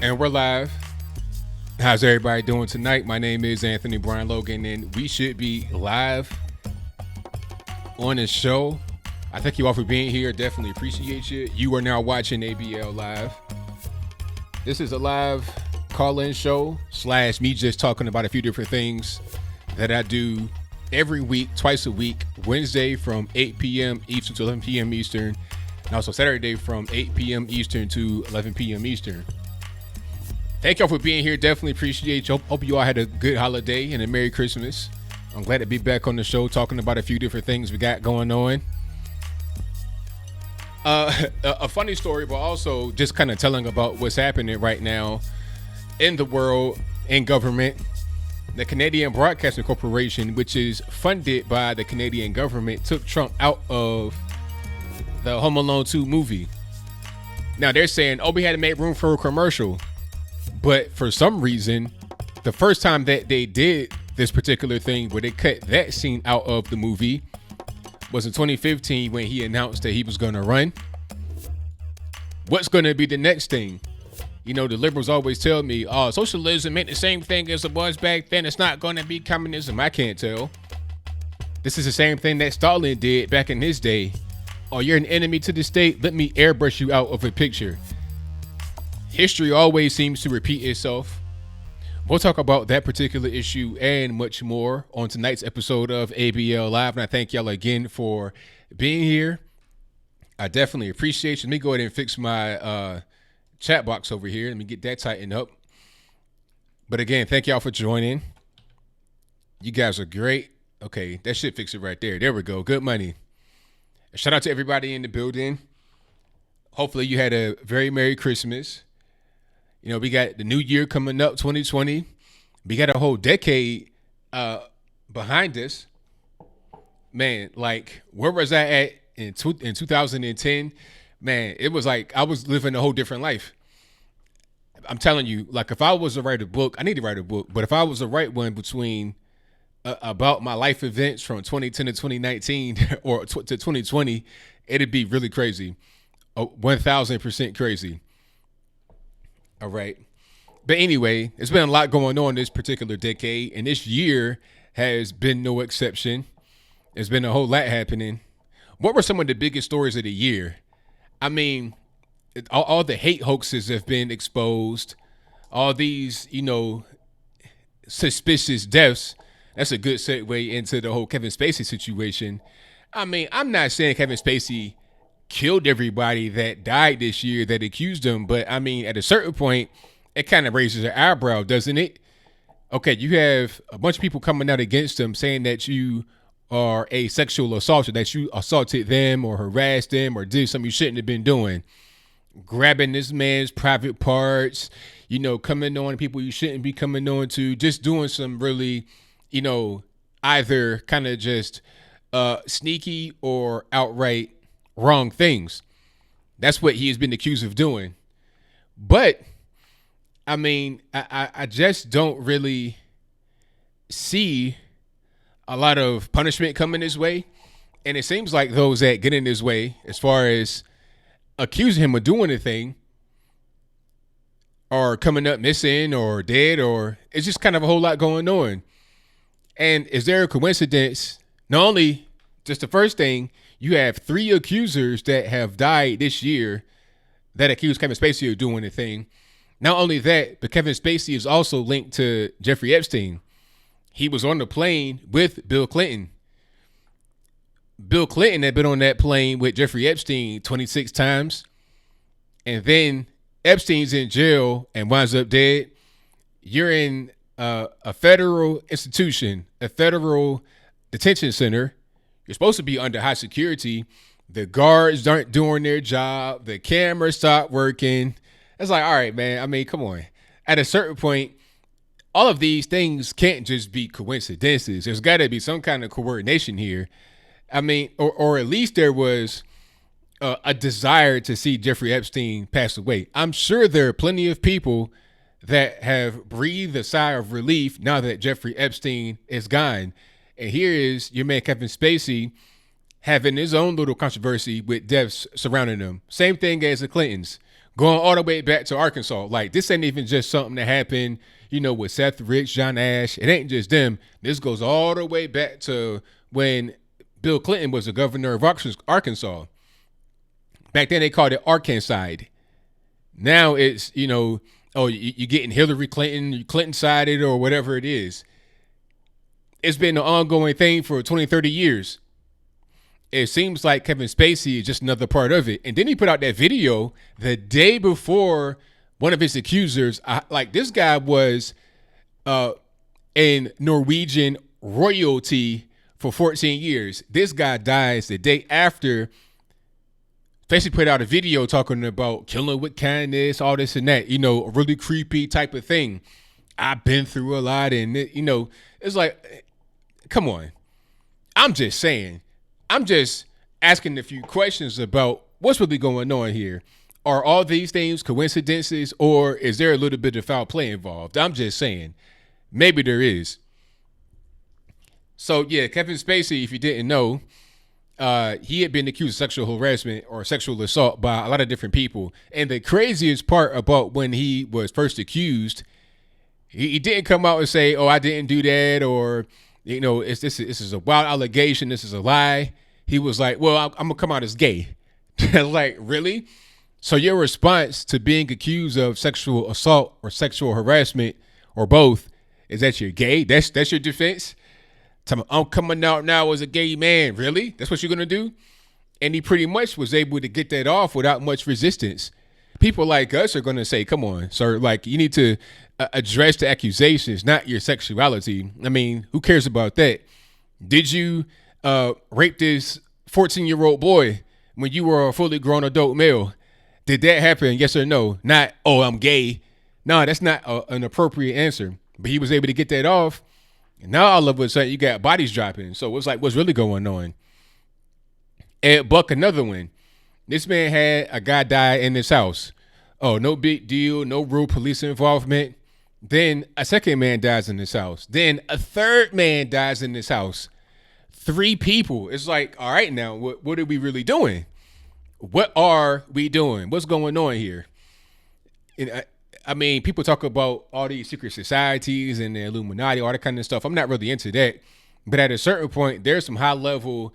And we're live. How's everybody doing tonight? My name is Anthony Brian Logan, and we should be live on the show. I thank you all for being here. Definitely appreciate you. You are now watching ABL Live. This is a live call-in show / me just talking about a few different things that I do every week, twice a week. Wednesday from 8 p.m. Eastern to 11 p.m. Eastern, and also Saturday from 8 p.m. Eastern to 11 p.m. Eastern. Thank y'all for being here. Definitely appreciate you. Hope you all had a good holiday and a Merry Christmas. I'm glad to be back on the show talking about a few different things we got going on. A funny story, but also just kind of telling about what's happening right now in the world, in government. The Canadian Broadcasting Corporation, which is funded by the Canadian government, took Trump out of the Home Alone 2 movie. Now they're saying, oh, we had to make room for a commercial. But for some reason, the first time that they did this particular thing where they cut that scene out of the movie was in 2015 when he announced that he was going to run. What's going to be the next thing? You know, the liberals always tell me, oh, socialism ain't the same thing as it was back then. It's not going to be communism. I can't tell. This is the same thing that Stalin did back in his day. Oh, you're an enemy to the state? Let me airbrush you out of a picture. History always seems to repeat itself. We'll talk about that particular issue and much more on tonight's episode of ABL Live. And I thank y'all again for being here. I definitely appreciate you. Let me go ahead and fix my chat box over here. Let me get that tightened up. But again, thank y'all for joining. You guys are great. Okay, that should fix it right there. There we go. Good money. Shout out to everybody in the building. Hopefully you had a very Merry Christmas. You know, we got the new year coming up, 2020. We got a whole decade behind us. Man, like, where was I at in 2010? Man, it was like I was living a whole different life. I'm telling you, like, if I was to write a book, I need to write a book, but if I was to write one between about my life events from 2010 to 2019 or to 2020, it'd be really crazy. 1,000% crazy. All right. But anyway, there's been a lot going on this particular decade, and this year has been no exception. There's been a whole lot happening. What were some of the biggest stories of the year? I mean, all the hate hoaxes have been exposed. All these, you know, suspicious deaths. That's a good segue into the whole Kevin Spacey situation. I mean, I'm not saying Kevin Spacey killed everybody that died this year that accused him, but I mean, at a certain point, it kind of raises an eyebrow, doesn't it? Okay, you have a bunch of people coming out against him saying that you are a sexual assaulter, that you assaulted them or harassed them or did something you shouldn't have been doing. Grabbing this man's private parts, you know, coming on people you shouldn't be coming on to, just doing some really, you know, either kind of just sneaky or outright wrong things. That's what he has been accused of doing. But I mean, I just don't really see a lot of punishment coming his way. And it seems like those that get in his way, as far as accusing him of doing a thing, are coming up missing or dead, or it's just kind of a whole lot going on. And is there a coincidence? Not only just the first thing, you have 3 accusers that have died this year that accuse Kevin Spacey of doing a thing. Not only that, but Kevin Spacey is also linked to Jeffrey Epstein. He was on the plane with Bill Clinton. Bill Clinton had been on that plane with Jeffrey Epstein 26 times. And then Epstein's in jail and winds up dead. You're in a federal institution, a federal detention center. You're supposed to be under high security. The guards aren't doing their job. The cameras stopped working. It's like, all right, man. I mean, come on. At a certain point, all of these things can't just be coincidences. There's got to be some kind of coordination here. I mean, or at least there was a desire to see Jeffrey Epstein pass away. I'm sure there are plenty of people that have breathed a sigh of relief now that Jeffrey Epstein is gone. And here is your man Kevin Spacey having his own little controversy with deaths surrounding him. Same thing as the Clintons. going all the way back to Arkansas. Like, this ain't even just something that happened, with Seth Rich, John Ash. It ain't just them. This goes all the way back to when Bill Clinton was the governor of Arkansas. Back then they called it Arkansas. Now it's, you're getting Hillary Clinton-sided or whatever it is. It's been an ongoing thing for 20, 30 years. It seems like Kevin Spacey is just another part of it. And then he put out that video the day before one of his accusers. This guy was in Norwegian royalty for 14 years. This guy dies the day after Spacey put out a video talking about killing with kindness, all this and that, a really creepy type of thing. I've been through a lot, and it's like, come on. I'm just saying. I'm just asking a few questions about what's really going on here. Are all these things coincidences, or is there a little bit of foul play involved? I'm just saying. Maybe there is. So, yeah, Kevin Spacey, if you didn't know, he had been accused of sexual harassment or sexual assault by a lot of different people. And the craziest part about when he was first accused, he didn't come out and say, oh, I didn't do that, or, this is a wild allegation, this is a lie. He was like, well, I'm going to come out as gay. Like, really? So your response to being accused of sexual assault or sexual harassment or both is that you're gay? That's your defense? I'm coming out now as a gay man. Really? That's what you're going to do? And he pretty much was able to get that off without much resistance. People like us are going to say, come on, sir, like, you need to address the accusations, not your sexuality. I mean, who cares about that? Did you rape this 14-year-old boy when you were a fully grown adult male? Did that happen? Yes or no? Not, oh, I'm gay. No, that's not an appropriate answer. But he was able to get that off. And now all of a sudden you got bodies dropping. So it's like, what's really going on? And Buck, another one. This man had a guy die in his house. Oh, no big deal. No real police involvement. Then a second man dies in his house. Then a third man dies in his house. 3 people. It's like, all right, now, what are we really doing? What are we doing? What's going on here? And I mean, people talk about all these secret societies and the Illuminati, all that kind of stuff. I'm not really into that. But at a certain point, there's some high level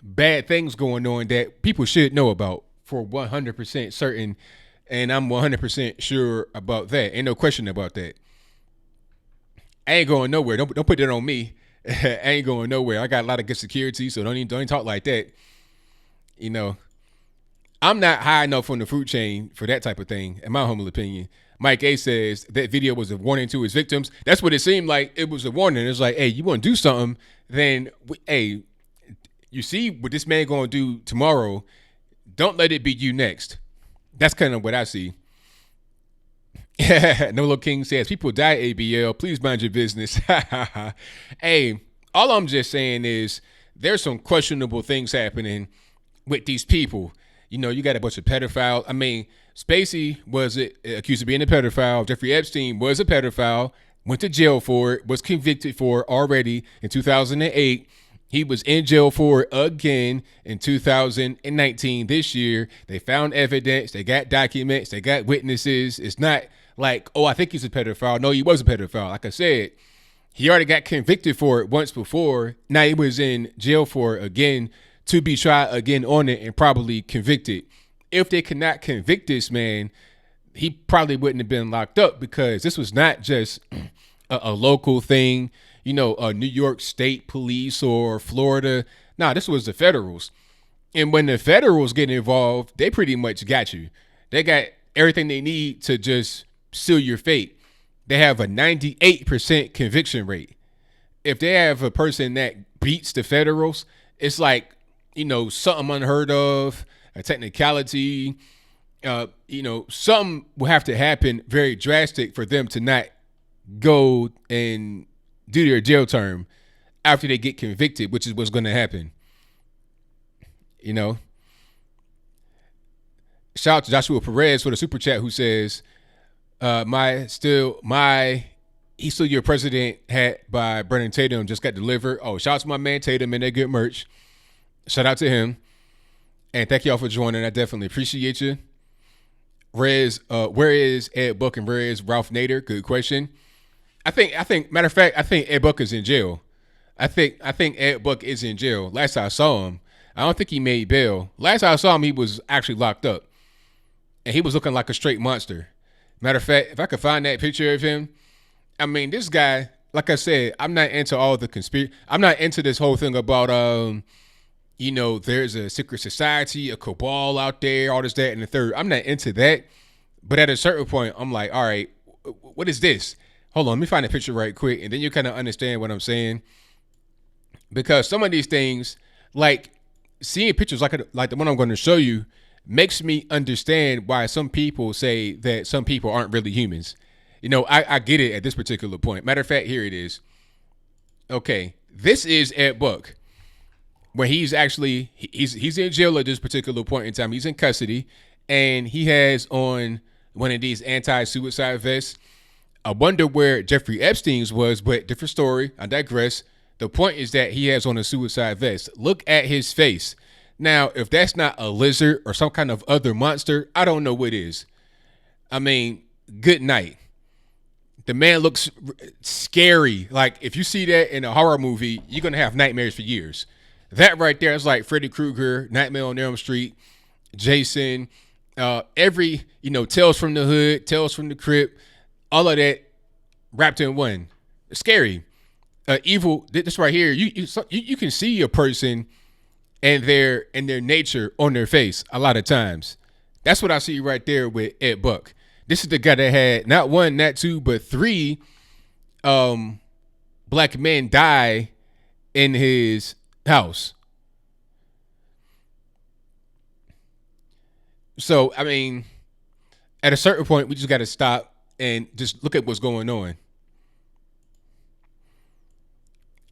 bad things going on that people should know about for 100% certain. And I'm 100% sure about that. Ain't no question about that. I ain't going nowhere. Don't put that on me. I ain't going nowhere. I got a lot of good security, so don't even talk like that. I'm not high enough on the food chain for that type of thing, in my humble opinion. Mike A says that video was a warning to his victims. That's what it seemed like. It was a warning. It's like, hey, you want to do something, then, hey, you see what this man going to do tomorrow. Don't let it be you next. That's kind of what I see. Nolo King says, people die, ABL. Please mind your business. Hey, all I'm just saying is there's some questionable things happening with these people. You got a bunch of pedophiles. I mean, Spacey was accused of being a pedophile. Jeffrey Epstein was a pedophile, went to jail for it, was convicted for it already in 2008. He was in jail for it again in 2019 this year. They found evidence. They got documents. They got witnesses. It's not like, oh, I think he's a pedophile. No, he was a pedophile. Like I said, he already got convicted for it once before. Now he was in jail for it again to be tried again on it and probably convicted. If they could not convict this man, he probably wouldn't have been locked up, because this was not just a local thing, a New York State police or Florida. No, this was the federals. And when the federals get involved, they pretty much got you. They got everything they need to just seal your fate. They have a 98% conviction rate. If they have a person that beats the federals, it's like, something unheard of, a technicality, something will have to happen very drastic for them to not go and do their jail term after they get convicted, which is what's going to happen. Shout out to Joshua Perez for the super chat, who says, He's Still Your President hat by Brennan Tatum just got delivered. Oh, shout out to my man Tatum and that good merch. Shout out to him. And thank y'all for joining. I definitely appreciate you. Where is Ed Buck and where is Ralph Nader? Good question. Matter of fact, I think Ed Buck is in jail. I think Ed Buck is in jail. Last I saw him, I don't think he made bail. Last I saw him, he was actually locked up, and he was looking like a straight monster. Matter of fact, if I could find that picture of him, I mean, this guy, like I said, I'm not into all the conspiracy. I'm not into this whole thing about there's a secret society, a cabal out there, all this, that, and the third. I'm not into that. But at a certain point, I'm like, all right, what is this? Hold on, let me find a picture right quick, and then you kind of understand what I'm saying. Because some of these things, like seeing pictures like the one I'm going to show you, makes me understand why some people say that some people aren't really humans. I get it at this particular point. Matter of fact, here it is. Okay, this is Ed Buck, where he's in jail at this particular point in time. He's in custody, and he has on one of these anti-suicide vests. I wonder where Jeffrey Epstein's was, but different story. I digress. The point is that he has on a suicide vest. Look at his face. Now, if that's not a lizard or some kind of other monster, I don't know what is. I mean, good night. The man looks scary. Like, if you see that in a horror movie, you're going to have nightmares for years. That right there is like Freddy Krueger, Nightmare on Elm Street, Jason, Tales from the Hood, Tales from the Crypt, all of that wrapped in one. It's scary. Evil, this right here, you can see a person and their nature on their face a lot of times. That's what I see right there with Ed Buck. This is the guy that had not one, not two, but three black men die in his house. So, I mean, at a certain point, we just got to stop and just look at what's going on.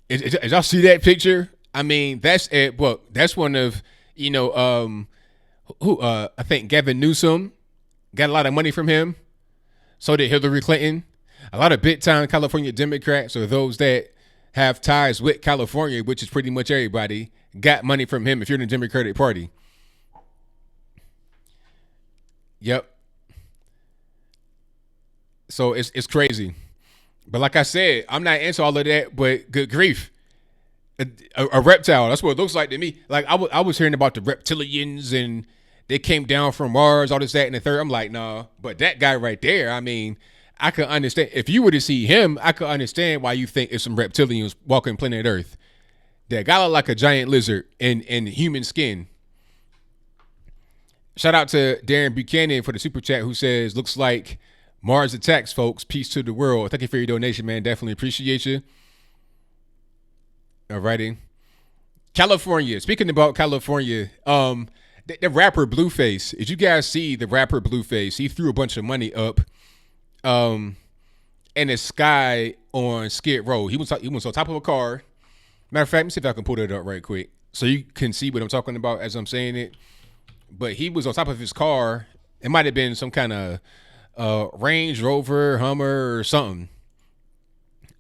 As y'all see that picture, I mean, that's Ed Buck. That's one of, I think Gavin Newsom got a lot of money from him. So did Hillary Clinton. A lot of big-time California Democrats, or those that have ties with California, which is pretty much everybody, got money from him if you're in the Democratic Party. Yep. So it's crazy. But like I said, I'm not into all of that, but good grief. A reptile, that's what it looks like to me. Like I was hearing about the reptilians and they came down from Mars, all this, that, and the third. I'm like, nah. But that guy right there, I mean, I could understand. If you were to see him, I could understand why you think it's some reptilians walking planet Earth. That guy look like a giant lizard in human skin. Shout out to Darren Buchanan for the super chat who says, looks like Mars attacks, folks. Peace to the world. Thank you for your donation, man. Definitely appreciate you. Alrighty. California. Speaking about California, the rapper Blueface. Did you guys see the rapper Blueface? He threw a bunch of money up in the sky on Skid Row. He was on top of a car. Matter of fact, let me see if I can pull that up right quick so you can see what I'm talking about as I'm saying it. But he was on top of his car. It might have been some kind of Range Rover, Hummer, or something.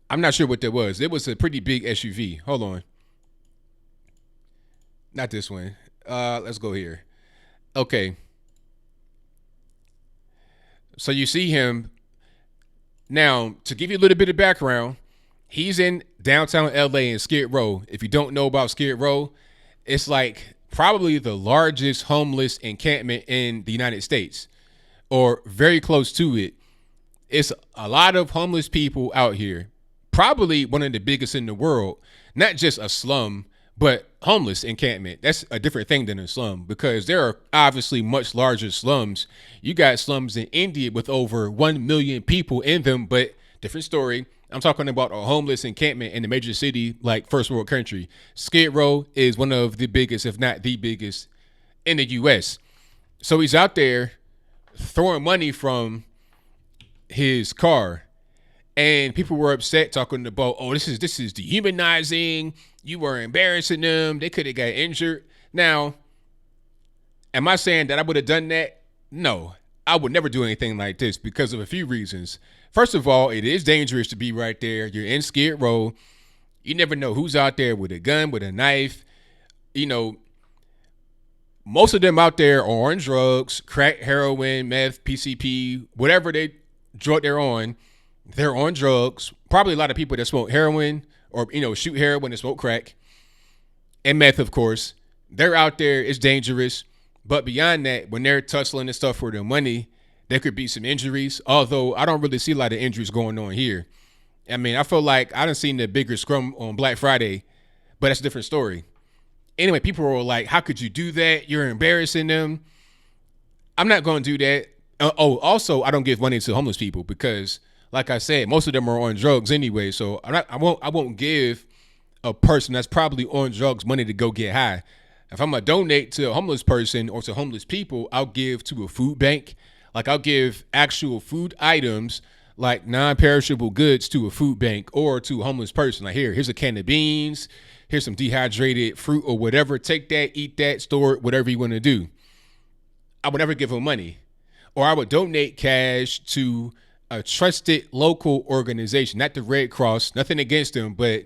I'm not sure what that was. It was a pretty big SUV. Hold on. Not this one. Let's go here. Okay. So you see him. Now, to give you a little bit of background, he's in downtown LA in Skid Row. If you don't know about Skid Row, it's like probably the largest homeless encampment in the United States, or very close to it. It's a lot of homeless people out here. Probably one of the biggest in the world. Not just a slum, but homeless encampment. That's a different thing than a slum, because there are obviously much larger slums. You got slums in India with over 1 million people in them, but different story. I'm talking about a homeless encampment in a major city like first world country. Skid Row is one of the biggest, if not the biggest, in the U.S. So he's out there throwing money from his car. And people were upset, talking about, oh, this is dehumanizing. You were embarrassing them. They could have got injured. Now, am I saying that I would have done that? No, I would never do anything like this because of a few reasons. First of all, it is dangerous to be right there. You're in Skid Row. You never know who's out there with a gun, with a knife. most of them out there are on drugs, crack, heroin, meth, PCP, whatever drug they're on drugs. Probably a lot of people that smoke heroin or, shoot heroin and smoke crack and meth, of course. They're out there. It's dangerous. But beyond that, when they're tussling and stuff for their money, there could be some injuries. Although I don't really see a lot of injuries going on here. I mean, I feel like I done seen the bigger scrum on Black Friday, but that's a different story. Anyway, people were like, how could you do that? You're embarrassing them. I'm not going to do that. Also, I don't give money to homeless people because, like I said, most of them are on drugs anyway. So I won't give a person that's probably on drugs money to go get high. If I'm going to donate to a homeless person or to homeless people, I'll give to a food bank. Like I'll give actual food items like non-perishable goods to a food bank or to a homeless person. Like here's a can of beans. Here's some dehydrated fruit or whatever. Take that, eat that, store it, whatever you want to do. I would never give them money. Or I would donate cash to a trusted local organization, not the Red Cross, nothing against them, but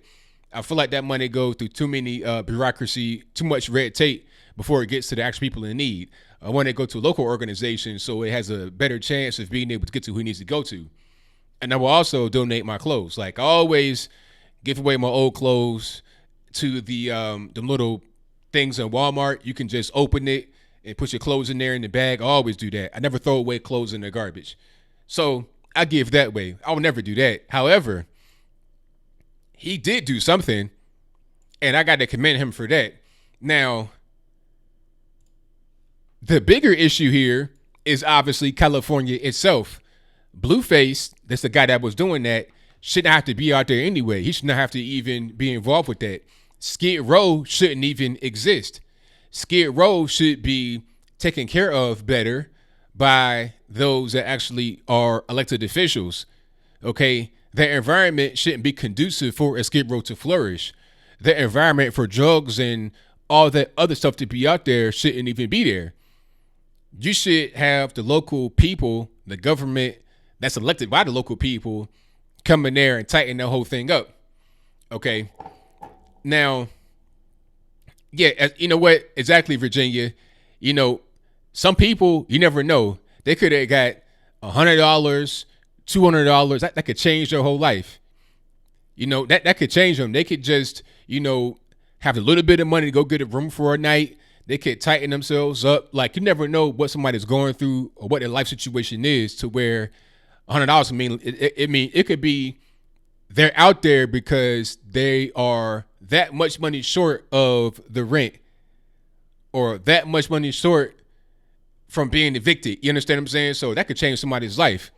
I feel like that money goes through too many bureaucracy, too much red tape before it gets to the actual people in need. I want to go to a local organization so it has a better chance of being able to get to who it needs to go to. And I will also donate my clothes. Like I always give away my old clothes to the little things in Walmart. You can just open it and put your clothes in there in the bag. I always do that. I never throw away clothes in the garbage. So I give that way. I will never do that. However, he did do something, and I got to commend him for that. Now, the bigger issue here is obviously California itself. Blueface, that's the guy that was doing that, shouldn't have to be out there anyway. He shouldn't have to even be involved with that. Skid Row shouldn't even exist. Skid Row should be taken care of better by those that actually are elected officials. Okay, the environment shouldn't be conducive for a Skid Row to flourish. The environment for drugs and all that other stuff to be out there shouldn't even be there. You should have the local people, the government that's elected by the local people, come in there and tighten the whole thing up. Okay. Now, yeah, you know what? Exactly, Virginia. Some people, you never know. They could have got $100, $200. That could change their whole life. That could change them. They could just, have a little bit of money to go get a room for a night. They could tighten themselves up. Like, you never know what somebody's going through or what their life situation is to where $100 it could be they're out there because they are that much money short of the rent or that much money short from being evicted. You understand what I'm saying? So that could change somebody's life.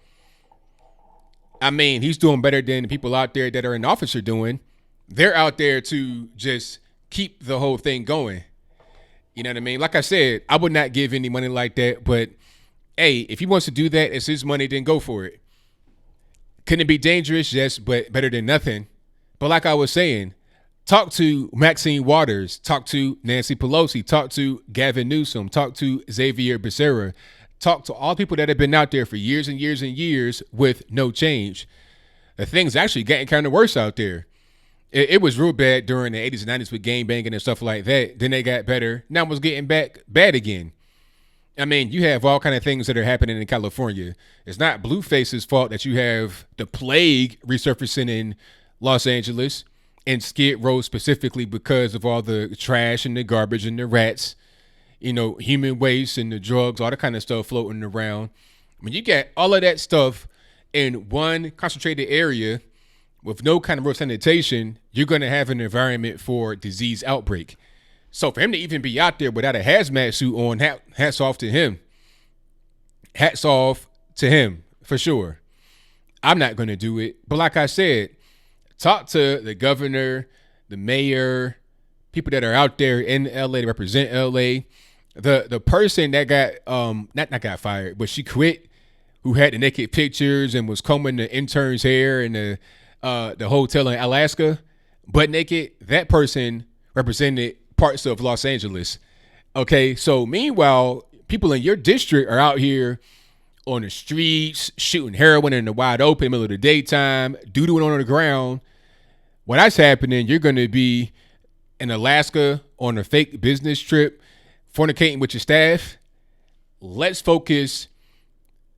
I mean, he's doing better than the people out there that are in office are doing. They're out there to just keep the whole thing going. You know what I mean? Like I said, I would not give any money like that. But, hey, if he wants to do that, it's his money, then go for it. Couldn't it be dangerous? Yes, but better than nothing. But like I was saying, talk to Maxine Waters, talk to Nancy Pelosi, talk to Gavin Newsom, talk to Xavier Becerra, talk to all people that have been out there for years and years and years with no change. The thing's actually getting kind of worse out there. It was real bad during the 80s and 90s with gang banging and stuff like that. Then they got better. Now it's getting back bad again. I mean, you have all kind of things that are happening in California. It's not Blueface's fault that you have the plague resurfacing in Los Angeles and Skid Row specifically because of all the trash and the garbage and the rats, human waste and the drugs, all that kind of stuff floating around. When you get all of that stuff in one concentrated area with no kind of real sanitation, you're going to have an environment for disease outbreak. So for him to even be out there without a hazmat suit on, hats off to him. Hats off to him, for sure. I'm not going to do it. But like I said, talk to the governor, the mayor, people that are out there in LA to represent LA. The person that got, not got fired, but she quit, who had the naked pictures and was combing the intern's hair in the hotel in Alaska, butt naked, that person represented parts of Los Angeles. Okay, so meanwhile, people in your district are out here on the streets, shooting heroin in the wide open, middle of the daytime, doodling on the ground. When that's happening, you're going to be in Alaska on a fake business trip fornicating with your staff. Let's focus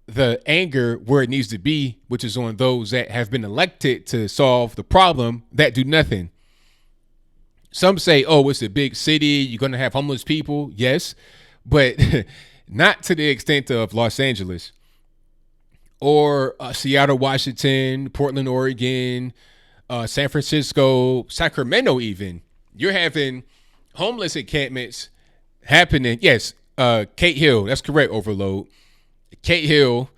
the anger where it needs to be, which is on those that have been elected to solve the problem that do nothing. Some say, oh, it's a big city, you're going to have homeless people. Yes, but not to the extent of Los Angeles or Seattle, Washington, Portland, Oregon, San Francisco, Sacramento even. You're having homeless encampments happening. Yes, Kate Hill, that's correct, Overload. Kate Hill,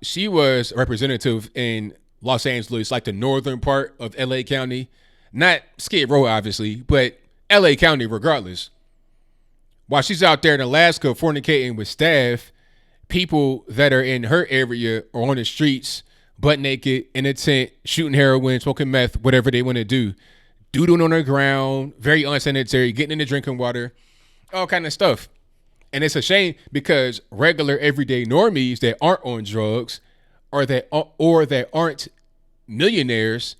she was a representative in Los Angeles, like the northern part of LA County. Not Skid Row, obviously, but LA County regardless. While she's out there in Alaska fornicating with staff, people that are in her area are on the streets, butt naked, in a tent, shooting heroin, smoking meth, whatever they want to do. Doodling on the ground, very unsanitary, getting into drinking water, all kind of stuff. And it's a shame because regular everyday normies that aren't on drugs or that aren't millionaires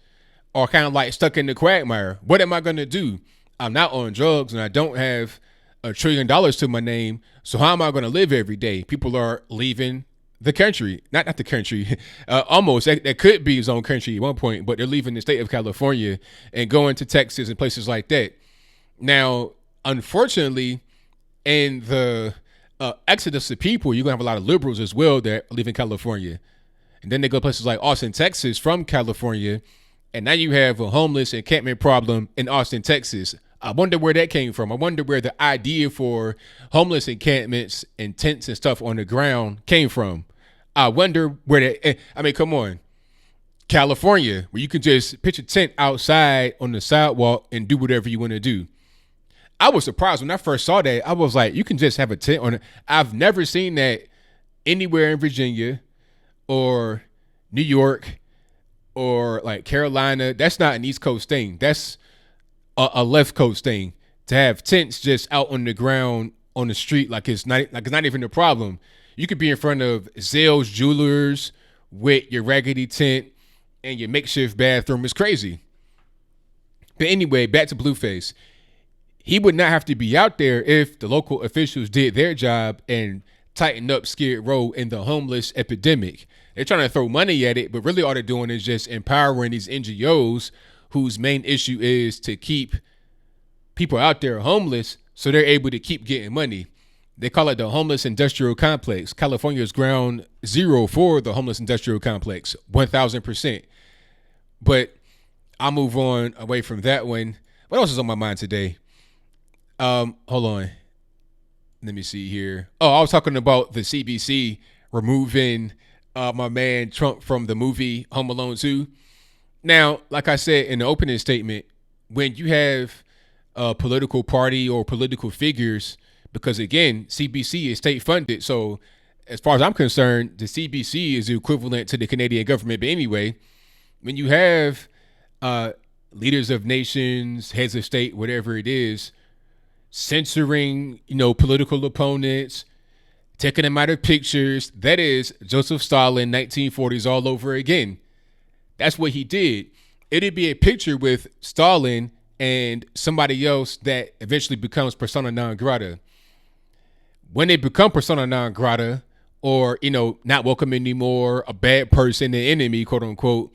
are kind of like stuck in the quagmire. What am I going to do? I'm not on drugs and I don't have $1 trillion to my name. So how am I going to live every day? People are leaving the country, not the country, almost. That could be his own country at one point, but they're leaving the state of California and going to Texas and places like that. Now, unfortunately, in the exodus of people, you're going to have a lot of liberals as well that are leaving California. And then they go to places like Austin, Texas from California. And now you have a homeless encampment problem in Austin, Texas. I wonder where that came from. I wonder where the idea for homeless encampments and tents and stuff on the ground came from. I wonder where that, I mean, come on. California, where you can just pitch a tent outside on the sidewalk and do whatever you want to do. I was surprised when I first saw that. I was like, you can just have a tent on it. I've never seen that anywhere in Virginia or New York or like Carolina. That's not an East Coast thing. That's a left coast thing, to have tents just out on the ground on the street like it's not even a problem. You could be in front of Zales Jewelers with your raggedy tent and your makeshift bathroom. It's crazy. But anyway, back to Blueface. He would not have to be out there if the local officials did their job and tightened up Skid Row in the homeless epidemic. They're trying to throw money at it, but really all they're doing is just empowering these NGOs whose main issue is to keep people out there homeless so they're able to keep getting money. They call it the homeless industrial complex. California is ground zero for the homeless industrial complex, 1,000%. But I'll move on away from that one. What else is on my mind today? Hold on. Let me see here. Oh, I was talking about the CBC removing my man Trump from the movie Home Alone 2. Now, like I said in the opening statement, when you have a political party or political figures, because again, CBC is state funded. So as far as I'm concerned, the CBC is the equivalent to the Canadian government. But anyway, when you have leaders of nations, heads of state, whatever it is, censoring, political opponents, taking them out of pictures, that is Joseph Stalin, 1940s all over again. That's what he did. It'd be a picture with Stalin and somebody else that eventually becomes persona non grata. When they become persona non grata or, not welcome anymore, a bad person, an enemy, quote unquote,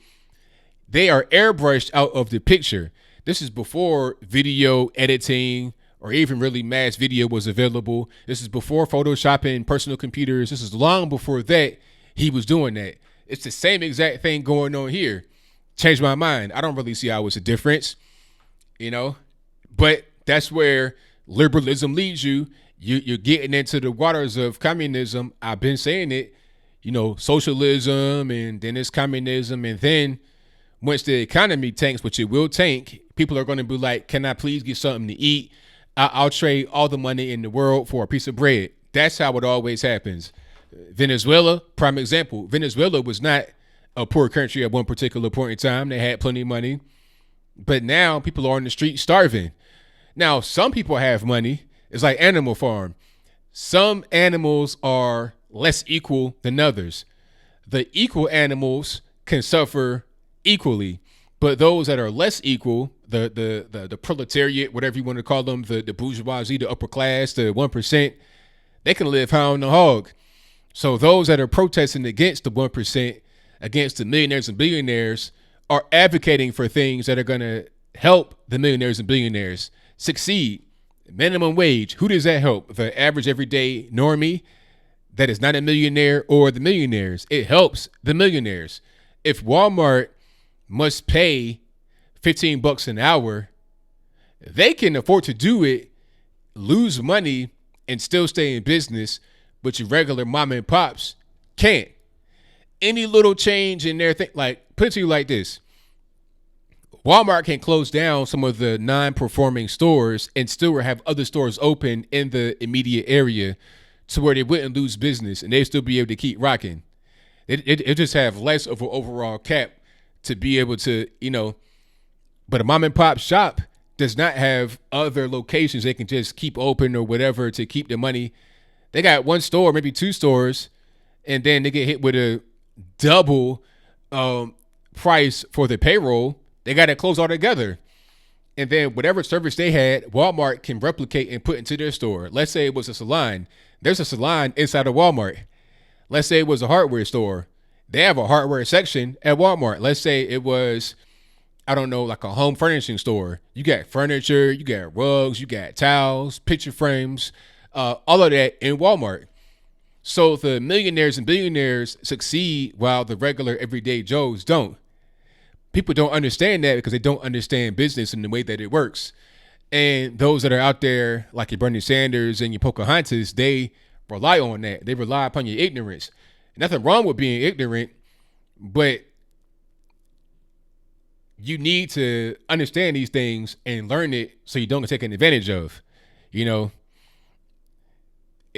they are airbrushed out of the picture. This is before video editing or even really mass video was available. This is before photoshopping personal computers. This is long before that he was doing that. It's the same exact thing going on here. Changed my mind. I don't really see how it's a difference, but that's where liberalism leads you. You're getting into the waters of communism. I've been saying it, socialism, and then it's communism. And then once the economy tanks, which it will tank, people are going to be like, can I please get something to eat? I'll trade all the money in the world for a piece of bread. That's how it always happens. Venezuela, prime example. Venezuela was not a poor country at one particular point in time. They had plenty of money. But now people are on the street starving. Now, some people have money. It's like Animal Farm. Some animals are less equal than others. The equal animals can suffer equally, but those that are less equal, the proletariat, whatever you want to call them, the bourgeoisie, the upper class, the 1%, they can live high on the hog. So those that are protesting against the 1%, against the millionaires and billionaires, are advocating for things that are going to help the millionaires and billionaires succeed. Minimum wage, who does that help? The average everyday normie that is not a millionaire or the millionaires? It helps the millionaires. If Walmart must pay $15 an hour, they can afford to do it, lose money, and still stay in business, but your regular mom and pops can't. Any little change in their thing, like, put it to you like this. Walmart can close down some of the non-performing stores and still have other stores open in the immediate area to where they wouldn't lose business and they'd still be able to keep rocking. It just have less of an overall cap to be able to, but a mom and pop shop does not have other locations they can just keep open or whatever to keep the money. They got one store, maybe two stores, and then they get hit with a double price for the payroll. They got to close altogether. And then whatever service they had, Walmart can replicate and put into their store. Let's say it was a salon. There's a salon inside of Walmart. Let's say it was a hardware store. They have a hardware section at Walmart. Let's say it was, I don't know, like a home furnishing store. You got furniture, you got rugs, you got towels, picture frames, all of that in Walmart. So the millionaires and billionaires succeed while the regular everyday Joes don't. People don't understand that because they don't understand business and the way that it works. And those that are out there, like your Bernie Sanders and your Pocahontas, they rely on that. They rely upon your ignorance. Nothing wrong with being ignorant, but you need to understand these things and learn it so you don't get taken advantage of. It's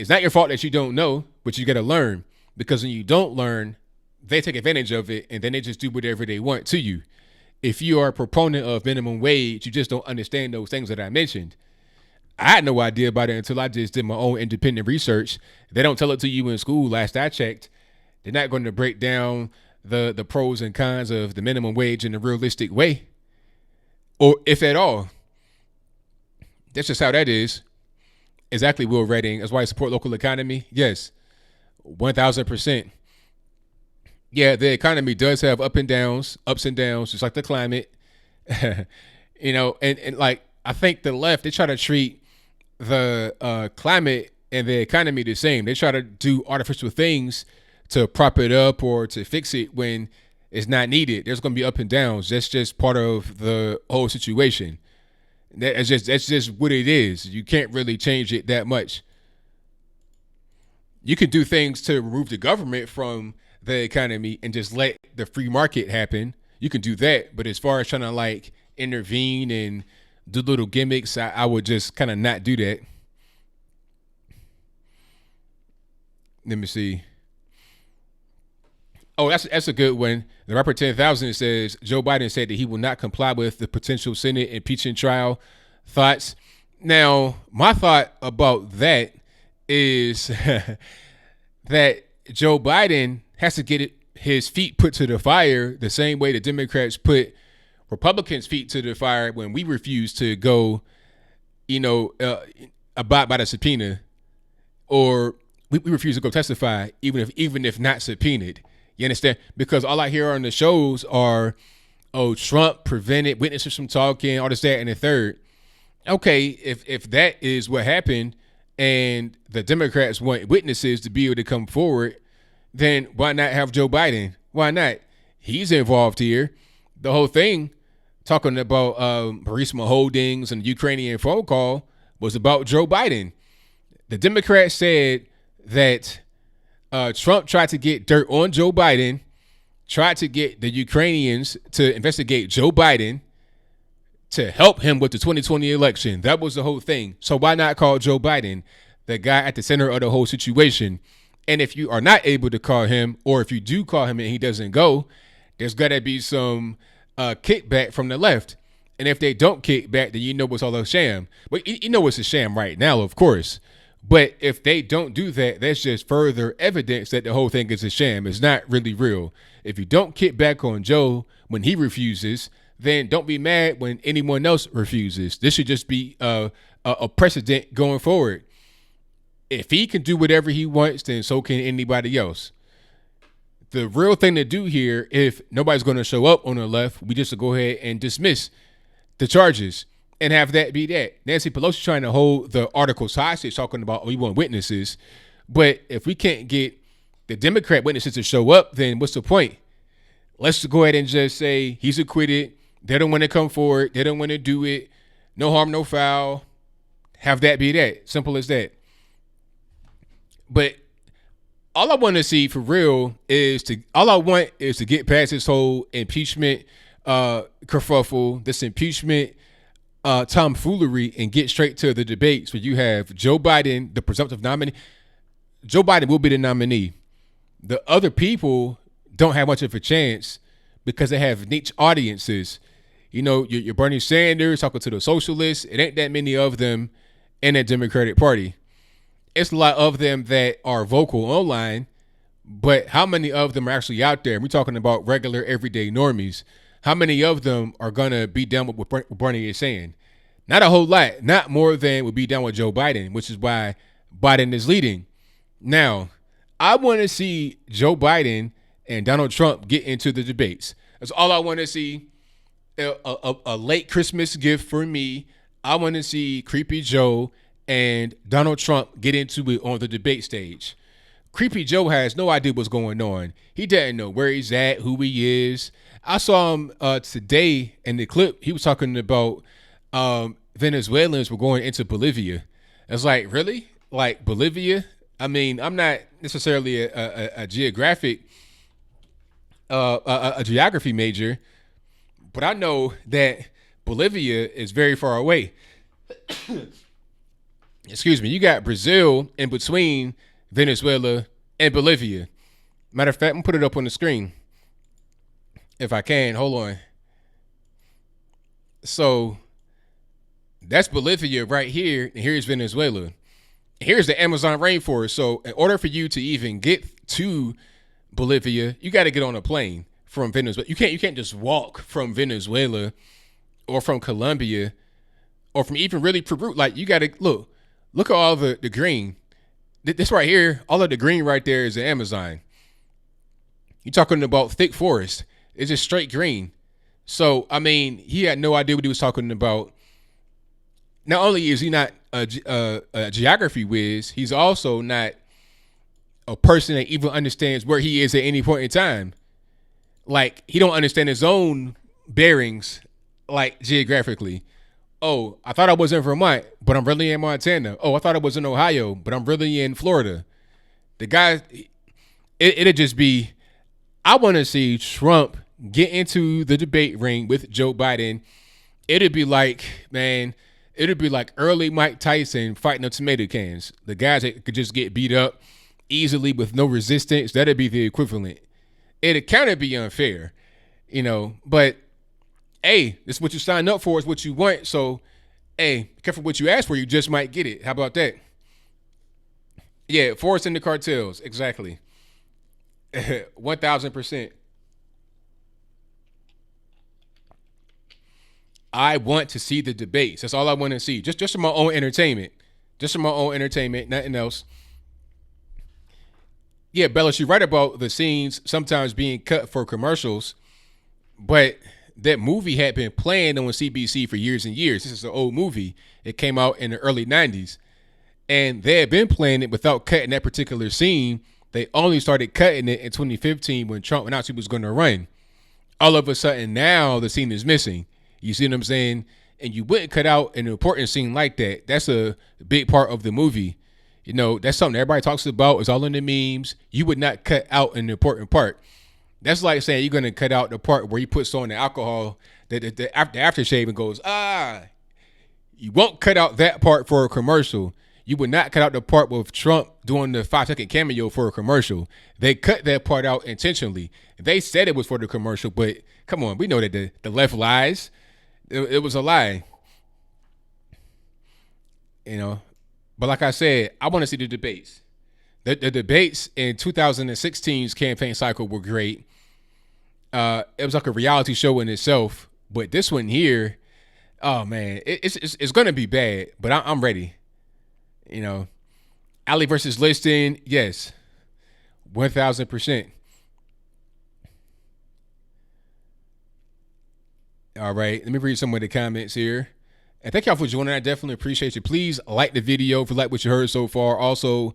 not your fault that you don't know, but you got to learn, because when you don't learn, they take advantage of it, and then they just do whatever they want to you. If you are a proponent of minimum wage, you just don't understand those things that I mentioned. I had no idea about it until I just did my own independent research. They don't tell it to you in school. Last I checked, they're not going to break down the pros and cons of the minimum wage in a realistic way, or if at all. That's just how that is. Exactly, Will Redding. That's why I support local economy. Yes, 1,000%. Yeah, the economy does have ups and downs, just like the climate. And like, I think the left, they try to treat the climate and the economy the same. They try to do artificial things to prop it up or to fix it when it's not needed. There's going to be up and downs. That's just part of the whole situation. That's just what it is. You can't really change it that much. You can do things to remove the government from the economy and just let the free market happen. You can do that. But as far as trying to like intervene and do little gimmicks, I would just kind of not do that. Let me see. Oh, that's a good one. The rapper 10,000 says Joe Biden said that he will not comply with the potential Senate impeachment trial. Thoughts? Now, my thought about that is that Joe Biden has to get his feet put to the fire the same way the Democrats put Republicans' feet to the fire when we refuse to go, abide by the subpoena, or we refuse to go testify, even if not subpoenaed. You understand? Because all I hear on the shows are, Trump prevented witnesses from talking, all this, that, and the third. Okay, if that is what happened and the Democrats want witnesses to be able to come forward, then why not have Joe Biden? Why not? He's involved here. The whole thing, talking about Burisma Holdings and the Ukrainian phone call, was about Joe Biden. The Democrats said that Trump tried to get dirt on Joe Biden, tried to get the Ukrainians to investigate Joe Biden to help him with the 2020 election. That was the whole thing. So why not call Joe Biden, the guy at the center of the whole situation? And if you are not able to call him, or if you do call him and he doesn't go, there's got to be some kickback from the left. And if they don't kick back, then it's all a sham. But it's a sham right now, of course. But if they don't do that, that's just further evidence that the whole thing is a sham. It's not really real. If you don't kick back on Joe when he refuses, then don't be mad when anyone else refuses. This should just be a precedent going forward. If he can do whatever he wants, then so can anybody else. The real thing to do here, if nobody's going to show up on the left, we just go ahead and dismiss the charges and have that be that. Nancy Pelosi trying to hold the articles hostage, talking about we want witnesses. But if we can't get the Democrat witnesses to show up, then what's the point? Let's go ahead and just say he's acquitted. They don't want to come forward. They don't want to do it. No harm, no foul. Have that be that. Simple as that. But all I want to see for real is to get past this whole impeachment kerfuffle, this impeachment tomfoolery, and get straight to the debates where you have Joe Biden, the presumptive nominee. Joe Biden will be the nominee. The other people don't have much of a chance because they have niche audiences. You know, your Bernie Sanders talking to the socialists. It ain't that many of them in the Democratic Party. It's a lot of them that are vocal online, but how many of them are actually out there? We're talking about regular, everyday normies. How many of them are going to be down with what Bernie is saying? Not a whole lot. Not more than would be down with Joe Biden, which is why Biden is leading. Now, I want to see Joe Biden and Donald Trump get into the debates. That's all I want to see. A late Christmas gift for me. I want to see Creepy Joe and Donald Trump get into it on the debate stage. Creepy Joe has no idea what's going on. He doesn't know where he's at, who he is. I saw him today in the clip. He was talking about Venezuelans were going into Bolivia. It's like, really? Like Bolivia? I mean, I'm not necessarily a geography major, but I know that Bolivia is very far away. Excuse me. You got Brazil in between Venezuela and Bolivia. Matter of fact, I'm gonna put it up on the screen if I can. Hold on. So that's Bolivia right here, and here's Venezuela. Here's the Amazon rainforest. So in order for you to even get to Bolivia, you got to get on a plane from Venezuela. You can't just walk from Venezuela or from Colombia or from even really Peru. Like, you got to look at all the green. This right here, all of the green right there is the Amazon. You're talking about thick forest. It's just straight green. So, I mean, he had no idea what he was talking about. Not only is he not a geography whiz, he's also not a person that even understands where he is at any point in time. Like, he don't understand his own bearings, like, geographically. Oh, I thought I was in Vermont, but I'm really in Montana. Oh, I thought I was in Ohio, but I'm really in Florida. The guy, it'd just be, I want to see Trump get into the debate ring with Joe Biden. It'd be like, man, it'd be like early Mike Tyson fighting the tomato cans. The guys that could just get beat up easily with no resistance. That'd be the equivalent. It'd kind of be unfair, you know, but hey, this is what you signed up for, is what you want. So, hey, be careful what you ask for, you just might get it. How about that? Yeah, forcing the cartels. Exactly. 1,000%. I want to see the debates. That's all I want to see. Just for my own entertainment. Just for my own entertainment, nothing else. Yeah, Bella, you're right about the scenes sometimes being cut for commercials, but that movie had been playing on CBC for years and years. This is an old movie. It came out in the early 90s, and they had been playing it without cutting that particular scene. They only started cutting it in 2015 when Trump announced he was going to run. All of a sudden now the scene is missing. You see what I'm saying? And you wouldn't cut out an important scene like that. That's a big part of the movie. You know, that's something everybody talks about. It's all in the memes. You would not cut out an important part. That's like saying you're going to cut out the part where he puts on the alcohol, the aftershave, and goes, you won't cut out that part for a commercial. You would not cut out the part with Trump doing the 5-second cameo for a commercial. They cut that part out intentionally. They said it was for the commercial, but come on, we know that the left lies. It was a lie. You know, but like I said, I want to see the debates. The debates in 2016's campaign cycle were great. It was like a reality show in itself But this one here, oh man, it's gonna be bad. But I'm ready. You know, Ali versus Liston, yes, 1,000%. All right, let me read some of the comments here. And thank y'all for joining. I definitely appreciate you. Please like the video if you like what you heard so far. Also,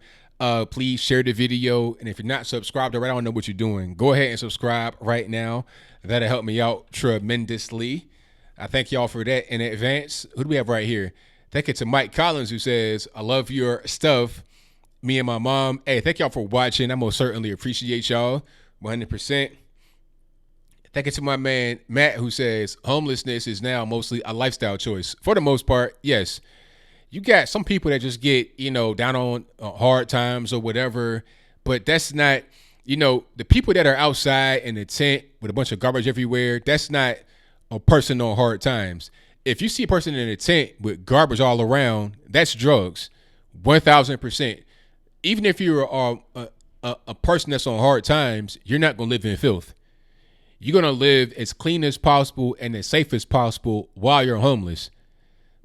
please share the video. And if you're not subscribed already, I don't know what you're doing. Go ahead and subscribe right now. That'll help me out tremendously. I thank y'all for that in advance. Who do we have right here? Thank you to Mike Collins, who says, I love your stuff. Me and my mom. Hey, thank y'all for watching. I most certainly appreciate y'all 100%. Thank you to my man, Matt, who says homelessness is now mostly a lifestyle choice. For the most part, yes. You got some people that just get, down on hard times or whatever, but that's not, the people that are outside in the tent with a bunch of garbage everywhere, that's not a person on hard times. If you see a person in a tent with garbage all around, that's drugs, 1,000%. Even if you're a person that's on hard times, you're not going to live in filth. You're going to live as clean as possible and as safe as possible while you're homeless.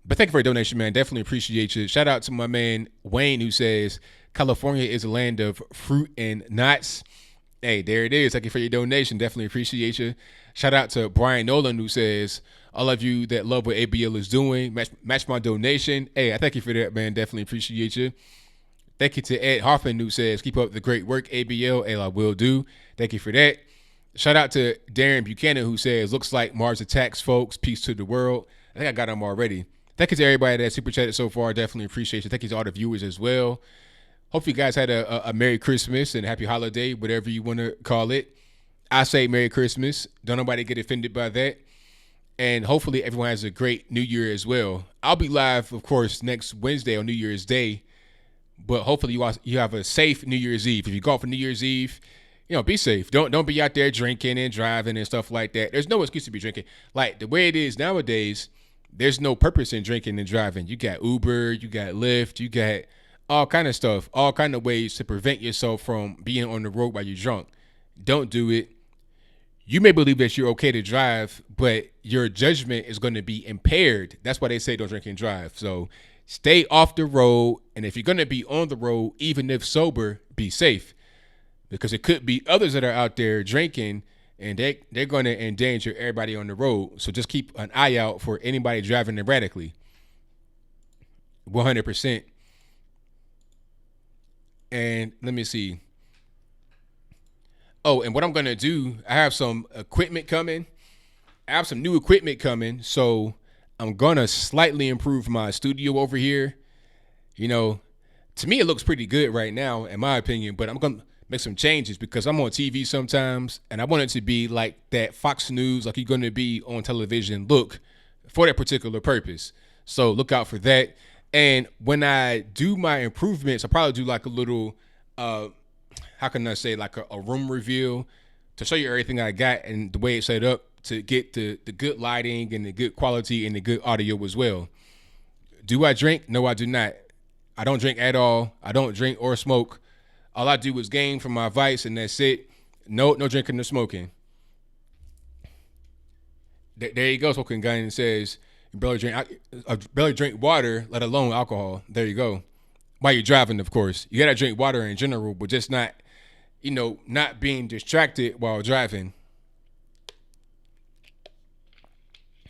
But thank you for your donation, man. Definitely appreciate you. Shout out to my man, Wayne, who says, California is a land of fruit and nuts. Hey, there it is. Thank you for your donation. Definitely appreciate you. Shout out to Brian Nolan, who says, all of you that love what ABL is doing, match my donation. Hey, I thank you for that, man. Definitely appreciate you. Thank you to Ed Hoffman, who says, keep up the great work, ABL. Hey, I will do. Thank you for that. Shout out to Darren Buchanan, who says, looks like Mars attacks, folks. Peace to the world. I think I got him already. Thank you to everybody that super chatted so far. Definitely appreciate you. Thank you to all the viewers as well. Hope you guys had a Merry Christmas and Happy Holiday, whatever you want to call it. I say Merry Christmas. Don't nobody get offended by that. And hopefully everyone has a great New Year as well. I'll be live, of course, next Wednesday on New Year's Day. But hopefully you have a safe New Year's Eve. If you go for New Year's Eve, be safe. Don't be out there drinking and driving and stuff like that. There's no excuse to be drinking. Like the way it is nowadays, there's no purpose in drinking and driving. You got Uber, you got Lyft, you got all kind of stuff, all kind of ways to prevent yourself from being on the road while you're drunk. Don't do it. You may believe that you're okay to drive, but your judgment is going to be impaired. That's why they say don't drink and drive. So stay off the road. And if you're going to be on the road, even if sober, be safe. Because it could be others that are out there drinking and they're going to endanger everybody on the road. So just keep an eye out for anybody driving erratically. 100%. And let me see. Oh, and what I'm going to do, I have some equipment coming. I have some new equipment coming. So I'm going to slightly improve my studio over here. To me, it looks pretty good right now, in my opinion. But I'm going to make some changes because I'm on TV sometimes and I want it to be like that Fox News, like you're going to be on television look for that particular purpose. So look out for that. And when I do my improvements, I'll probably do like a little, how can I say, like a room reveal to show you everything I got and the way it's set up to get the good lighting and the good quality and the good audio as well. Do I drink? No, I do not. I don't drink at all. I don't drink or smoke. All I do is game from my vice, and that's it. No drinking or smoking. There you go, smoking guy, and says, you barely drink water, let alone alcohol. There you go. While you're driving, of course. You got to drink water in general, but just not, not being distracted while driving.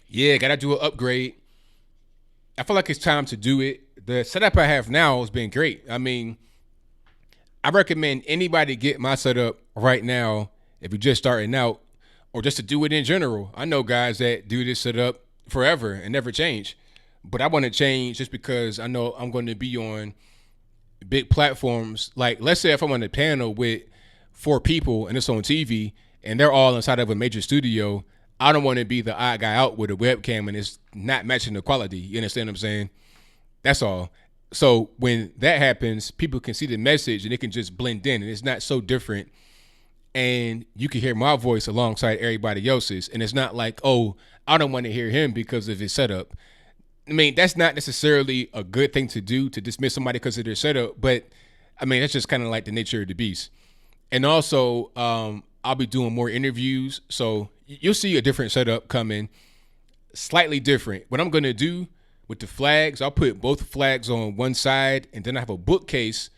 Yeah, got to do an upgrade. I feel like it's time to do it. The setup I have now has been great. I mean, I recommend anybody get my setup right now if you're just starting out or just to do it in general. I know guys that do this setup forever and never change, but I want to change just because I know I'm going to be on big platforms. Like, let's say if I'm on a panel with 4 people and it's on TV and they're all inside of a major studio, I don't want to be the odd guy out with a webcam and it's not matching the quality. You understand what I'm saying? That's all. So when that happens, people can see the message and it can just blend in and it's not so different. And you can hear my voice alongside everybody else's. And it's not like, oh, I don't want to hear him because of his setup. I mean, that's not necessarily a good thing to do, to dismiss somebody because of their setup. But I mean, that's just kind of like the nature of the beast. And also, I'll be doing more interviews. So you'll see a different setup coming. slightly different. What I'm gonna do with the flags, I'll put both flags on one side, and then I have a bookcase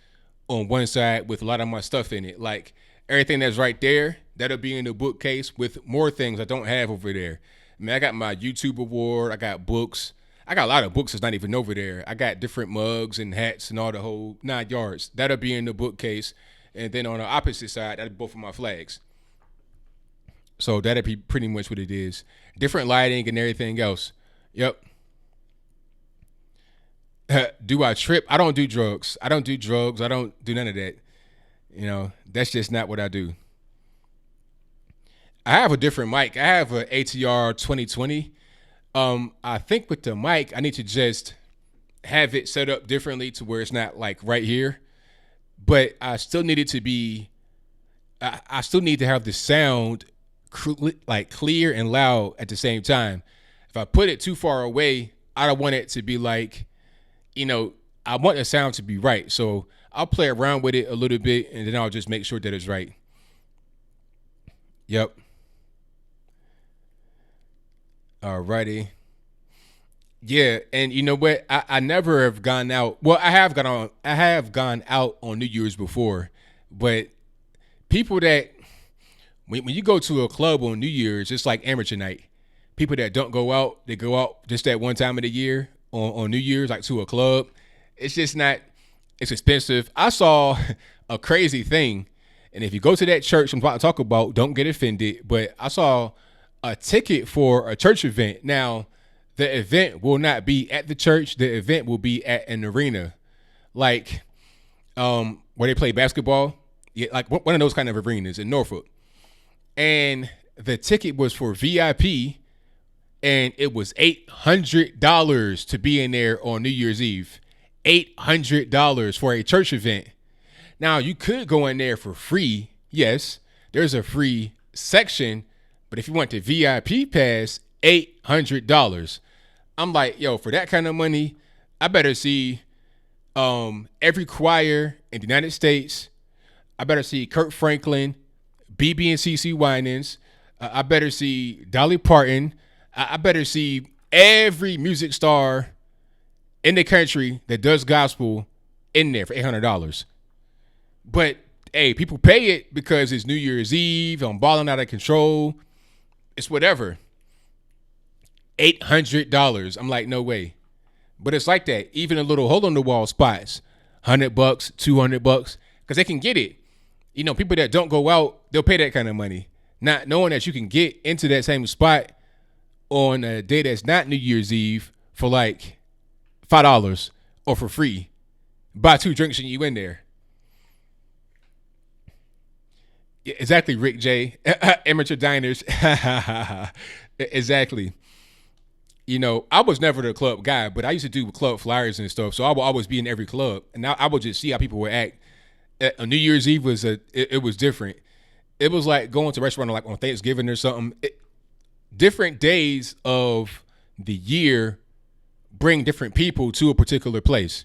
on one side with a lot of my stuff in it. Like everything that's right there, that'll be in the bookcase with more things I don't have over there. I mean, I got my YouTube award, I got books. I got a lot of books that's not even over there. I got different mugs and hats and all the whole 9 yards. That'll be in the bookcase. And then on the opposite side, that'll be both of my flags. So that'll be pretty much what it is. Different lighting and everything else. Yep. Do I trip? I don't do drugs. I don't do drugs. I don't do none of that. That's just not what I do. I have a different mic. I have a ATR 2020. I think with the mic, I need to just have it set up differently to where it's not like right here. But I still need it to be. I still need to have the sound like clear and loud at the same time. If I put it too far away, I don't want it to be like, I want the sound to be right. So I'll play around with it a little bit, and then I'll just make sure that it's right. Yep. Alrighty. Yeah, and you know what? I never have gone out. Well, I have gone out on New Year's before, but people that when you go to a club on New Year's, it's like amateur night. People that don't go out, they go out just that one time of the year on New Year's, like to a club. It's just not. It's expensive. I saw a crazy thing, and if you go to that church I'm about to talk about, don't get offended. But I saw a ticket for a church event. Now, the event will not be at the church. The event will be at an arena, like where they play basketball. Yeah, like one of those kind of arenas in Norfolk. And the ticket was for VIP, and it was $800 to be in there on New Year's Eve. $800 for a church event. Now, you could go in there for free. Yes, there's a free section, but if you want the VIP pass, $800. I'm like, yo, for that kind of money, I better see every choir in the United States. I better see Kirk Franklin, BB and CC Winans. I better see Dolly Parton. I better see every music star in the country that does gospel in there for $800. But hey, people pay it because it's New Year's Eve. I'm balling out of control. It's whatever. $800. I'm like, no way. But it's like that. Even a little hole on the wall spots, $100, $200, because they can get it. People that don't go out, they'll pay that kind of money, not knowing that you can get into that same spot on a day that's not New Year's Eve for like $5 or for free. Buy 2 drinks and you in there. Yeah, exactly, Rick J. Amateur diners. Exactly. I was never the club guy, but I used to do club flyers and stuff, so I would always be in every club, and I would just see how people would act. On New Year's Eve it was different. It was like going to a restaurant like on Thanksgiving or something. Different days of the year bring different people to a particular place.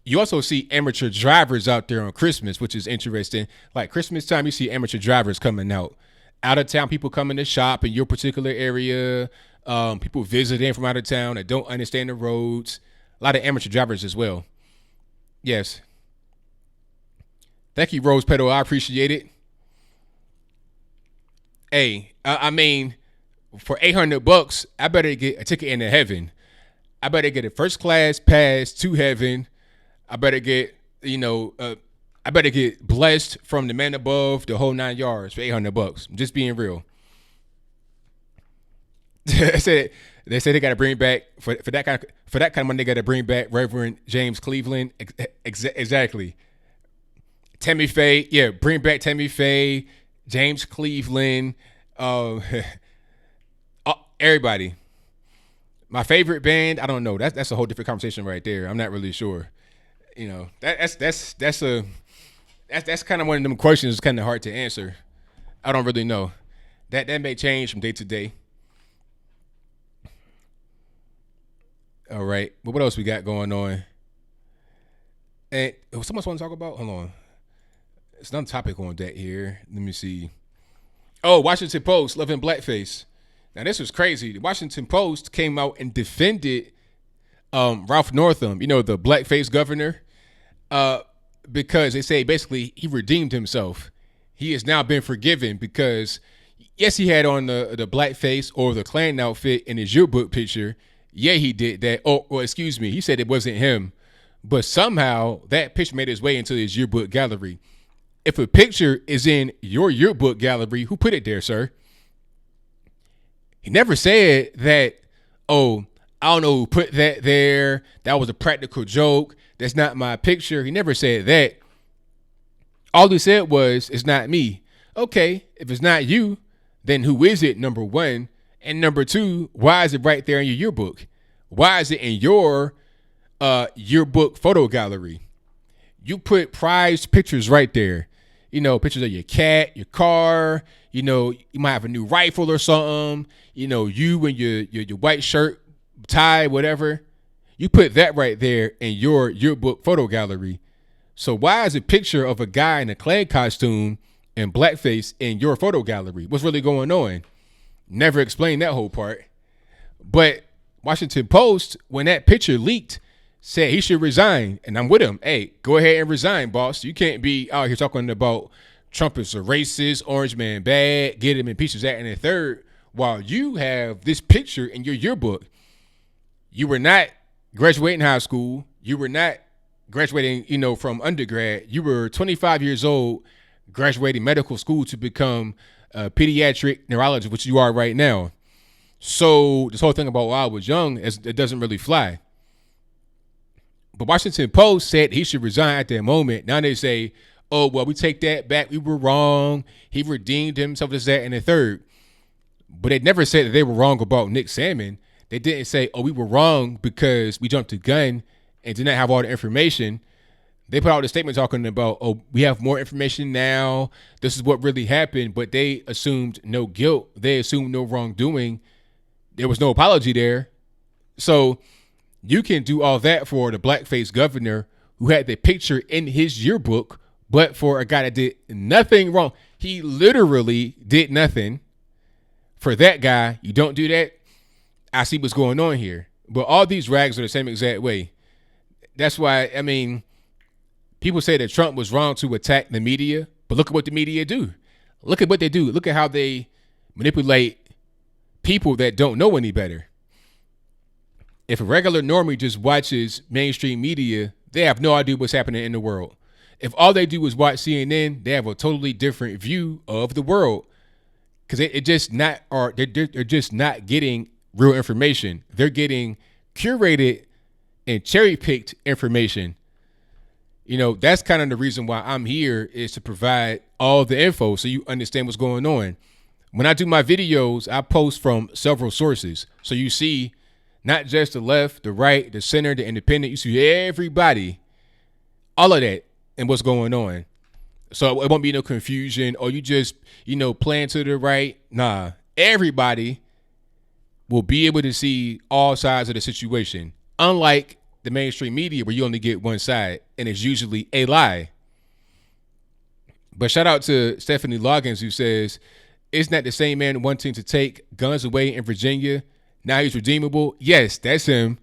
You also see amateur drivers out there on Christmas, which is interesting. Like Christmas time, you see amateur drivers coming out of town, people coming to shop in your particular area, people visiting from out of town that don't understand the roads. A lot of amateur drivers as well. Yes. Thank you, Rose Petal. I appreciate it. Hey, I mean, for $800, I better get a ticket into heaven. I better get a first class pass to heaven. I better get, I better get blessed from the man above, the whole 9 yards for $800. I'm just being real. They say they got to bring back for that kind of money. They got to bring back Reverend James Cleveland. Exactly. Tammy Faye, yeah, bring back Tammy Faye, James Cleveland, everybody. My favorite band, I don't know. That's a whole different conversation right there. I'm not really sure. That's kind of one of them questions. Kind of hard to answer. I don't really know. That may change from day to day. All right, but what else we got going on? And someone want to talk about? Hold on. It's another topic on that here. Let me see. Oh, Washington Post, loving Blackface. Now this was crazy. The Washington Post came out and defended Ralph Northam, the blackface governor, because they say basically he redeemed himself. He has now been forgiven because, yes, he had on the blackface or the Klan outfit in his yearbook picture. Yeah, he did that. Oh, well, excuse me. He said it wasn't him. But somehow that picture made its way into his yearbook gallery. If a picture is in your yearbook gallery, who put it there, sir? He never said that, oh, I don't know who put that there. That was a practical joke. That's not my picture. He never said that. All he said was, it's not me. Okay, if it's not you, then who is it, number one? And number two, why is it right there in your yearbook? Why is it in your yearbook photo gallery? You put prized pictures right there. Pictures of your cat, your car. You might have a new rifle or something. You and your white shirt, tie, whatever. You put that right there in your yearbook photo gallery. So why is a picture of a guy in a Klan costume and blackface in your photo gallery? What's really going on? Never explained that whole part. But Washington Post, when that picture leaked, said he should resign. And I'm with him. Hey, go ahead and resign, boss. You can't be out here talking about Trump is a racist, orange man bad, get him impeached, that and the third, while you have this picture in your yearbook. You were not graduating high school. You were not graduating, from undergrad. You were 25 years old, graduating medical school to become a pediatric neurologist, which you are right now. So this whole thing about while I was young, it doesn't really fly. But Washington Post said he should resign at that moment. Now they say, oh, well, we take that back. We were wrong. He redeemed himself, this, that, and the third. But they never said that they were wrong about Nick Salmon. They didn't say, oh, we were wrong because we jumped the gun and did not have all the information. They put out a statement talking about, oh, we have more information now. This is what really happened. But they assumed no guilt. They assumed no wrongdoing. There was no apology there. So you can do all that for the blackface governor who had the picture in his yearbook, but for a guy that did nothing wrong. He literally did nothing. For that guy, you don't do that. I see what's going on here. But all these rags are the same exact way. That's why, people say that Trump was wrong to attack the media, but look at what the media do. Look at what they do. Look at how they manipulate people that don't know any better. If a regular normie just watches mainstream media, they have no idea what's happening in the world. If all they do is watch CNN, they have a totally different view of the world because they're just not getting real information. They're getting curated and cherry-picked information. That's kind of the reason why I'm here, is to provide all the info so you understand what's going on. When I do my videos, I post from several sources. So you see not just the left, the right, the center, the independent. You see everybody, all of that, and what's going on. So it won't be no confusion or you just, playing to the right. Nah, everybody will be able to see all sides of the situation. Unlike the mainstream media where you only get one side and it's usually a lie. But shout out to Stephanie Loggins, who says, isn't that the same man wanting to take guns away in Virginia? Now he's redeemable. Yes, that's him.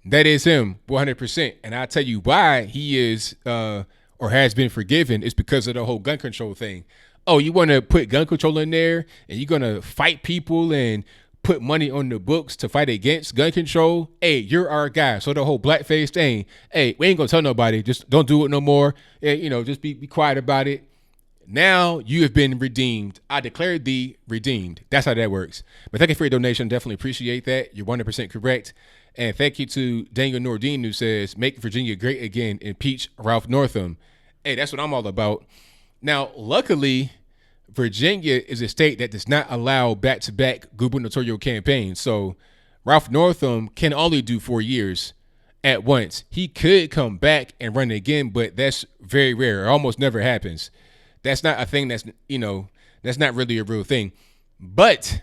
That is him 100%. And I'll tell you why he is or has been forgiven is because of the whole gun control thing. Oh, you want to put gun control in there and you're going to fight people and put money on the books to fight against gun control? Hey, you're our guy. So the whole blackface thing, hey, we ain't going to tell nobody. Just don't do it no more. Hey, just be quiet about it. Now you have been redeemed. I declare thee redeemed. That's how that works. But thank you for your donation. Definitely appreciate that. You're 100% correct. And thank you to Daniel Nordine, who says, make Virginia great again. Impeach Ralph Northam. Hey, that's what I'm all about. Now, luckily, Virginia is a state that does not allow back-to-back gubernatorial campaigns. So Ralph Northam can only do 4 years at once. He could come back and run again, but that's very rare. It almost never happens. That's not a thing that's not really a real thing. But,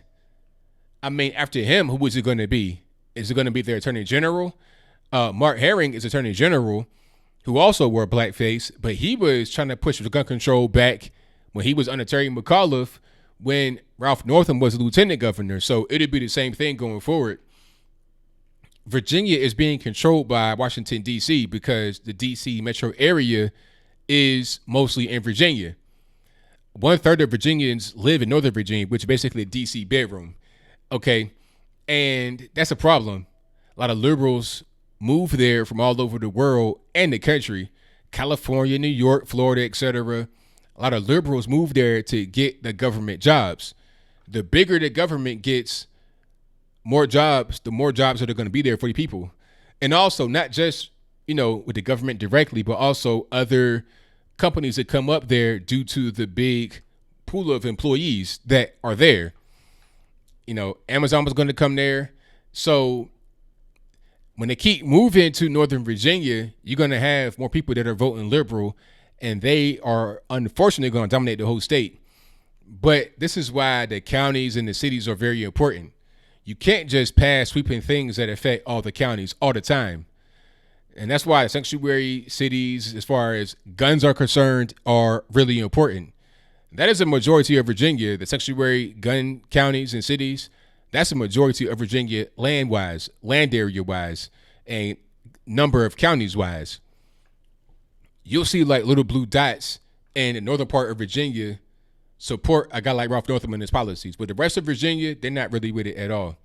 after him, who is it going to be? Is it going to be their attorney general? Mark Herring is attorney general, who also wore blackface, but he was trying to push the gun control back when he was under Terry McAuliffe, when Ralph Northam was lieutenant governor. So it'd be the same thing going forward. Virginia is being controlled by Washington, D.C. because the D.C. metro area is mostly in Virginia. 1/3 of Virginians live in Northern Virginia, which is basically a D.C. bedroom. Okay. And that's a problem. A lot of liberals move there from all over the world and the country. California, New York, Florida, etc. A lot of liberals move there to get the government jobs. The bigger the government gets, more jobs, the more jobs that are going to be there for the people. And also not just, with the government directly, but also other companies that come up there due to the big pool of employees that are there. Amazon was going to come there. So when they keep moving to Northern Virginia, you're going to have more people that are voting liberal, and they are unfortunately going to dominate the whole state. But this is why the counties and the cities are very important. You can't just pass sweeping things that affect all the counties all the time. And that's why sanctuary cities, as far as guns are concerned, are really important. That is a majority of Virginia, the sanctuary gun counties and cities. That's a majority of Virginia land-wise, land area-wise, and number of counties-wise. You'll see like little blue dots in the northern part of Virginia support a guy like Ralph Northam and his policies. But the rest of Virginia, they're not really with it at all.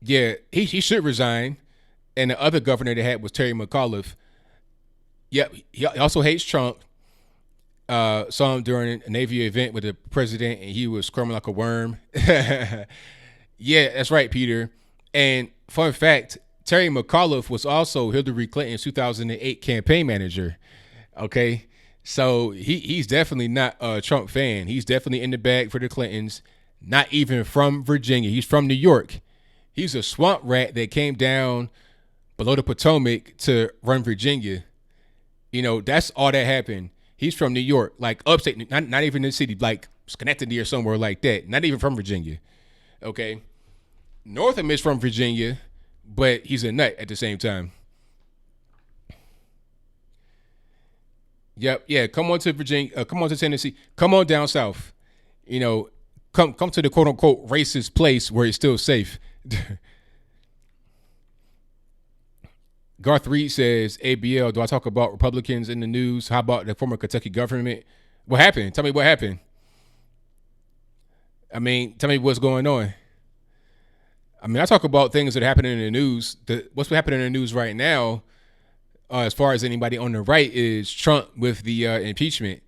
Yeah, he should resign. And the other governor they had was Terry McAuliffe. Yep, he also hates Trump. Saw him during a Navy event with the president, and he was squirming like a worm. Yeah, that's right, Peter. And fun fact, Terry McAuliffe was also Hillary Clinton's 2008 campaign manager. Okay, so he's definitely not a Trump fan. He's definitely in the bag for the Clintons. Not even from Virginia. He's from New York. He's a swamp rat that came down below the Potomac to run Virginia. That's all that happened. He's from New York, like upstate, not even in the city, like Schenectady or somewhere like that. Not even from Virginia. Okay. Northam is from Virginia, but he's a nut at the same time. Yep. Yeah. Come on to Virginia. Come on to Tennessee. Come on down south. Come to the quote unquote racist place where it's still safe. Garth Reed says, ABL, do I talk about Republicans in the news? How about the former Kentucky government? What happened? Tell me what happened. Tell me what's going on. I talk about things that are happening in the news. What's happening in the news right now, as far as anybody on the right, is Trump with the impeachment.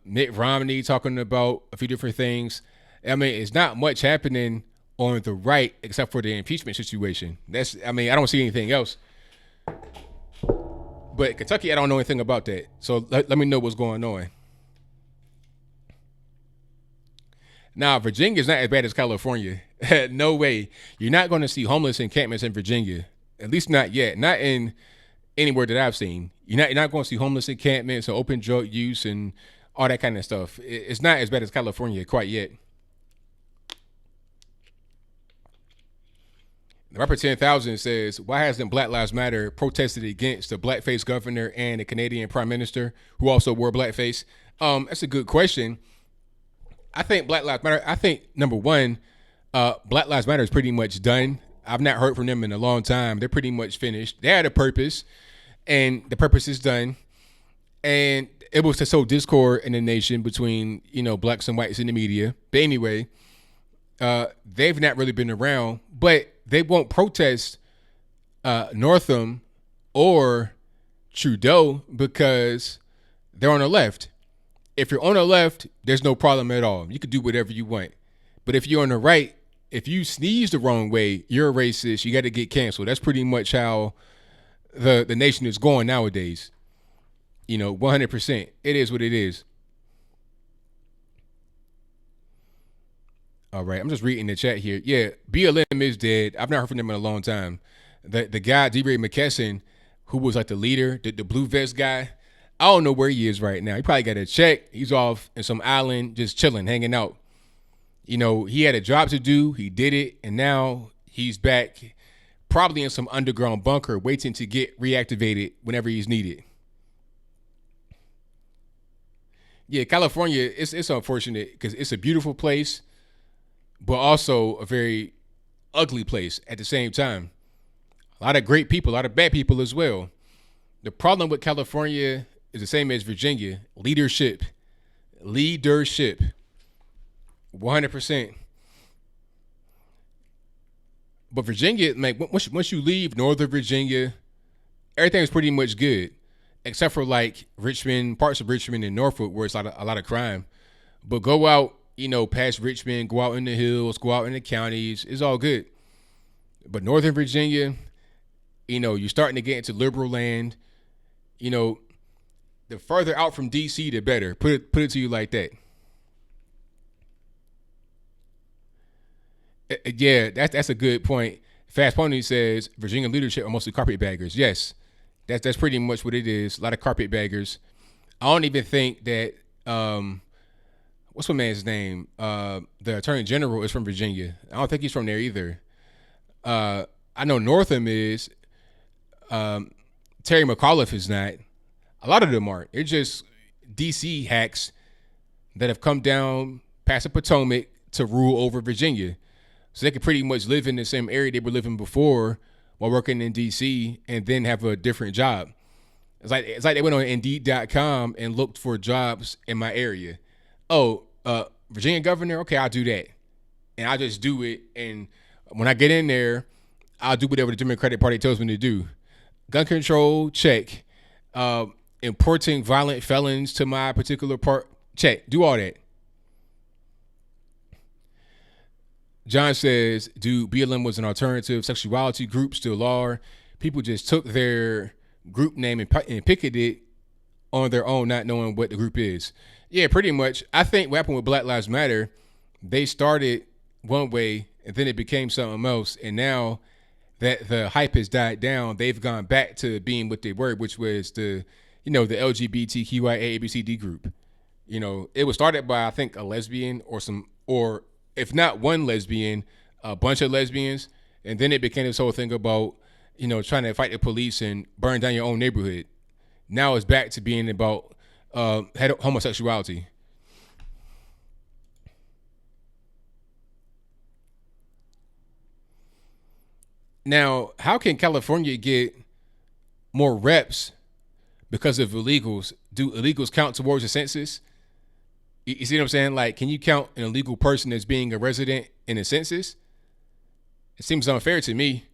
Mitt Romney talking about a few different things. It's not much happening on the right except for the impeachment situation. I don't see anything else. But Kentucky, I don't know anything about that. So let me know what's going on. Now, Virginia is not as bad as California. No way. You're not going to see homeless encampments in Virginia. At least not yet. Not in anywhere that I've seen. You're not going to see homeless encampments or open drug use and all that kind of stuff. It's not as bad as California quite yet. The Rapper 10,000 says, why hasn't Black Lives Matter protested against the blackface governor and the Canadian prime minister who also wore blackface? That's a good question. I think Black Lives Matter, number one, Black Lives Matter is pretty much done. I've not heard from them in a long time. They're pretty much finished. They had a purpose, and the purpose is done. And it was to sow discord in the nation between, blacks and whites in the media. But anyway, they've not really been around, but they won't protest Northam or Trudeau because they're on the left. If you're on the left, there's no problem at all. You can do whatever you want. But if you're on the right, if you sneeze the wrong way, you're a racist. You got to get canceled. That's pretty much how the nation is going nowadays. 100%. It is what it is. All right, I'm just reading the chat here. Yeah, BLM is dead. I've not heard from them in a long time. The guy, DeRay McKesson, who was like the leader, the blue vest guy, I don't know where he is right now. He probably got a check. He's off in some island just chilling, hanging out. He had a job to do. He did it, and now he's back probably in some underground bunker waiting to get reactivated whenever he's needed. Yeah, California, it's unfortunate because it's a beautiful place, but also a very ugly place at the same time. A lot of great people, a lot of bad people as well. The problem with California is the same as Virginia: leadership, leadership, 100%. But Virginia, like once you leave Northern Virginia, everything is pretty much good, except for like Richmond, parts of Richmond and Norfolk where it's a lot of crime. But go out, past Richmond, go out in the hills, go out in the counties, it's all good. But Northern Virginia, you're starting to get into liberal land. The further out from DC, the better. Put it to you like that. Yeah, that's a good point. Fast Pony says Virginia leadership are mostly carpetbaggers. Yes, that's pretty much what it is. A lot of carpetbaggers. I don't even think that what's my man's name? The Attorney General is from Virginia. I don't think he's from there either. I know Northam is. Terry McAuliffe is not. A lot of them aren't. They're just DC hacks that have come down past the Potomac to rule over Virginia. So they could pretty much live in the same area they were living before while working in DC and then have a different job. It's like they went on Indeed.com and looked for jobs in my area. Oh, Virginia governor? Okay, I'll do that. And I'll just do it. And when I get in there, I'll do whatever the Democratic Party tells me to do. Gun control, check. Importing violent felons to my particular part, check. Do all that. John says, dude, BLM was an alternative sexuality group, still are. People just took their group name and picketed it on their own, not knowing what the group is. Yeah, pretty much. I think what happened with Black Lives Matter, they started one way and then it became something else. And now that the hype has died down, they've gone back to being what they were, which was the LGBTQIA ABCD group. It was started by, I think, a lesbian or if not one lesbian, a bunch of lesbians. And then it became this whole thing about, trying to fight the police and burn down your own neighborhood. Now it's back to being about homosexuality. Now, how can California get more reps because of illegals? Do illegals count towards the census? You see what I'm saying? Like, can you count an illegal person as being a resident in a census? It seems unfair to me,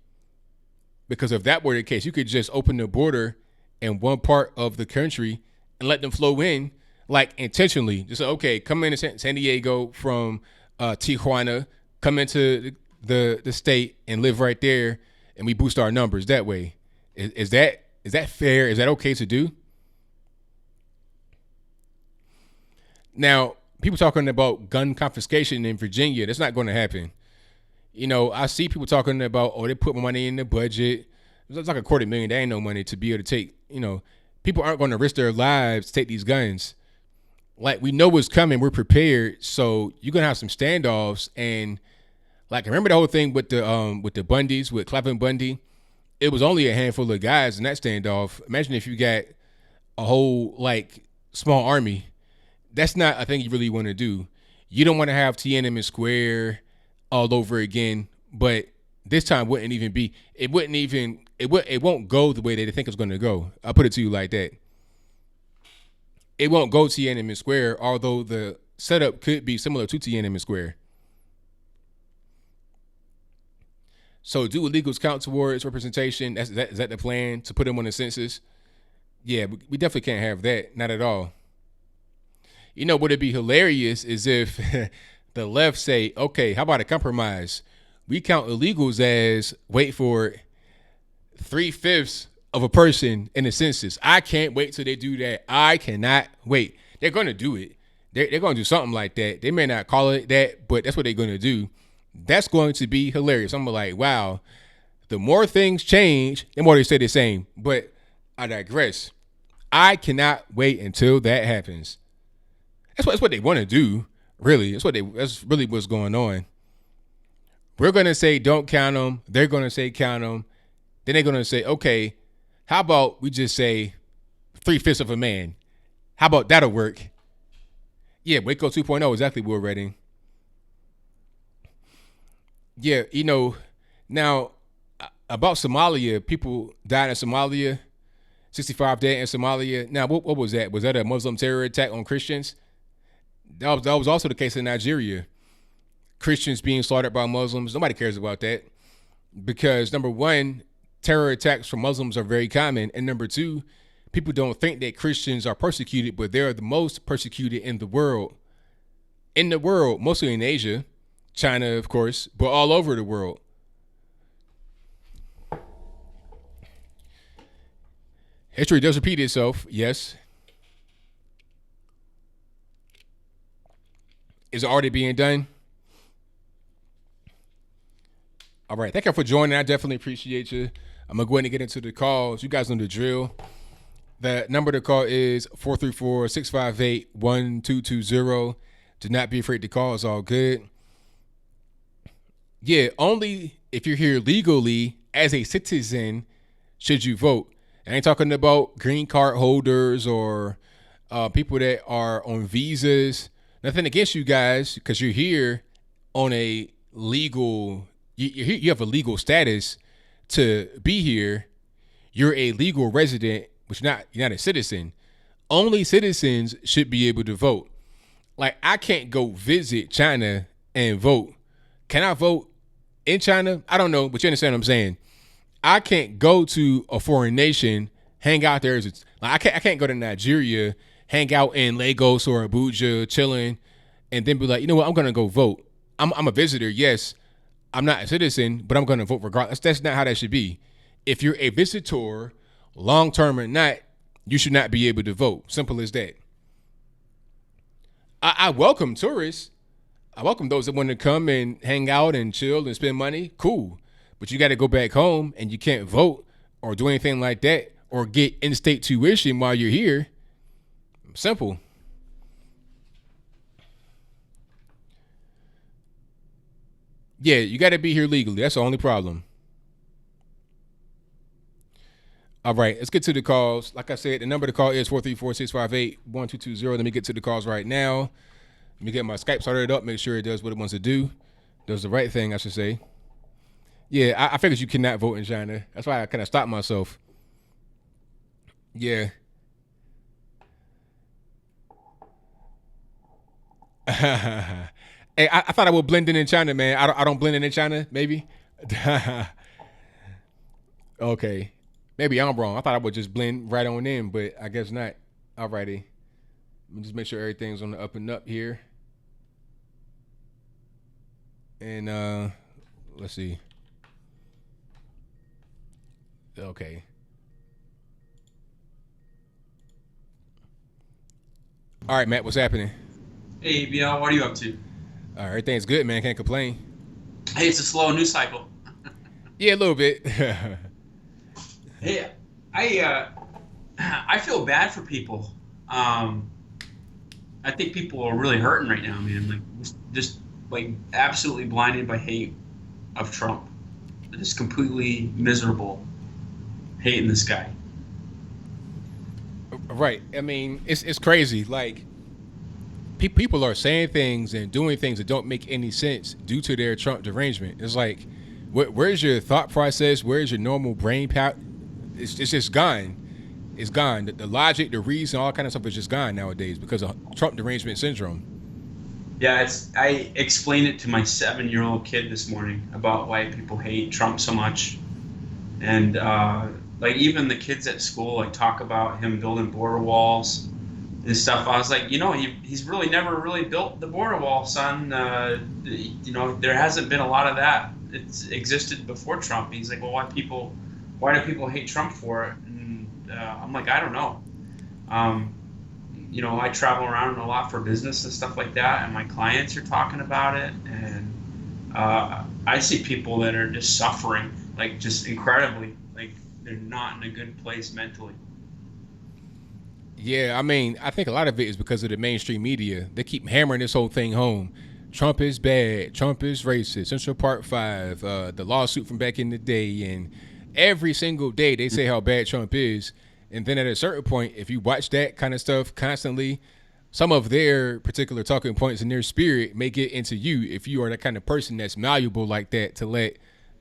because if that were the case, you could just open the border in one part of the country and let them flow in, like intentionally. Just say, okay, come into San Diego from Tijuana, come into the state and live right there, and we boost our numbers that way. Is that fair? Is that okay to do? Now, people talking about gun confiscation in Virginia, that's not going to happen. I see people talking about, they put money in the budget. It's like $250,000. There ain't no money to be able to take, people aren't going to risk their lives to take these guns. Like, we know what's coming. We're prepared. So you're going to have some standoffs. And like, remember the whole thing with the Bundys, with Clavin Bundy? It was only a handful of guys in that standoff. Imagine if you got a whole, like, small army. That's not a thing you really want to do. You don't want to have Tiananmen Square all over again, but this time it won't go the way they think it's going to go. I'll put it to you like that. It won't go Tiananmen Square, although the setup could be similar to Tiananmen Square. So do illegals count towards representation? Is that the plan, to put them on the census? Yeah, we definitely can't have that. Not at all. Would it be hilarious is if the left say, okay, how about a compromise? We count illegals as, wait for it, 3/5 of a person in the census. I can't wait till they do that. I cannot wait. They're going to do it. They're going to do something like that. They may not call it that, but that's what they're going to do. That's going to be hilarious. I'm like, wow, the more things change, the more they stay the same. But I digress. I cannot wait until that happens. That's what they want to do, really. That's really what's going on. We're going to say don't count them. They're going to say count them. Then they're going to say, okay, how about we just say 3/5 of a man? How about that'll work? Yeah, Waco 2.0, exactly, Will Redding. Yeah, now about Somalia, people died in Somalia, 65 dead in Somalia. Now, what was that? Was that a Muslim terror attack on Christians? That was also the case in Nigeria. Christians being slaughtered by Muslims. Nobody cares about that because, number one, terror attacks from Muslims are very common. And number two, people don't think that Christians are persecuted, but they're the most persecuted in the world. In the world, mostly in Asia, China, of course, but all over the world. History does repeat itself, yes. Is it already being done? All right, thank you for joining. I definitely appreciate you. I'm going to go ahead and get into the calls. You guys know the drill. The number to call is 434-658-1220. Do not be afraid to call. It's all good. Yeah, only if you're here legally as a citizen should you vote. I ain't talking about green card holders or people that are on visas. Nothing against you guys because you're here on a legal, you have a legal status to be here. You're a legal resident, but you're not a citizen. Only citizens should be able to vote. Like, I can't go visit China and vote. Can I vote in China? I don't know, but you understand what I'm saying. I can't go to a foreign nation, hang out there. I can't go to Nigeria, hang out in Lagos or Abuja, chilling, and then be like, you know what, I'm going to go vote. I'm a visitor, yes. I'm not a citizen, but I'm going to vote regardless. That's not how that should be. If you're a visitor, long-term or not, you should not be able to vote. Simple as that. I welcome tourists. I welcome those that want to come and hang out and chill and spend money. Cool. But you got to go back home and you can't vote or do anything like that or get in-state tuition while you're here. Simple. Yeah, you got to be here legally. That's the only problem. All right, let's get to the calls. Like I said, the number to call is 434-658-1220. Let me get to the calls right now. Let me get my Skype started up, make sure it does what it wants to do. Does the right thing, I should say. Yeah, I figured you cannot vote in China. That's why I kind of stopped myself. Yeah. Hey, I thought I would blend in China, man. I don't blend in China, maybe? Okay. Maybe I'm wrong. I thought I would just blend right on in, but I guess not. Alrighty. Let me just make sure everything's on the up and up here. And let's see. Okay. All right, Matt, what's happening? Hey, ABL, what are you up to? All right, everything's good, man. Can't complain. Hey, it's a slow news cycle. Yeah, a little bit. Hey, I feel bad for people. I think people are really hurting right now, man. Like, just like absolutely blinded by hate of Trump. Just completely miserable hating this guy. Right. I mean, it's crazy. Like, people are saying things and doing things that don't make any sense due to their Trump derangement. It's like, where's your thought process? Where's your normal brain power? It's just gone. It's gone. The logic, the reason, all kind of stuff is just gone nowadays because of Trump derangement syndrome. Yeah, I explained it to my 7-year-old kid this morning about why people hate Trump so much, and like even the kids at school like talk about him building border walls and stuff. I was like, he's really never really built the border wall, son. There hasn't been a lot of that. It's existed before Trump. He's like, well, why do people hate Trump for it? And I'm like, I don't know. I travel around a lot for business and stuff like that, and my clients are talking about it, and I see people that are just suffering, like just incredibly, like they're not in a good place mentally. Yeah, I mean, I think a lot of it is because of the mainstream media. They keep hammering this whole thing home. Trump is bad. Trump is racist. Central Park 5, the lawsuit from back in the day, and every single day they say how bad Trump is. And then at a certain point, if you watch that kind of stuff constantly, some of their particular talking points and their spirit may get into you if you are that kind of person that's malleable like that to let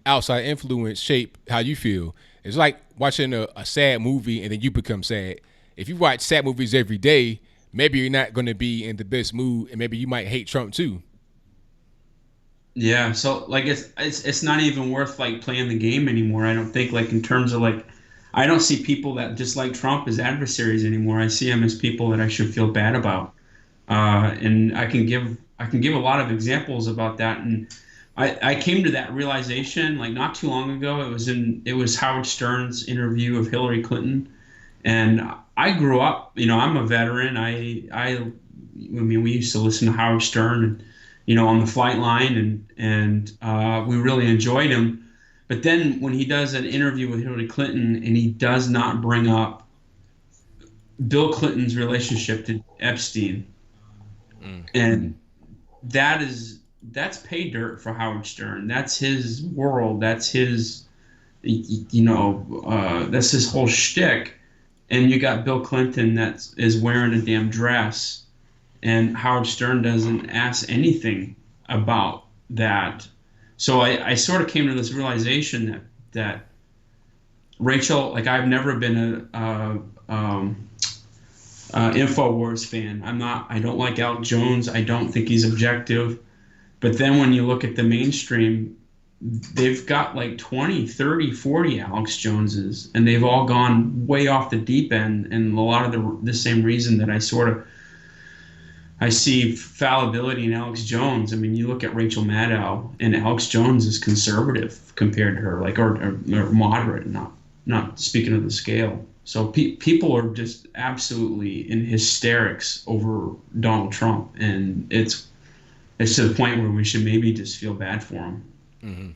outside influence shape how you feel. It's like watching a sad movie and then you become sad. If you watch sad movies every day, maybe you're not going to be in the best mood, and maybe you might hate Trump too. Yeah, so like it's not even worth like playing the game anymore. I don't think, like, in terms of like, I don't see people that dislike Trump as adversaries anymore. I see them as people that I should feel bad about, and I can give a lot of examples about that. And I came to that realization like not too long ago. It was Howard Stern's interview of Hillary Clinton, and I grew up. I'm a veteran. I mean, we used to listen to Howard Stern and, on the flight line, and we really enjoyed him. But then when he does an interview with Hillary Clinton and he does not bring up Bill Clinton's relationship to Epstein, and that's pay dirt for Howard Stern. That's his world. That's his, that's his whole shtick. And you got Bill Clinton that is wearing a damn dress, and Howard Stern doesn't ask anything about that. So I sort of came to this realization that Rachel, like, I've never been a InfoWars fan. I don't like Alex Jones. I don't think he's objective. But then when you look at the mainstream, they've got like 20, 30, 40 Alex Joneses, and they've all gone way off the deep end. And a lot of the same reason that I see fallibility in Alex Jones. I mean, you look at Rachel Maddow, and Alex Jones is conservative compared to her, like, or moderate, not speaking of the scale. So people are just absolutely in hysterics over Donald Trump, and it's to the point where we should maybe just feel bad for him. Mm-hmm.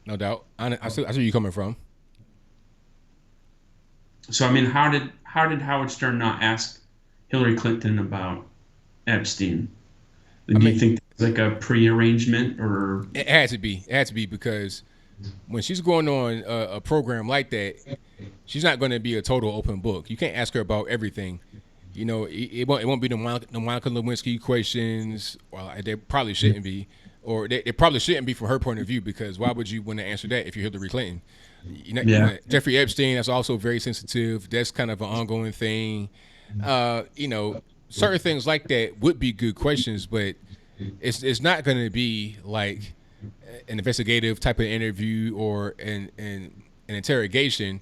No doubt. I see where you're coming from. So, I mean, how did Howard Stern not ask Hillary Clinton about Epstein? Do you think it's like a pre-arrangement, or? It had to be. It had to be, because when she's going on a program like that, she's not going to be a total open book. You can't ask her about everything. It won't be the Monica Lewinsky questions. Well, they probably shouldn't be, or they probably shouldn't be from her point of view, because why would you want to answer that if you're Hillary Clinton? Jeffrey Epstein, that's also very sensitive. That's kind of an ongoing thing. Certain things like that would be good questions, but it's not going to be like an investigative type of interview or an interrogation.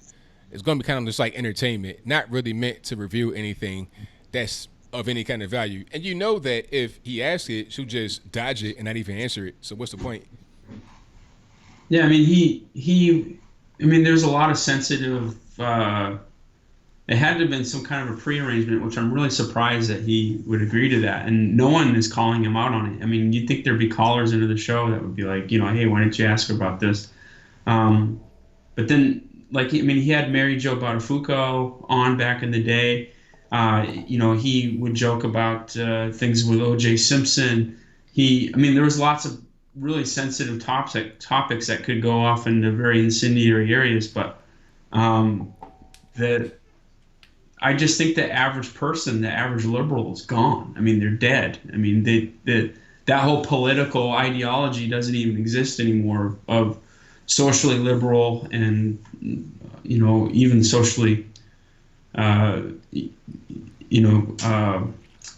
It's going to be kind of just like entertainment, not really meant to reveal anything that's of any kind of value. And you know that if he asks it, she'll just dodge it and not even answer it. So what's the point? Yeah, I mean, there's a lot of sensitive. It had to have been some kind of a pre-arrangement, which I'm really surprised that he would agree to that. And no one is calling him out on it. I mean, you'd think there'd be callers into the show that would be like, hey, why didn't you ask her about this? But then, like, I mean, he had Mary Jo Buttafuoco on back in the day. He would joke about things with O.J. Simpson. There was lots of really sensitive topics that could go off into very incendiary areas. But I just think the average person, the average liberal, is gone. I mean, they're dead. I mean, that whole political ideology doesn't even exist anymore of socially liberal and, even socially,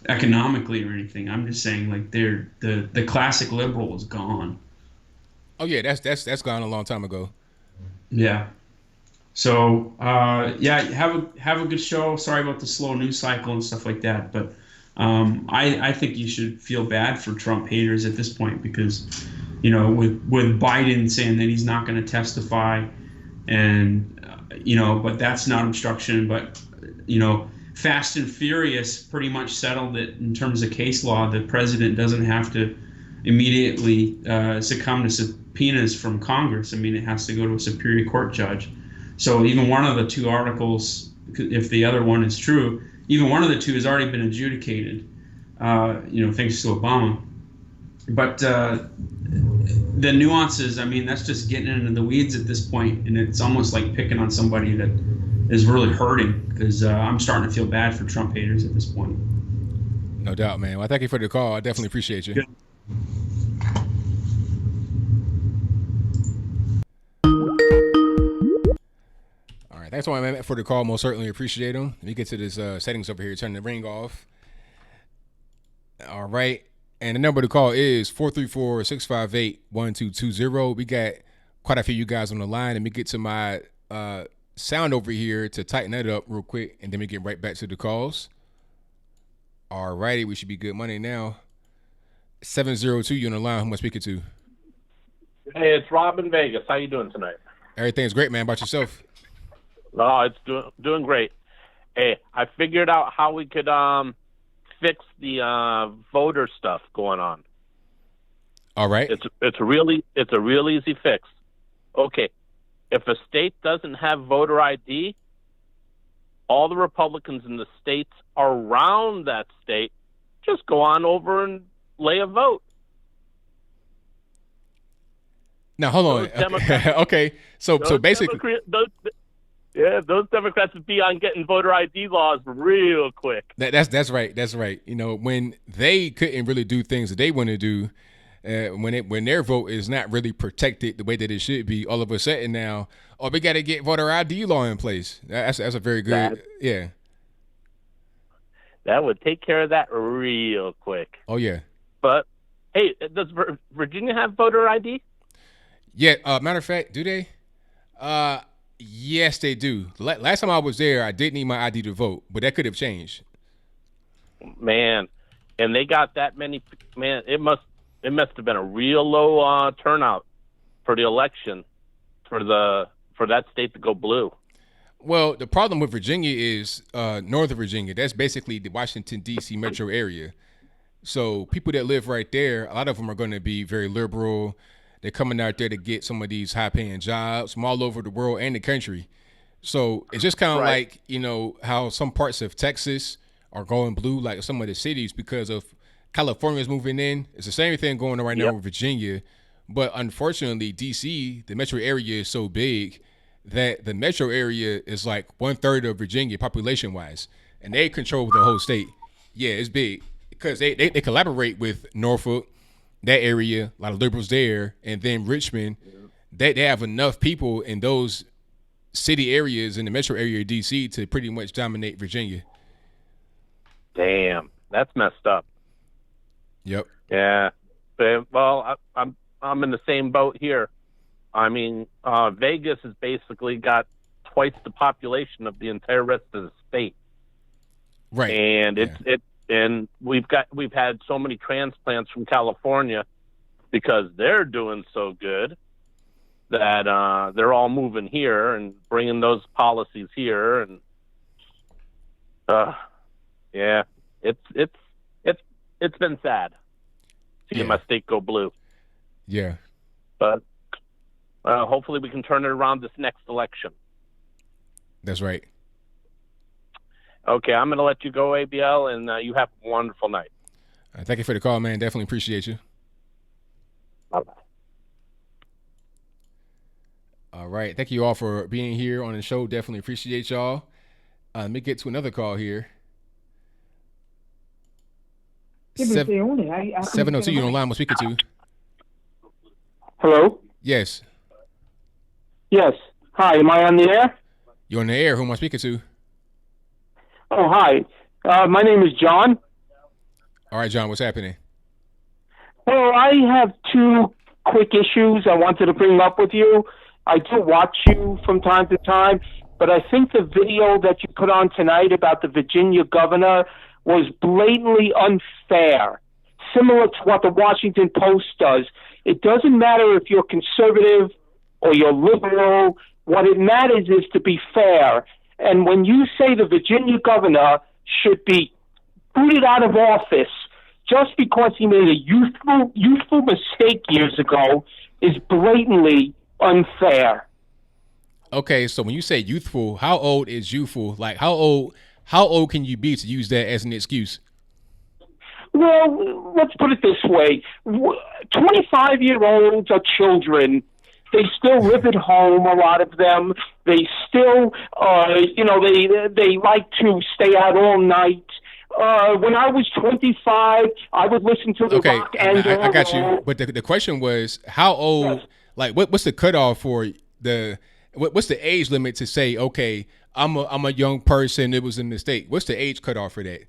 economically or anything. I'm just saying, like, the classic liberal is gone. Oh yeah, that's gone a long time ago. Yeah. So have a good show. Sorry about the slow news cycle and stuff like that, but I think you should feel bad for Trump haters at this point, because with Biden saying that he's not going to testify, and but that's not obstruction, but Fast and Furious pretty much settled it in terms of case law. The president doesn't have to immediately succumb to subpoenas from Congress. I mean, it has to go to a Superior Court judge. So even one of the two articles, if the other one is true, even one of the two has already been adjudicated, thanks to Obama. But the nuances, I mean, that's just getting into the weeds at this point, and it's almost like picking on somebody that is really hurting because I'm starting to feel bad for Trump haters at this point. No doubt, man. Well, thank you for the call. I definitely appreciate you. Good. All right. Thanks for the call. Most certainly appreciate them. Let me get to this settings over here. Turn the ring off. All right. And the number to call is 434-658-1220. We got quite a few of you guys on the line. Let me get to my sound over here to tighten that up real quick, and then we get right back to the calls. All righty. We should be good money now. 702, you on the line. Who am I speaking to? Hey, it's Rob in Vegas. How you doing tonight? Everything's great, man. About yourself? Oh, it's doing great. Hey, I figured out how we could fix the voter stuff going on. All right. It's a real easy fix. Okay, if a state doesn't have voter ID, all the Republicans in the states around that state just go on over and lay a vote. Now hold on. Okay. So basically, those Democrats would be on getting voter ID laws real quick. That's right. That's right. You know, when they couldn't really do things that they want to do, when their vote is not really protected the way that it should be, all of a sudden now, we got to get voter ID law in place. That's a very good, yeah. That would take care of that real quick. Oh yeah. But hey, does Virginia have voter ID? Yeah. Matter of fact, do they? Yes, they do. Last time I was there, I did need my ID to vote, but that could have changed. Man, and they got that many. Man, it must have been a real low turnout for the election for that state to go blue. Well, the problem with Virginia is Northern Virginia. That's basically the Washington, D.C. metro area. So people that live right there, a lot of them are going to be very liberal. They're coming out there to get some of these high-paying jobs from all over the world and the country. So it's just kind of like, you know, how some parts of Texas are going blue, like some of the cities, because of California's moving in. It's the same thing going on right now with Virginia. But unfortunately, D.C., the metro area is so big that the metro area is like 1/3 of Virginia population-wise. And they control the whole state. Yeah, it's big because they collaborate with Norfolk, that area, a lot of liberals there, and then Richmond. They have enough people in those city areas in the metro area of D.C. to pretty much dominate Virginia. Damn, that's messed up. Yep. Yeah. Well, I'm in the same boat here. I mean, Vegas has basically got twice the population of the entire rest of the state. Right. And and we've had so many transplants from California because they're doing so good that they're all moving here and bringing those policies here, and yeah, it's been sad seeing my state go blue. Yeah. But hopefully we can turn it around this next election. That's right. Okay, I'm going to let you go, ABL, and you have a wonderful night. Thank you for the call, man. Definitely appreciate you. Bye-bye. All right. Thank you all for being here on the show. Definitely appreciate y'all. Let me get to another call here. 702, you on line. I'm speaking to. Hello? Yes. Yes. Hi, am I on the air? You're on the air. Who am I speaking to? Oh, hi. My name is John. All right, John, what's happening? Well, I have two quick issues I wanted to bring up with you. I do watch you from time to time, but I think the video that you put on tonight about the Virginia governor was blatantly unfair, similar to what the Washington Post does. It doesn't matter if you're conservative or you're liberal. What it matters is to be fair. And when you say the Virginia governor should be booted out of office just because he made a youthful mistake years ago is blatantly unfair. Okay, so when you say youthful, how old is youthful? Like how old can you be to use that as an excuse? Well, let's put it this way. 25-year-olds are children. They still live at home, a lot of them. They still, they like to stay out all night. When I was 25, I would listen to the rock and I got you. But the question was, how old? Yes. Like, what's the cutoff for what's the age limit to say, okay, I'm a young person, it was a mistake? What's the age cutoff for that?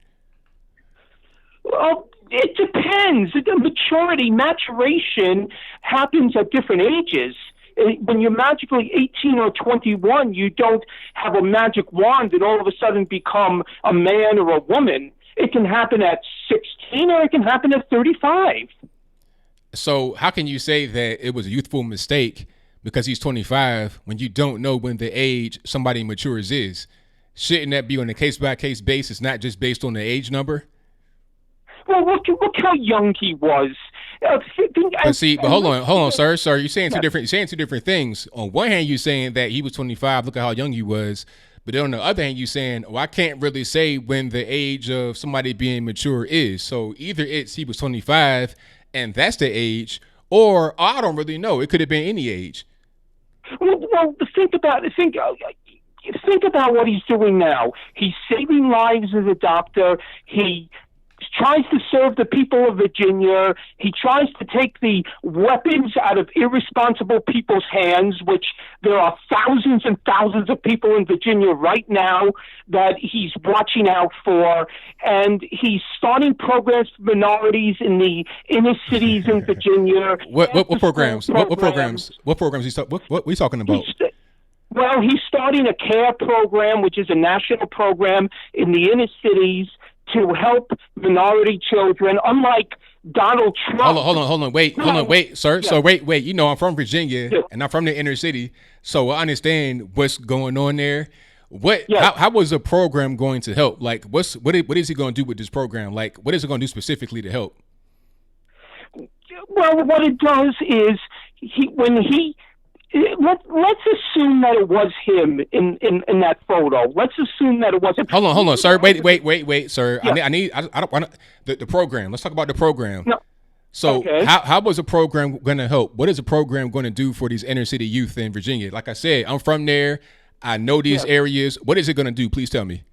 Well, it depends. The maturation happens at different ages. When you're magically 18 or 21, you don't have a magic wand and all of a sudden become a man or a woman. It can happen at 16 or it can happen at 35. So how can you say that it was a youthful mistake because he's 25 when you don't know when the age somebody matures is? Shouldn't that be on a case-by-case basis, not just based on the age number? Well, look how young he was. But hold on, sir. You're saying two different things. On one hand, you're saying that he was 25. Look at how young he was. But then on the other hand, you're saying, I can't really say when the age of somebody being mature is. So either he was 25 and that's the age, or I don't really know. It could have been any age. Well, think about what he's doing now. He's saving lives as a doctor. He tries to serve the people of Virginia. He tries to take the weapons out of irresponsible people's hands, which there are thousands and thousands of people in Virginia right now that he's watching out for. And he's starting programs for minorities in the inner cities in Virginia. What programs? What programs? What programs? What are we talking about? Well, he's starting a CARE program, which is a national program in the inner cities to help minority children, unlike Donald Trump. Hold on, wait, sir. Yeah. So wait. You know, I'm from Virginia, and I'm from the inner city, so I understand what's going on there. How was the program going to help? Like, what is he going to do with this program? Like, what is it going to do specifically to help? Well, what it does is let's assume that it was him in that photo. Let's assume that it wasn't. Hold on, sir. Wait, sir. Yeah. I don't want the program. Let's talk about the program. No. So okay. How was the program going to help? What is the program going to do for these inner city youth in Virginia? Like I said, I'm from there. I know these areas. What is it going to do? Please tell me.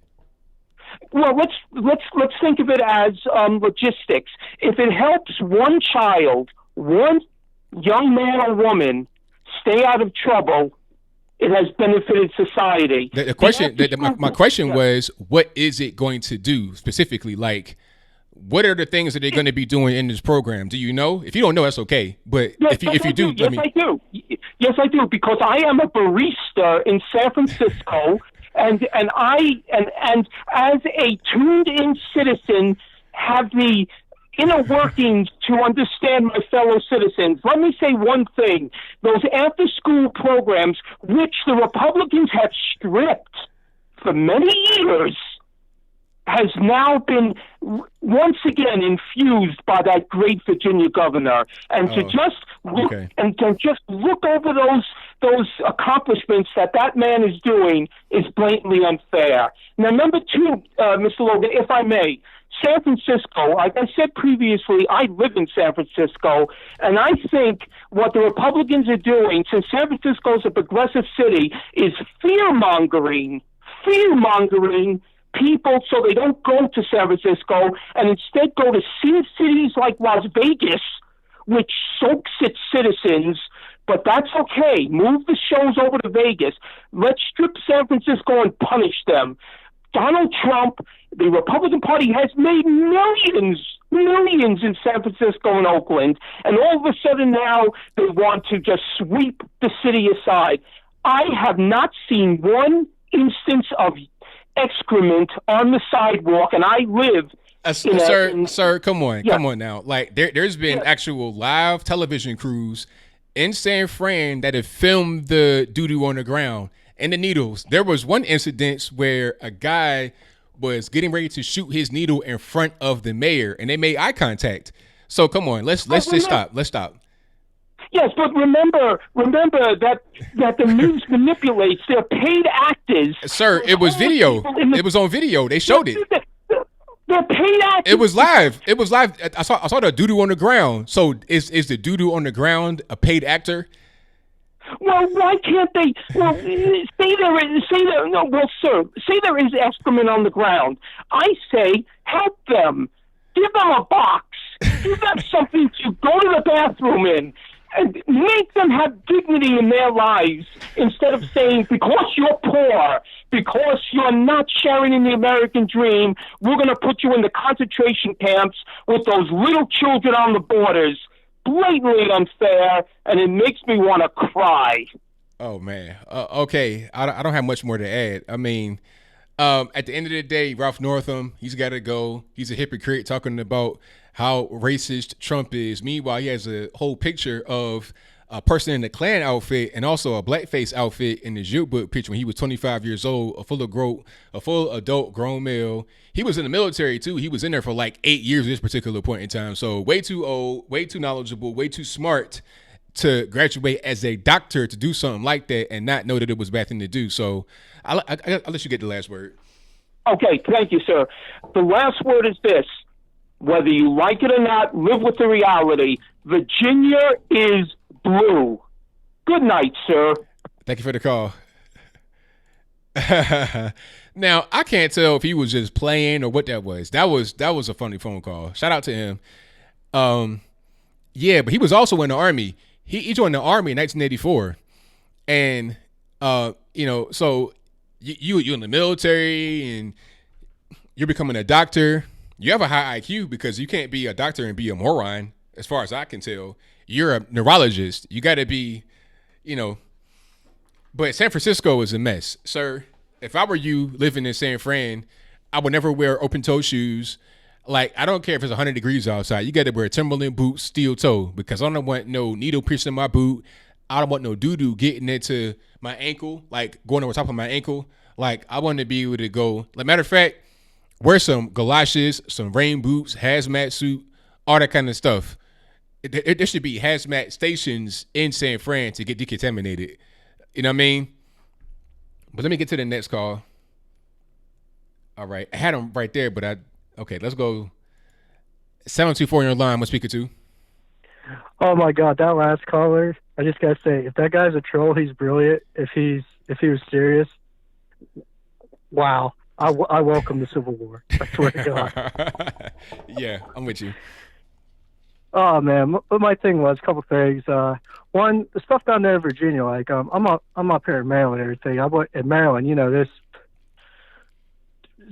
Well, let's think of it as logistics. If it helps one child, one young man or woman stay out of trouble, it has benefited society. My question was, what is it going to do specifically? Like, what are the things that they're going to be doing in this program? Do you know? If you don't know, that's okay. But if you do, I do. Yes, I do, because I am a barista in San Francisco, and as a tuned-in citizen, have the inner workings to understand my fellow citizens. Let me say one thing. Those after-school programs, which the Republicans have stripped for many years, has now been once again infused by that great Virginia governor. And to just look over those accomplishments that man is doing is blatantly unfair. Now, number two, Mr. Logan, if I may, San Francisco, like I said previously, I live in San Francisco, and I think what the Republicans are doing, since San Francisco is a progressive city, is fear-mongering people so they don't go to San Francisco and instead go to cities like Las Vegas, which soaks its citizens. But that's okay. Move the shows over to Vegas. Let's strip San Francisco and punish them. Donald Trump, the Republican Party, has made millions in San Francisco and Oakland, and all of a sudden now they want to just sweep the city aside. I have not seen one instance of excrement on the sidewalk, and I live Sir, come on now. Like there's been actual live television crews in San Fran that have filmed the doo-doo on the ground and the needles. There was one incident where a guy was getting ready to shoot his needle in front of the mayor, and they made eye contact. So come on, let's just stop. Let's stop. Yes, but remember that the news manipulates. They're paid actors. Sir, it was video. It was on video. They showed it. They're paid actors. It was live. I saw the doo-doo on the ground. So is the doo-doo on the ground a paid actor? Well, why can't they? Well, no. Well, sir, say there is excrement on the ground. I say help them. Give them a box. Give them something to go to the bathroom in, and make them have dignity in their lives instead of saying, because you're poor, because you're not sharing in the American dream, we're going to put you in the concentration camps with those little children on the borders. Blatantly unfair, and it makes me want to cry. Oh, man. Okay, I don't have much more to add. I mean, at the end of the day, Ralph Northam, he's got to go. He's a hypocrite talking about how racist Trump is. Meanwhile, he has a whole picture of a person in a Klan outfit and also a Blackface outfit in his yearbook picture when he was 25 years old, a full adult grown male. He was in the military too. He was in there for like 8 years at this particular point in time. So way too old, way too knowledgeable, way too smart to graduate as a doctor to do something like that and not know that it was a bad thing to do. So I'll let you get the last word. Okay, thank you, sir. The last word is this. Whether you like it or not, live with the reality. Virginia is blue. Good night, sir. Thank you for the call. Now, I can't tell if he was just playing or what that was. That was a funny phone call. Shout out to him. Yeah, but he was also in the Army. He joined the Army in 1984. And, so you're in the military and you're becoming a doctor. You have a high IQ because you can't be a doctor and be a moron, as far as I can tell. You're a neurologist. You got to be, but San Francisco is a mess, sir. If I were you living in San Fran, I would never wear open-toe shoes. Like, I don't care if it's 100 degrees outside. You got to wear Timberland boots, steel toe, because I don't want no needle piercing my boot. I don't want no doo-doo getting into my ankle, like going over top of my ankle. Like, I want to be able to go. Like, matter of fact, wear some galoshes, some rain boots, hazmat suit, all that kind of stuff. There should be hazmat stations in San Fran to get decontaminated. You know what I mean? But let me get to the next call. All right. I had him right there, but okay, let's go. 724 on your line. I'm speaker to. Oh my God, that last caller. I just gotta say, if that guy's a troll, he's brilliant. If he was serious, wow. I welcome the Civil War. I swear to God. Yeah, I'm with you. Oh man, my thing was a couple things. One, the stuff down there in Virginia, like I'm up here in Maryland and everything. In Maryland, this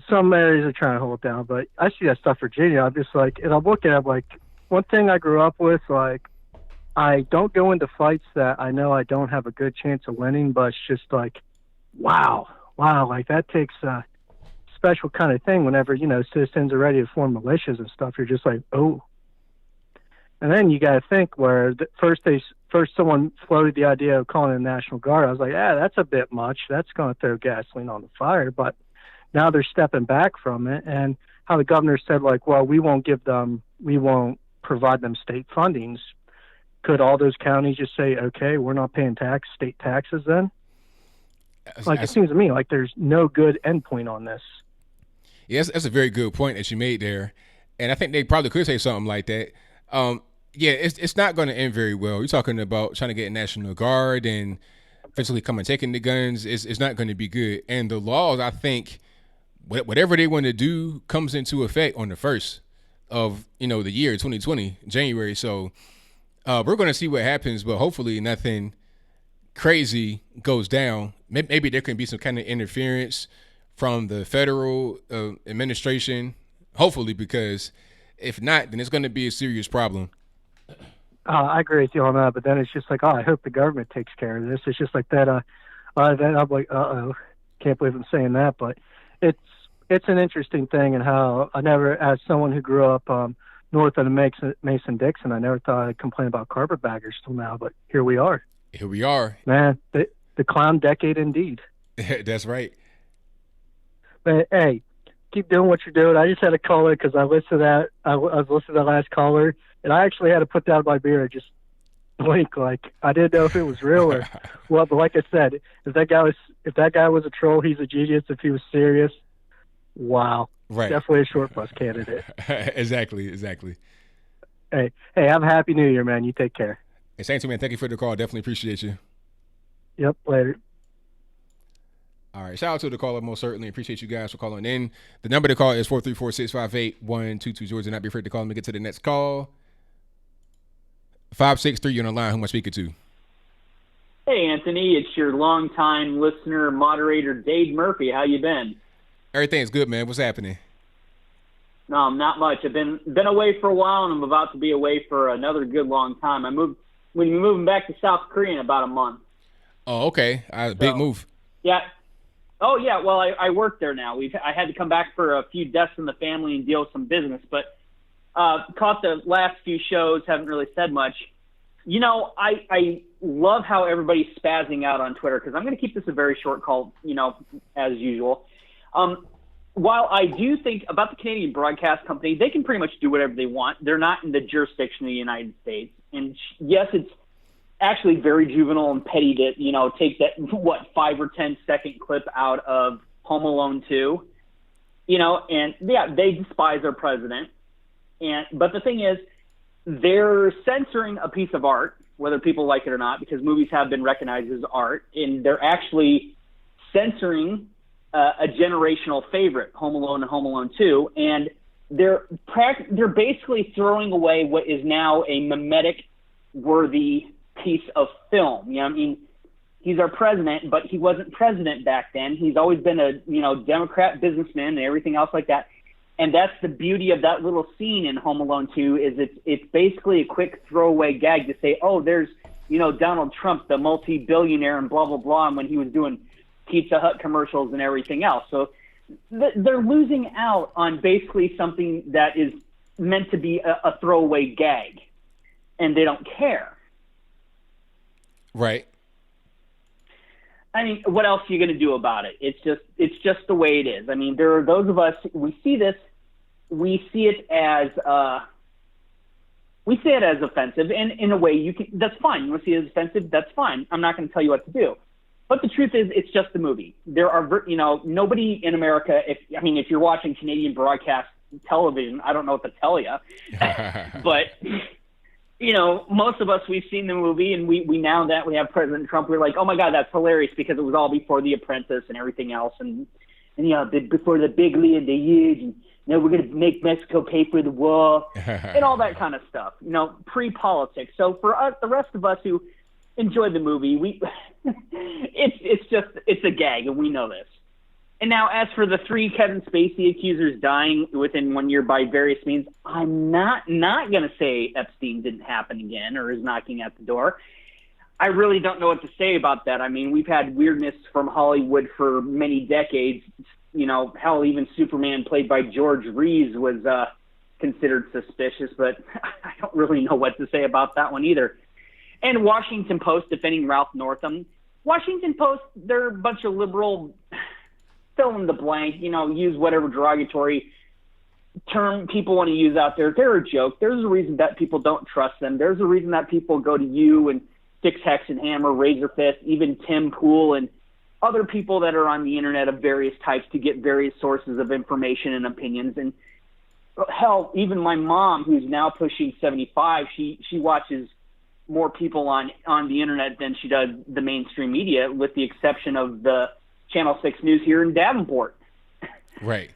some areas are trying to hold it down, but I see that stuff in Virginia. I'm just like, and I'm looking at like one thing I grew up with, like I don't go into fights that I know I don't have a good chance of winning, but it's just like, wow, like that takes a special kind of thing whenever, citizens are ready to form militias and stuff. You're just like, oh. And then you got to think where first someone floated the idea of calling the National Guard. I was like, that's a bit much. That's going to throw gasoline on the fire. But now they're stepping back from it. And how the governor said, like, well, we won't provide them state fundings. Could all those counties just say, okay, we're not paying state taxes then? Like, it seems to me like there's no good endpoint on this. Yes, that's a very good point that you made there. And I think they probably could say something like that. Yeah, it's not going to end very well. You're talking about trying to get a National Guard and eventually come and taking the guns. It's not going to be good. And the laws, I think, whatever they want to do comes into effect on the 1st of, the year 2020, January. So we're going to see what happens, but hopefully nothing crazy goes down. Maybe there can be some kind of interference from the federal administration, hopefully, because if not, then it's going to be a serious problem. I agree with you on that, but then it's just like, I hope the government takes care of this. It's just like that. Then I'm like, can't believe I'm saying that, but it's an interesting thing, and how I never, as someone who grew up north of the Mason-Dixon, I never thought I'd complain about carpetbaggers till now, but here we are. Here we are. Man, the clown decade indeed. That's right. But hey, keep doing what you're doing. I just had a caller because I listened to that. I was listening to the last caller, and I actually had to put down my beer and just blink. Like, I didn't know if it was real or well. But like I said, if that guy was a troll, he's a genius. If he was serious, wow, right, definitely a short bus candidate. Exactly. Hey, have a happy New Year, man. You take care. Hey, same to you, man. Thank you for the call. Definitely appreciate you. Yep, later. All right. Shout out to the caller, most certainly. Appreciate you guys for calling in. The number to call is 434-658-1222. Do not be afraid to call me. Get to the next call. 563, you're on the line. Who am I speaking to? Hey, Anthony. It's your longtime listener, moderator, Dave Murphy. How you been? Everything's good, man. What's happening? No, not much. I've been away for a while, and I'm about to be away for another good long time. We'll be moving back to South Korea in about a month. Oh, okay. Big move. Yeah. Oh, yeah. Well, I work there now. I had to come back for a few deaths in the family and deal with some business, but caught the last few shows. Haven't really said much. You know, I love how everybody's spazzing out on Twitter, because I'm going to keep this a very short call, you know, as usual. While I do think about the Canadian Broadcast Company, they can pretty much do whatever they want. They're not in the jurisdiction of the United States. And yes, it's actually very juvenile and petty to, you know, take that, 5 or 10 second clip out of Home Alone 2, you know, and yeah, they despise our president. But the thing is, they're censoring a piece of art, whether people like it or not, because movies have been recognized as art, and they're actually censoring a generational favorite, Home Alone and Home Alone 2, and they're basically throwing away what is now a mimetic-worthy piece of film. You know, I mean, he's our president, but he wasn't president back then. He's always been a, you know, Democrat businessman and everything else like that. And that's the beauty of that little scene in Home Alone 2, is it's basically a quick throwaway gag to say, oh, there's, you know, Donald Trump, the multi-billionaire, and blah, blah, blah, and when he was doing Pizza Hut commercials and everything else. So they're losing out on basically something that is meant to be a throwaway gag, and they don't care. Right. I mean, what else are you going to do about it? It's just the way it is. I mean, there are those of us, we see it as offensive, and in a way that's fine. You want to see it as offensive, that's fine. I'm not going to tell you what to do. But the truth is, it's just a movie. There are, you know, nobody in America, if you're watching Canadian broadcast television, I don't know what to tell you. But, you know, most of us, we've seen the movie, and we now that we have President Trump, we're like, oh my God, that's hilarious, because it was all before The Apprentice and everything else. And you know, before the big lead, the huge, and you know, we're going to make Mexico pay for the wall and all that kind of stuff, you know, pre-politics. So for us, the rest of us who enjoy the movie, it's a gag, and we know this. And now, as for the 3 Kevin Spacey accusers dying within 1 year by various means, I'm not going to say Epstein didn't happen again or is knocking at the door. I really don't know what to say about that. I mean, we've had weirdness from Hollywood for many decades. You know, hell, even Superman, played by George Reeves, was considered suspicious, but I don't really know what to say about that one either. And Washington Post defending Ralph Northam. Washington Post, they're a bunch of liberal, fill in the blank, you know, use whatever derogatory term people want to use out there. They're a joke. There's a reason that people don't trust them. There's a reason that people go to you and Six Hex and Hammer, Razor Fist, even Tim Pool and other people that are on the internet of various types to get various sources of information and opinions. And hell, even my mom, who's now pushing 75, she watches more people on the internet than she does the mainstream media, with the exception of the Channel 6 News here in Davenport. Right.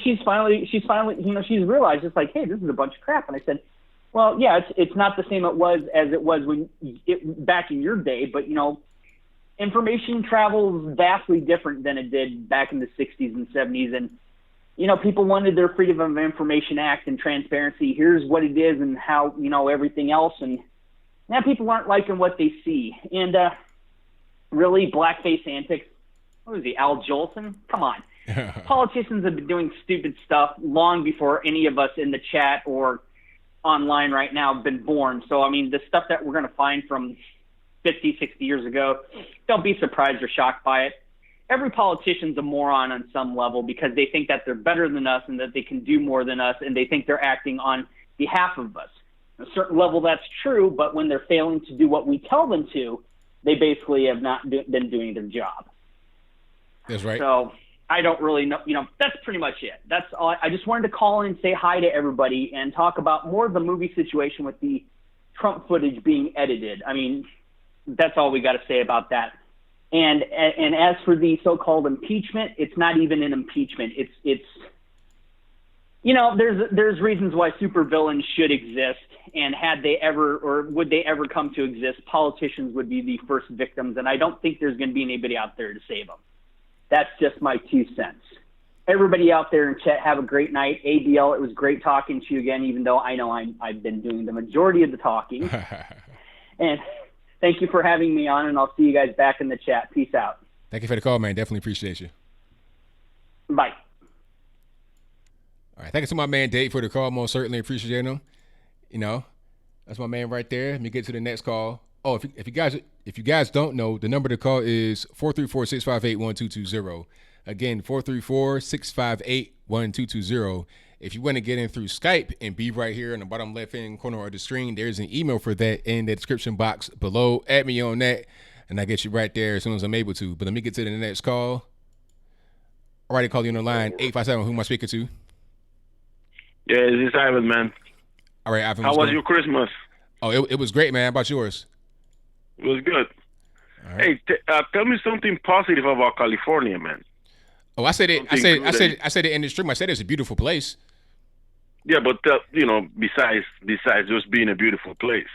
She's finally, you know, she's realized, it's like, hey, this is a bunch of crap. And I said, well, yeah, it's not the same as it was when back in your day, but, you know, information travels vastly different than it did back in the 60s and 70s. And, you know, people wanted their Freedom of Information Act and transparency. Here's what it is and how, you know, everything else. And now people aren't liking what they see. And really, Blackface antics, what was he, Al Jolson? Come on. Politicians have been doing stupid stuff long before any of us in the chat or online right now have been born. So, I mean, the stuff that we're going to find from 50, 60 years ago, don't be surprised or shocked by it. Every politician's a moron on some level because they think that they're better than us and that they can do more than us, and they think they're acting on behalf of us. On a certain level, that's true, but when they're failing to do what we tell them to, they basically have not been doing their job. That's right. So I don't really know. You know, that's pretty much it. That's all. I just wanted to call in and say hi to everybody and talk about more of the movie situation with the Trump footage being edited. I mean, that's all we got to say about that. And as for the so-called impeachment, it's not even an impeachment. It's there's reasons why supervillains should exist, and had they ever, or would they ever come to exist, politicians would be the first victims, and I don't think there's going to be anybody out there to save them. That's just my 2 cents. Everybody out there in chat, have a great night. ABL, it was great talking to you again, even though I know I've been doing the majority of the talking. And thank you for having me on, and I'll see you guys back in the chat. Peace out. Thank you for the call, man. Definitely appreciate you. Bye. All right. Thank you to my man Dave for the call. Most certainly appreciate him. That's my man right there. Let me get to the next call. Oh, if you guys don't know, the number to call is 434-658-1220. Again, 434-658-1220. If you want to get in through Skype and be right here in the bottom left-hand corner of the screen, there's an email for that in the description box below. Add me on that, and I get you right there as soon as I'm able to. But let me get to the next call. All right, call you on the line, 857. Who am I speaking to? Yeah, this is Ivan, man. All right, Ivan. How was your Christmas? Oh, it was great, man. How about yours? It was good. Right. Hey, tell me something positive about California, man. Oh, I said it in the stream. I said it's a beautiful place. Yeah, but besides just being a beautiful place.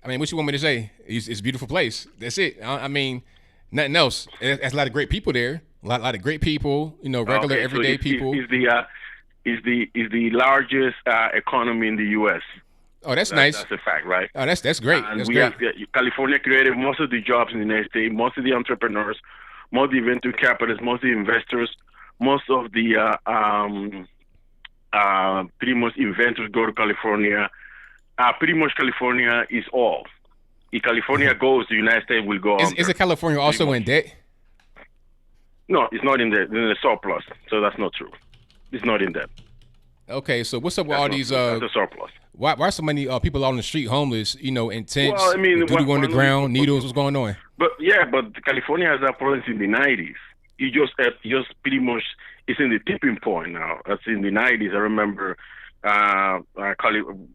I mean, what you want me to say? It's a beautiful place. That's it. I mean, nothing else. There's a lot of great people there. A lot of great people. Regular everyday people. Is the largest economy in the U.S. Oh, that's nice. That's a fact, right? Oh, that's great. And that's great. California created most of the jobs in the United States, most of the entrepreneurs, most of the venture capitalists, most of the investors, most of the pretty much inventors go to California. Pretty much California is all. If California goes, the United States will go. Is California also in debt? No, it's not in debt. It's in the surplus. So that's not true. It's not in debt. Okay, so what's up with all these? That's a surplus. Why are so many people out on the street homeless? In tents, well, I mean, doodoo on the ground, needles. What's going on? But California has that problem in the 90s. It just pretty much it's in the tipping point now. That's in the 90s. I remember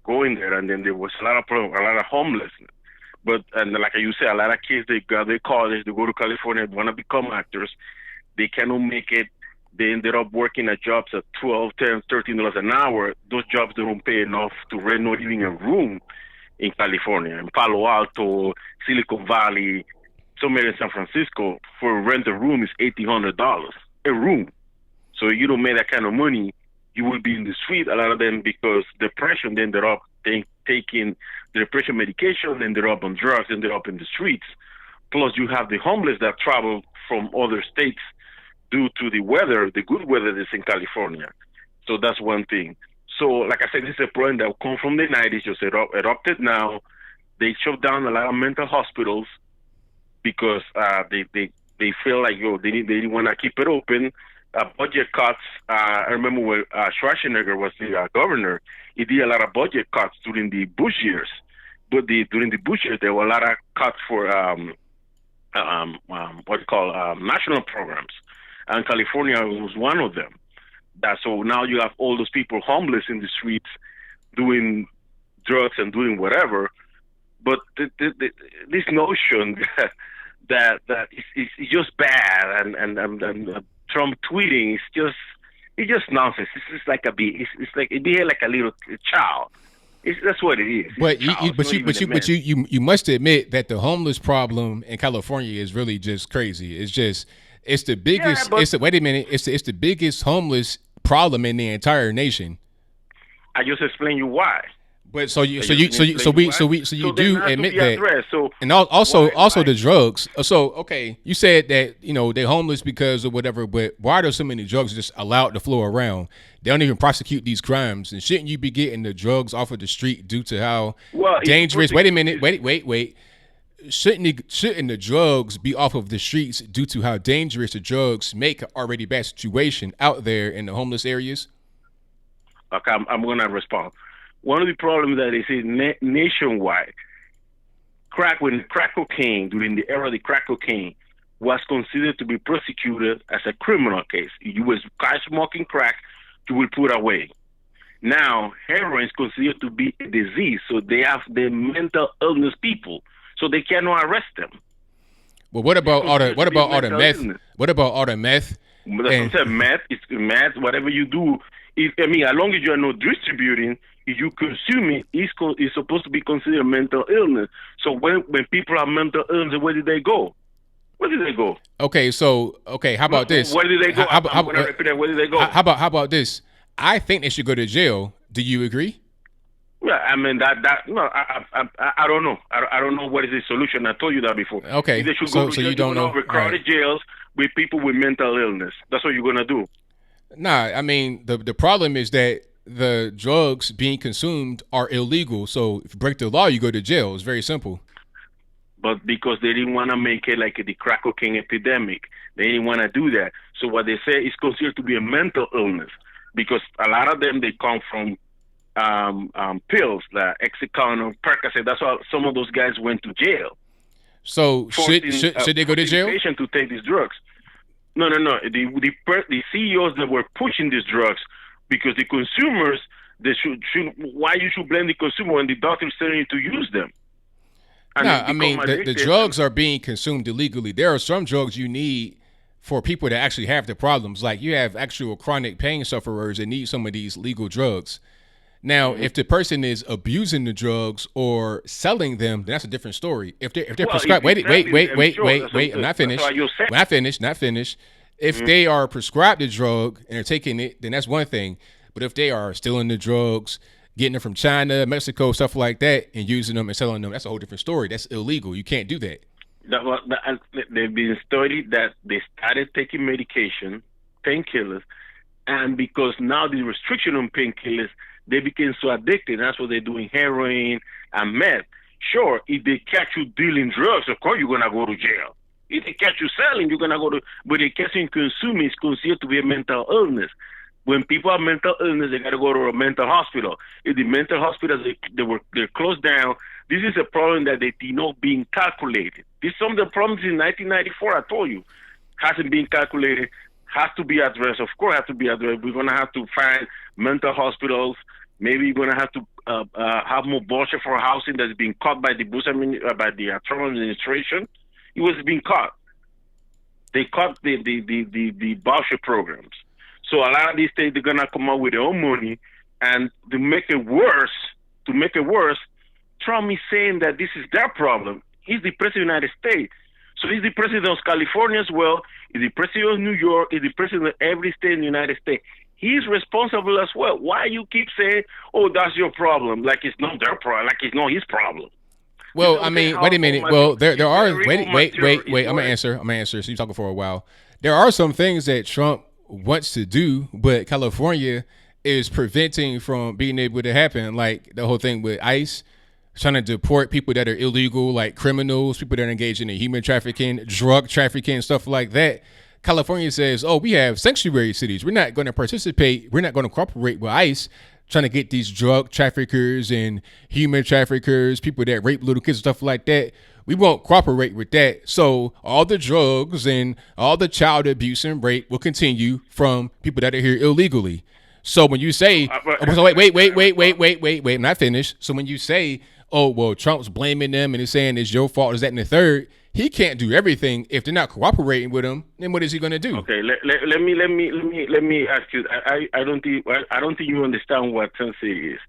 going there, and then there was a lot of homelessness. And like you say, a lot of kids, they graduate college, they go to California, they want to become actors. They cannot make it. They ended up working at jobs at $12, $10, $13 an hour. Those jobs don't pay enough to rent not even a room in California. In Palo Alto, Silicon Valley, somewhere in San Francisco, for rent a room is $1,800 a room. So you don't make that kind of money, you will be in the street, a lot of them, because depression, they ended up taking the depression medication, ended up on drugs, ended up in the streets. Plus you have the homeless that travel from other states due to the weather, the good weather that's in California. So that's one thing. So, like I said, this is a problem that come from the 90s, just erupted now. They shut down a lot of mental hospitals because they feel like they want to keep it open. Budget cuts. I remember when Schwarzenegger was the governor, he did a lot of budget cuts during the Bush years. But during the Bush years, there were a lot of cuts for national programs. And California was one of them. So now you have all those people homeless in the streets doing drugs and doing whatever. But this notion that it's just bad and Trump tweeting it's just nonsense. It's like it behave like a little child. That's what it is. But you must admit that the homeless problem in California is really just crazy. It's the biggest. Yeah, wait a minute. It's the biggest homeless problem in the entire nation. I just explained you why. But so you do admit that. So and also the drugs. So okay, you said that they're homeless because of whatever. But why are there so many drugs just allowed to flow around? They don't even prosecute these crimes. And shouldn't you be getting the drugs off of the street due to how dangerous? Wait a minute. Wait. Shouldn't the drugs be off of the streets due to how dangerous the drugs make an already bad situation out there in the homeless areas? Okay, I'm going to respond. One of the problems that is nationwide, during the era of the crack cocaine, was considered to be prosecuted as a criminal case. You was smoking crack, you will put away. Now, heroin is considered to be a disease, so they have the mental illness people. So they cannot arrest them. Well, what about all the meth? Illness. What about all the meth? But that's what I'm saying, math, it's math, whatever you do. I mean, as long as you're not distributing, if you consume it, it's supposed to be considered mental illness. So when people have mental illness, where did they go? Where did they go? Okay, how about this? Where did they go? Where did they go? How about this? I think they should go to jail. Do you agree? Yeah, I mean no, I don't know. I don't know what is the solution. I told you that before. Okay, they should so go to you don't know overcrowded jails with people with mental illness. That's what you're gonna do. Nah, I mean the problem is that the drugs being consumed are illegal. So if you break the law, you go to jail. It's very simple. But because they didn't want to make it like the crack cocaine epidemic, they didn't want to do that. So what they say is considered to be a mental illness because a lot of them, they come from pills like Oxycontin, Percocet. That's why some of those guys went to jail. So should they go to jail? Patient to take these drugs. No. The CEOs that were pushing these drugs, because the consumers, they should. Why you should blame the consumer when the doctor is telling you to use them? No, I mean the drugs are being consumed illegally. There are some drugs you need for people that actually have the problems. Like you have actual chronic pain sufferers that need some of these legal drugs. Now, if the person is abusing the drugs or selling them, then that's a different story. If they're prescribed, wait, I'm not finished. Not finished. If they are prescribed the drug and they're taking it, then that's one thing. But if they are stealing the drugs, getting them from China, Mexico, stuff like that, and using them and selling them, that's a whole different story. That's illegal. You can't do that. They've been studied that they started taking medication, painkillers, and because now the restriction on painkillers, they became so addicted. That's what they're doing, heroin and meth. Sure, if they catch you dealing drugs, of course you're going to go to jail. If they catch you selling, you're going to go to, but they catch you consuming, it's considered to be a mental illness. When people have mental illness, they got to go to a mental hospital. If the mental hospitals, they're closed down, this is a problem that they did not being calculated. This some of the problems in 1994, I told you, hasn't been calculated, has to be addressed. Of course, has to be addressed. We're going to have to find mental hospitals. Maybe you're going to have to have more voucher for housing that's been caught by the by the Trump administration. It was being caught. They caught the voucher programs. So a lot of these states, they're going to come up with their own money, and to make it worse, Trump is saying that this is their problem. He's the president of the United States. So he's the president of California as well. He's the president of New York. He's the president of every state in the United States. He's responsible as well. Why you keep saying, "Oh, that's your problem," like it's not their problem, like it's not his problem? Well, I mean, wait a minute. Well, there are. Wait. I'm gonna answer. So you're talking for a while. There are some things that Trump wants to do, but California is preventing from being able to happen. Like the whole thing with ICE trying to deport people that are illegal, like criminals, people that are engaged in human trafficking, drug trafficking, stuff like that. California says, oh, we have sanctuary cities. We're not going to participate. We're not going to cooperate with ICE trying to get these drug traffickers and human traffickers, people that rape little kids, stuff like that. We won't cooperate with that. So all the drugs and all the child abuse and rape will continue from people that are here illegally. So when you say, wait, I'm not finished. So when you say, oh, well, Trump's blaming them and he's saying it's your fault, is that and the third, he can't do everything. If they're not cooperating with him, then what is he going to do? Okay, let me ask you. I don't think you understand what Tennessee is.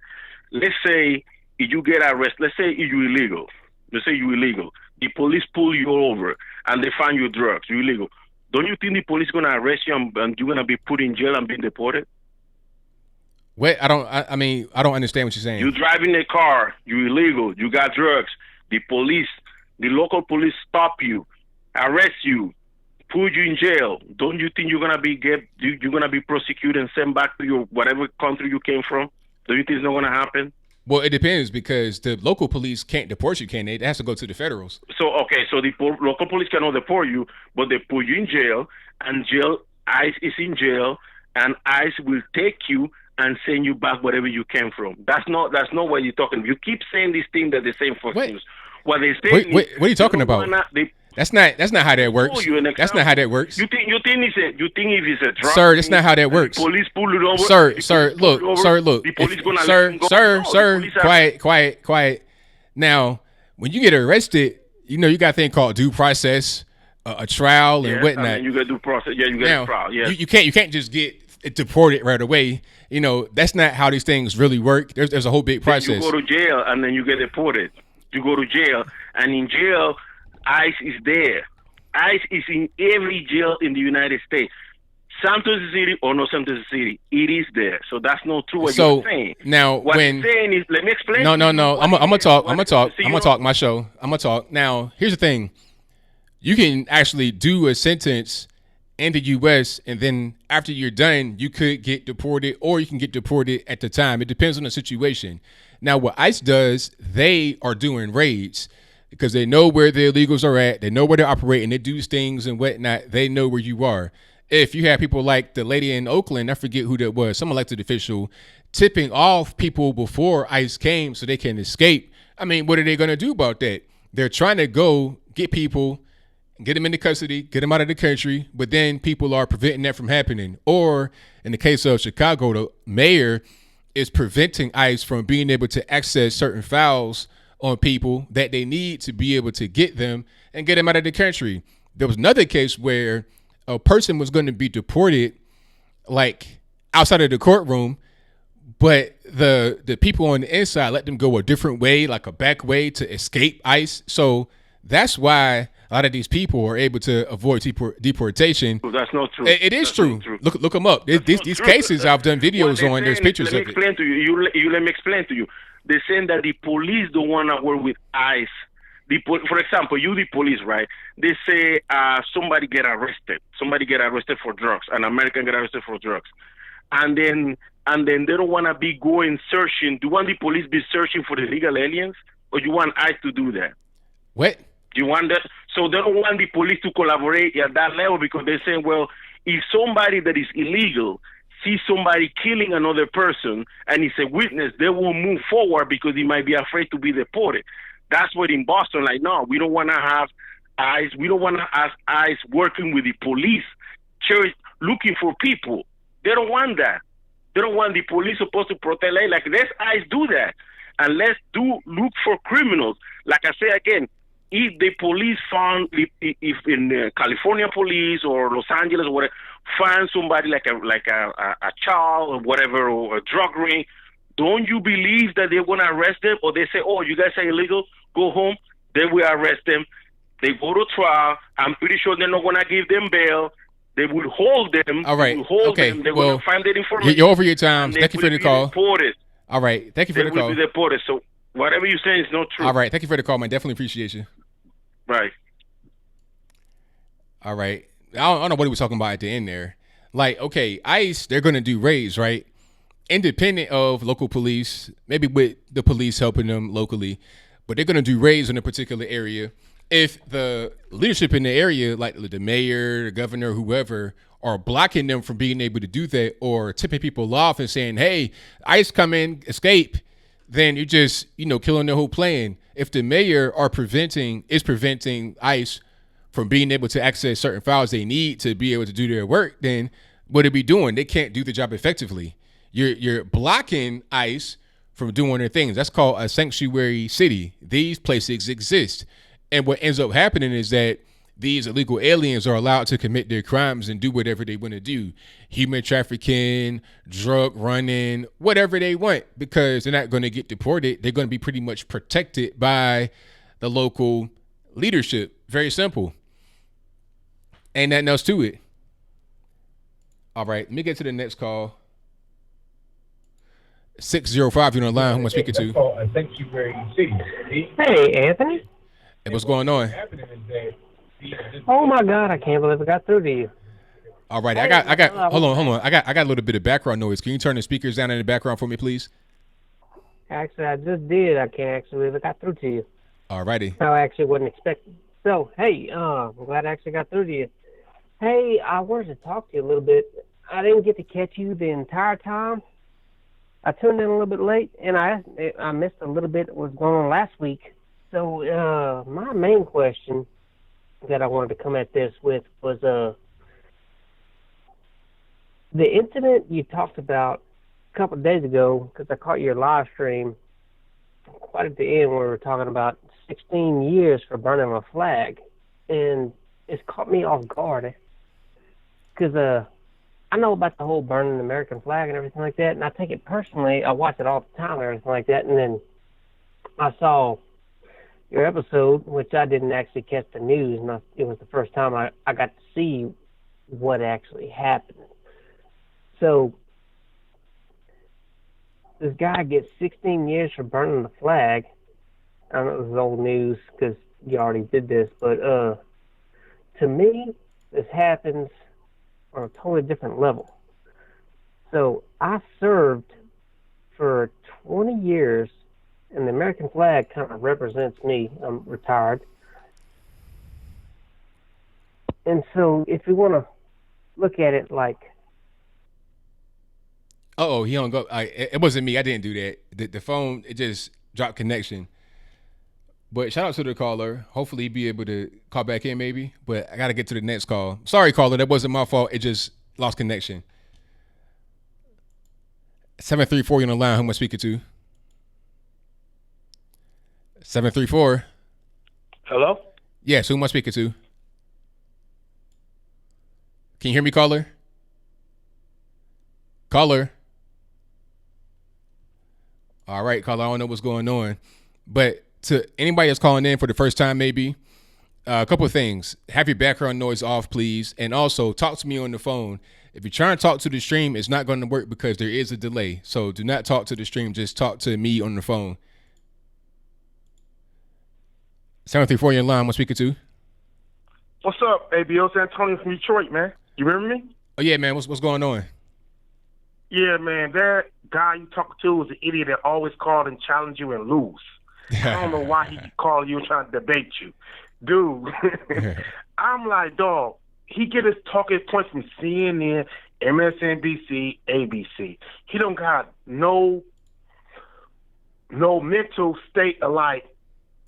Let's say if you get arrested. Let's say you're illegal. The police pull you over and they find you drugs. You're illegal. Don't you think the police going to arrest you and you're going to be put in jail and be deported? Wait, I don't understand what you're saying. You're driving a car. You're illegal. You got drugs. The local police stop you, arrest you, put you in jail. Don't you think you're gonna be prosecuted and sent back to your whatever country you came from? Do you think it's not gonna happen? Well, it depends because the local police can't deport you, can they? It has to go to the federals. So the local police cannot deport you, but they put you in jail, and ICE is in jail, and ICE will take you and send you back wherever you came from. That's not what you're talking. You keep saying these things that they're saying for news. What they say? What are you talking about? That's not how that works. That's not how that works. You think if it's a drug? Sir, that's not how that works. Police pull it over. Sir, look. The police gonna Quiet. Now, when you get arrested, you got a thing called due process. a trial and whatnot. And you got to do process. Yeah, you got a trial. Yeah, you can't just get deported right away. You know, that's not how these things really work. There's a whole big process. Then you go to jail and then you get deported. You go to jail, and in jail, ICE is there. ICE is in every jail in the United States. Santos City or no Santos City, it is there. So that's not true what you're saying. Now, what when you're saying is, let me explain. No. I'm gonna talk. I'm gonna talk my show. I'm gonna talk. Now, here's the thing. You can actually do a sentence in the U.S. and then after you're done, you could get deported, or you can get deported at the time. It depends on the situation. Now, what ICE does, they are doing raids because they know where the illegals are at. They know where they're operating. They do things and whatnot. They know where you are. If you have people like the lady in Oakland, I forget who that was, some elected official, tipping off people before ICE came so they can escape. I mean, what are they going to do about that? They're trying to go get people, get them into custody, get them out of the country, but then people are preventing that from happening. Or in the case of Chicago, the mayor is preventing ICE from being able to access certain files on people that they need to be able to get them and get them out of the country. There was another case where a person was going to be deported like outside of the courtroom, but the people on the inside let them go a different way, like a back way to escape ICE. So that's why a lot of these people are able to avoid deportation. Well, that's not true. It is true. Look them up. These cases I've done videos on. There's pictures of it. Let me explain to you. You let me explain to you. They're saying that the police don't want to work with ICE. For example, you the police, right? They say somebody get arrested for drugs, an American get arrested for drugs, and then they don't want to be going searching. Do you want the police be searching for the illegal aliens, or you want ICE to do that? What? Do you want that? So they don't want the police to collaborate at that level because they're saying, well, if somebody that is illegal sees somebody killing another person and is a witness, they will move forward because he might be afraid to be deported. That's what in Boston, like, no, we don't want to have ICE. We don't want to have ICE working with the police, looking for people. They don't want that. They don't want the police supposed to protect. Like, let's ICE do that. And let's look for criminals. Like I say again, if the police found, if in California police or Los Angeles or whatever, find somebody like a child or whatever, or a drug ring, don't you believe that they're going to arrest them? Or they say, oh, you guys are illegal, go home. Then we arrest them. They go to trial. I'm pretty sure they're not going to give them bail. They will hold them. All right. They will hold okay. them. They're well, going to find that information. You're over your time. Thank you for the call. Deported. All right. Thank you for the call. They will be deported. So whatever you're saying is not true. All right. Thank you for the call, man. Definitely appreciate you. Right. All right. I don't know what he was talking about at the end there. Like, okay, ICE, they're going to do raids, right? Independent of local police, maybe with the police helping them locally, but they're going to do raids in a particular area. If the leadership in the area, like the mayor, the governor, whoever, are blocking them from being able to do that or tipping people off and saying, hey, ICE come in, escape, then you're just, killing their whole plan. If the mayor is preventing ICE from being able to access certain files they need to be able to do their work, then what are we doing? They can't do the job effectively. You're blocking ICE from doing their things. That's called a sanctuary city. These places exist. And what ends up happening is that these illegal aliens are allowed to commit their crimes and do whatever they want to do. Human trafficking, drug running, whatever they want, because they're not going to get deported. They're going to be pretty much protected by the local leadership. Very simple. Ain't nothing else to it. All right, let me get to the next call. 605, you're on the line. Who am I speaking to? Hey, Anthony. Hey, what's going on? Oh my God, I can't believe I got through to you. All right, I got. Hold on. I got a little bit of background noise. Can you turn the speakers down in the background for me, please? Actually, I just did. I can't actually believe I got through to you. All righty. I actually wasn't expecting. So, hey, I'm glad I actually got through to you. Hey, I wanted to talk to you a little bit. I didn't get to catch you the entire time. I tuned in a little bit late, and I missed a little bit of what was going on last week. So my main question that I wanted to come at this with was the incident you talked about a couple of days ago, because I caught your live stream quite at the end where we were talking about 16 years for burning a flag. And it's caught me off guard. Because I know about the whole burning the American flag and everything like that, and I take it personally. I watch it all the time and everything like that, and then I saw your episode, which I didn't actually catch the news, and it was the first time I got to see what actually happened. So this guy gets 16 years for burning the flag. I know it was old news because you already did this, but to me, this happens on a totally different level. So I served for 20 years, and the American flag kind of represents me. I'm retired. And so if you want to look at it like... Oh, he don't go. It wasn't me. I didn't do that. The phone, it just dropped connection. But shout out to the caller. Hopefully he'll be able to call back in maybe. But I got to get to the next call. Sorry, caller. That wasn't my fault. It just lost connection. 734, you're on the line. Who am I speaking to? 734. Hello? Yes, who am I speaking to? Can you hear me, caller? Caller. All right, caller, I don't know what's going on. But to anybody that's calling in for the first time, maybe, a couple of things. Have your background noise off, please. And also, talk to me on the phone. If you're trying to talk to the stream, it's not going to work because there is a delay. So do not talk to the stream. Just talk to me on the phone. 734, you're in line. I'm speaking to. What's up, ABL? It's Antonio from Detroit, man. You remember me? Oh, yeah, man. What's going on? Yeah, man. That guy you talked to was an idiot that always called and challenged you and lose. I don't know why he called you and trying to debate you. Dude, I'm like, dog, he get his talking points from CNN, MSNBC, ABC. He don't got no mental state of like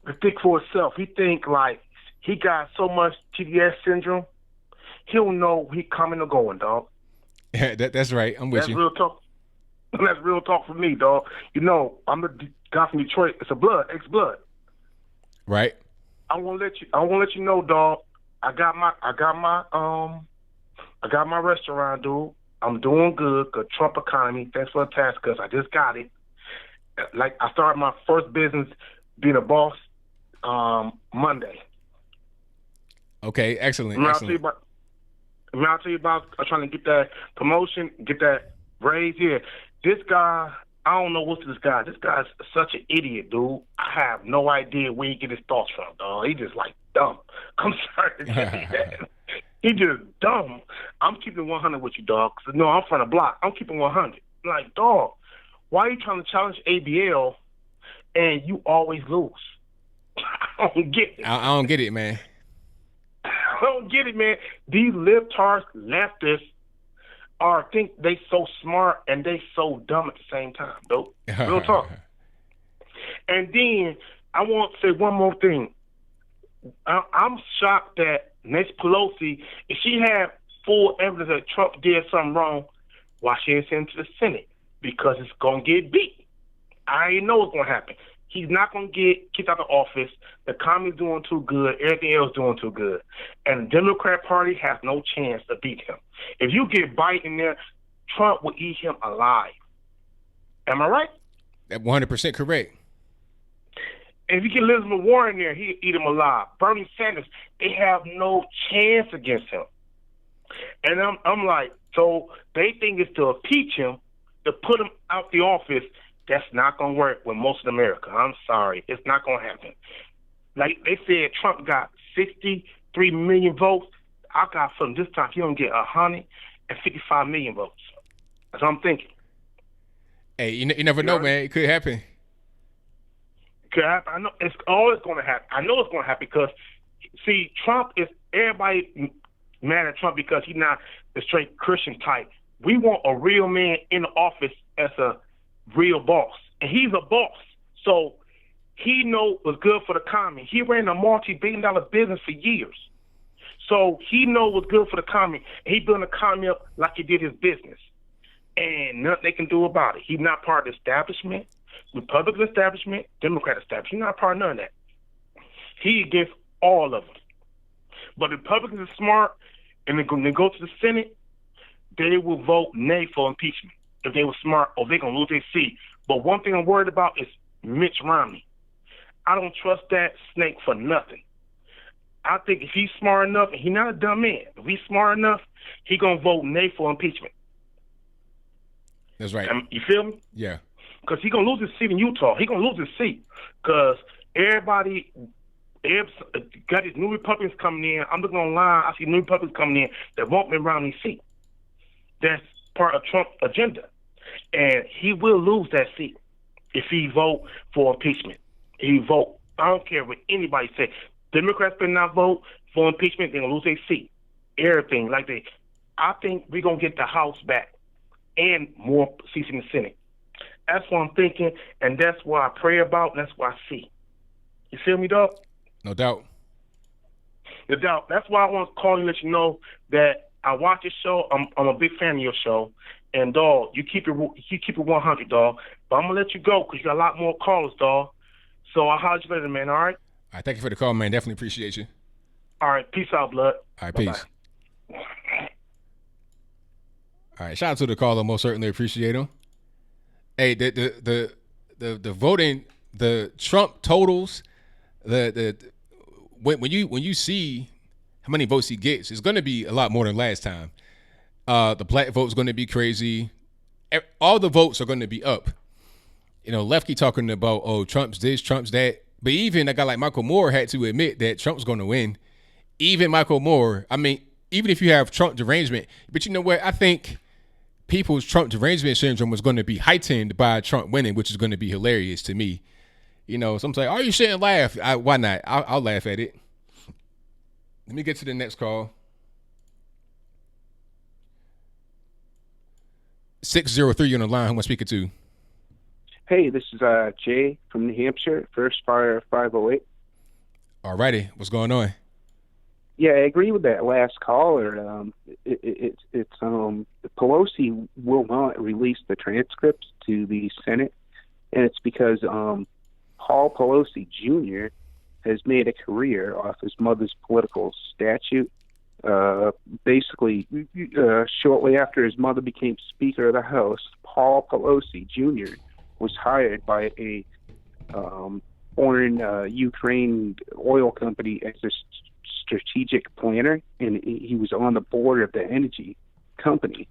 to think for himself. He think like he got so much TDS syndrome, he don't know he coming or going, dog. Yeah, that's right. I'm with you. That's real talk. That's real talk for me, dog. You know, I'm the guy from Detroit. It's ex-blood. Right. I want to let you know, dog. I got my restaurant, dude. I'm doing good. Good Trump economy. Thanks for the task, cause I just got it. Like I started my first business, being a boss, Monday. Okay, excellent. I'll tell you about trying to get that promotion, get that raise. Yeah, this guy, I don't know what's this guy. This guy's such an idiot, dude. I have no idea where he get his thoughts from, dog. He just like dumb. I'm sorry to say that. He just dumb. I'm keeping 100 with you, dog. No, I'm from the block. I'm keeping 100. Like, dog, why are you trying to challenge ABL and you always lose? I don't get it. I don't get it, man. I don't get it, man. These libtards, leftists, think they so smart and they so dumb at the same time, though. Real talk. And then I want to say one more thing. I'm shocked that Nancy Pelosi, if she had full evidence that Trump did something wrong, why she didn't send it to the Senate? Because it's going to get beat. I already know what's going to happen. He's not going to get kicked out of office. The economy's doing too good. Everything else doing too good. And the Democrat Party has no chance to beat him. If you get Biden in there, Trump will eat him alive. Am I right? 100% correct. And if you get Elizabeth Warren in there, he'll eat him alive. Bernie Sanders, they have no chance against him. And I'm like, so they think it's to impeach him, to put him out the office. That's not going to work with most of America. I'm sorry. It's not going to happen. Like they said, Trump got 63 million votes. I got from this time, he don't get 155 million votes. That's what I'm thinking. Hey, you never know, man. It could happen. It could happen. I know it's always going to happen. I know it's going to happen because, see, Trump is, everybody mad at Trump because he's not the straight Christian type. We want a real man in the office as a real boss. And he's a boss. So he knows what's good for the economy. He ran a multi-billion-dollar business for years. So he knows what's good for the economy. And he built the economy up like he did his business. And nothing they can do about it. He's not part of the establishment, Republican establishment, Democrat establishment. He's not part of none of that. He against all of them. But the Republicans are smart, and when they go to the Senate, they will vote nay for impeachment if they were smart, or they're going to lose their seat. But one thing I'm worried about is Mitch Romney. I don't trust that snake for nothing. I think if he's smart enough, and he's not a dumb man, if he's smart enough, he's going to vote nay for impeachment. That's right. You feel me? Yeah. Because he's going to lose his seat in Utah. He's going to lose his seat because everybody got these new Republicans coming in. I'm looking online. I see new Republicans coming in that won't be around his seat. That's part of Trump's agenda. And he will lose that seat if he vote for impeachment. He vote. I don't care what anybody say. Democrats better not vote for impeachment. They're going to lose their seat. Everything. I think we're going to get the House back and more seats in the Senate. That's what I'm thinking, and that's what I pray about, and that's what I see. You feel me, dog? No doubt. No doubt. That's why I want to call you and let you know that I watch your show. I'm a big fan of your show. And, dog, you keep it 100, dog. But I'm going to let you go because you got a lot more callers, dog. So I'll holler at you later, man, all right? All right, thank you for the call, man. Definitely appreciate you. All right, peace out, blood. All right, Bye-bye. peace. All right, shout out to the caller. Most certainly appreciate him. Hey, the voting, the Trump totals, when you see how many votes he gets, it's going to be a lot more than last time. The black vote's going to be crazy. All the votes are going to be up. You know, Lefty talking about, oh, Trump's this, Trump's that. But even a guy like Michael Moore had to admit that Trump's going to win. Even Michael Moore, I mean, even if you have Trump derangement, but you know what? I think people's Trump derangement syndrome was going to be heightened by Trump winning, which is going to be hilarious to me. You know, some say, oh, you shouldn't laugh. Why not? I'll laugh at it. Let me get to the next call. 603 on the line. Who am I speaking to? Hey, this is Jay from New Hampshire, First Fire 508. All righty. What's going on? Yeah, I agree with that last caller. It's Pelosi will not release the transcripts to the Senate, and it's because Paul Pelosi Jr. has made a career off his mother's political statute. Basically, shortly after his mother became Speaker of the House, Paul Pelosi Jr. was hired by a foreign Ukraine oil company as a strategic planner, and he was on the board of the energy company.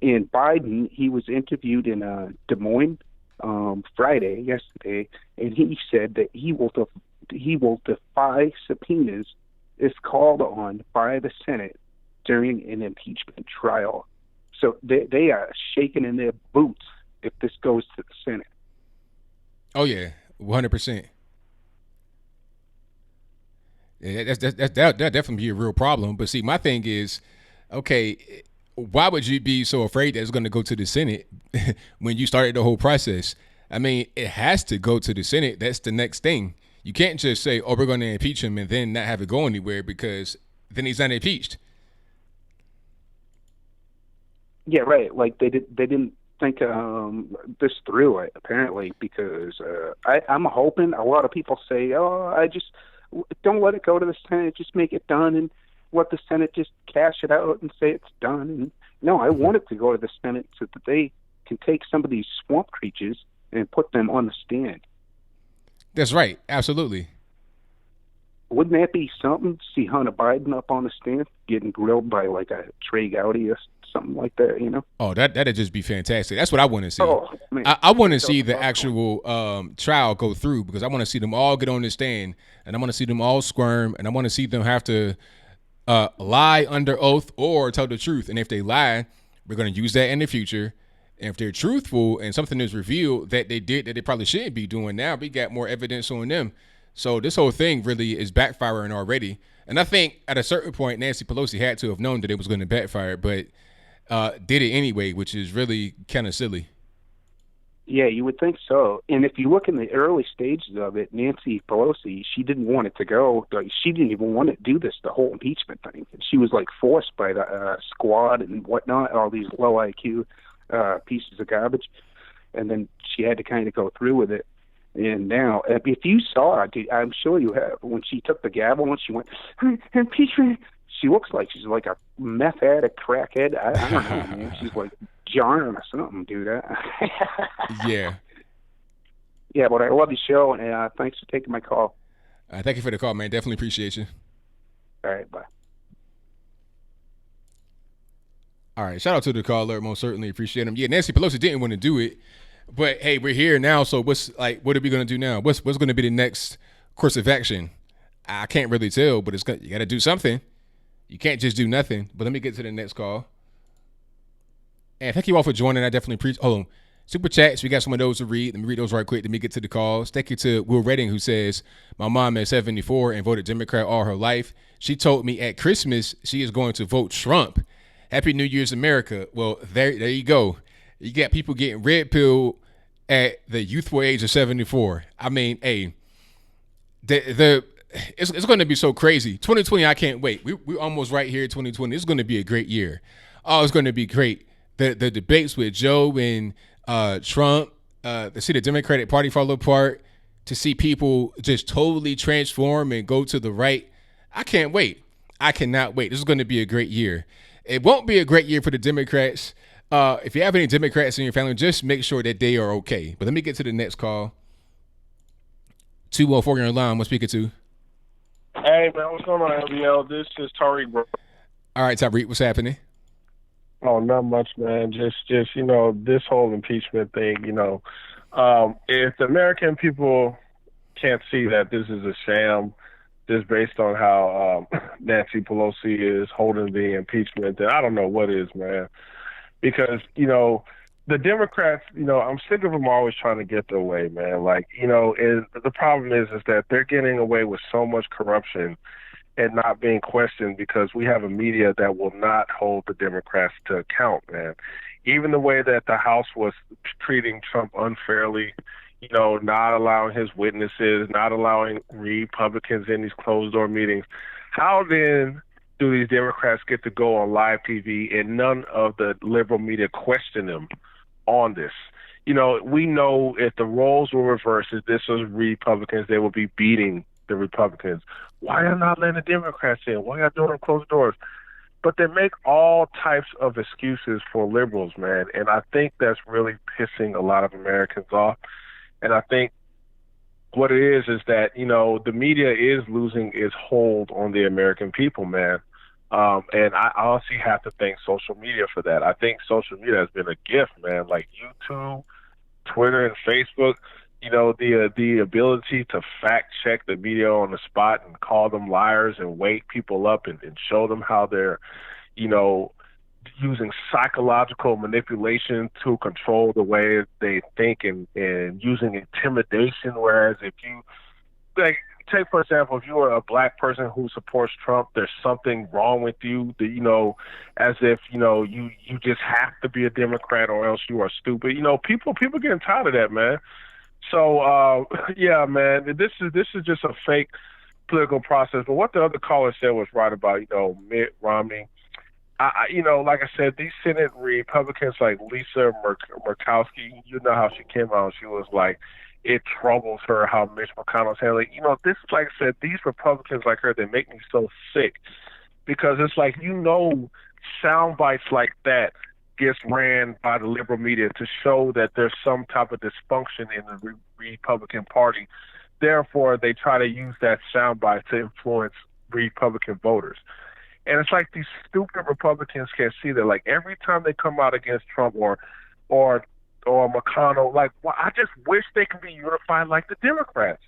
And Biden, he was interviewed in Des Moines yesterday, and he said that he will defy subpoenas if called on by the Senate during an impeachment trial. So they are shaking in their boots if this goes to the Senate. Oh yeah, 100%. Yeah, that definitely be a real problem. But see, my thing is, okay, why would you be so afraid that it's going to go to the Senate when you started the whole process? I mean, it has to go to the Senate. That's the next thing. You can't just say, oh, we're going to impeach him and then not have it go anywhere, because then he's not impeached. Yeah, right. Like they didn't think this through, apparently, because I'm hoping a lot of people say, oh, I just don't let it go to the Senate, just make it done and let the Senate just cash it out and say it's done. And no, I want it to go to the Senate so that they can take some of these swamp creatures and put them on the stand. That's right. Absolutely. Wouldn't that be something to see Hunter Biden up on the stand getting grilled by like a Trey Gowdy or something like that, you know? Oh, that'd just be fantastic. That's what I want to see. Oh, man. I want to see the actual trial go through, because I want to see them all get on the stand, and I want to see them all squirm, and I want to see them have to lie under oath or tell the truth. And if they lie, we're going to use that in the future. And if they're truthful and something is revealed that they did that they probably shouldn't be doing now, we got more evidence on them. So this whole thing really is backfiring already. And I think at a certain point, Nancy Pelosi had to have known that it was going to backfire, but did it anyway, which is really kind of silly. Yeah, you would think so. And if you look in the early stages of it, Nancy Pelosi, she didn't want it to go. She didn't even want to do this, the whole impeachment thing. She was like forced by the squad and whatnot, all these low IQ pieces of garbage. And then she had to kind of go through with it. And now, if you saw it, I'm sure you have, when she took the gavel and she went, impeachment, she looks like she's like a meth addict, crackhead. I don't know, man. She's like jarring or something, dude. Yeah. Yeah, but I love the show, and thanks for taking my call. Thank you for the call, man. Definitely appreciate you. All right, bye. All right, shout out to the caller. Most certainly appreciate him. Yeah, Nancy Pelosi didn't want to do it, but hey, we're here now. So what are we gonna do now? What's going to be the next course of action? I can't really tell, but you got to do something. You can't just do nothing. But let me get to the next call. And thank you all for joining. I definitely appreciate. Hold on. Super chats, we got some of those to read. Let me read those right quick. Let me get to the calls. Thank you to Will Redding, who says, my mom is 74 and voted Democrat all her life. She told me at Christmas she is going to vote Trump. Happy New Year's, America. Well, there you go. You got people getting red pilled at the youthful age of 74. I mean, hey, it's going to be so crazy. 2020, I can't wait. We're almost right here. 2020, it's going to be a great year. Oh, it's going to be great. The debates with Joe and Trump, to see the Democratic Party fall apart, to see people just totally transform and go to the right. I can't wait. I cannot wait. This is going to be a great year. It won't be a great year for the Democrats. If you have any Democrats in your family, just make sure that they are okay. But let me get to the next call. 214 on your line. What's speaking to? Hey, man, what's going on, ABL? This is Tariq, bro. All right, Tariq, what's happening? Oh, not much, man. Just this whole impeachment thing, if the American people can't see that this is a sham, just based on how Nancy Pelosi is holding the impeachment, then I don't know what is, man. Because, the Democrats, I'm sick of them always trying to get their way, man. Like, the problem is that they're getting away with so much corruption and not being questioned because we have a media that will not hold the Democrats to account, man. Even the way that the House was treating Trump unfairly, not allowing his witnesses, not allowing Republicans in these closed-door meetings. How then do these Democrats get to go on live TV and none of the liberal media question them on this? We know if the roles were reversed, if this was Republicans, they would be beating the Republicans. Why are not letting the Democrats in? Why are you doing closed doors? But they make all types of excuses for liberals, man. And I think that's really pissing a lot of Americans off. And I think what it is that, the media is losing its hold on the American people, man. And I honestly have to thank social media for that. I think social media has been a gift, man. Like YouTube, Twitter, and Facebook, the ability to fact check the media on the spot and call them liars and wake people up and show them how they're, using psychological manipulation to control the way they think and using intimidation. Whereas if you, take, for example, if you are a black person who supports Trump, there's something wrong with you, that, as if, you just have to be a Democrat or else you are stupid. People getting tired of that, man. So, yeah, man, this is just a fake political process. But what the other caller said was right about, Mitt Romney. Like I said, these Senate Republicans like Lisa Murkowski, how she came out and she was like, it troubles her how Mitch McConnell's handling. This, like I said, these Republicans like her, they make me so sick because it's like, sound bites like that gets ran by the liberal media to show that there's some type of dysfunction in the Republican Party. Therefore, they try to use that soundbite to influence Republican voters. And it's like these stupid Republicans can't see that. Like every time they come out against Trump or McConnell, like, well, I just wish they could be unified like the Democrats.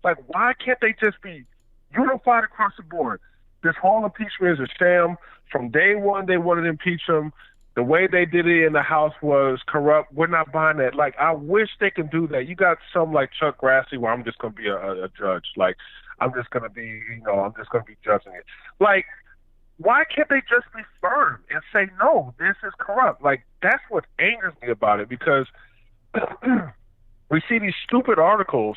Like, why can't they just be unified across the board? This whole impeachment is a sham. From day one, they wanted to impeach him. The way they did it in the House was corrupt. We're not buying that. Like, I wish they can do that. You got some like Chuck Grassley where I'm just going to be a judge. Like, I'm just going to be, I'm just going to be judging it. Like, why can't they just be firm and say, no, this is corrupt? Like, that's what angers me about it because we see these stupid articles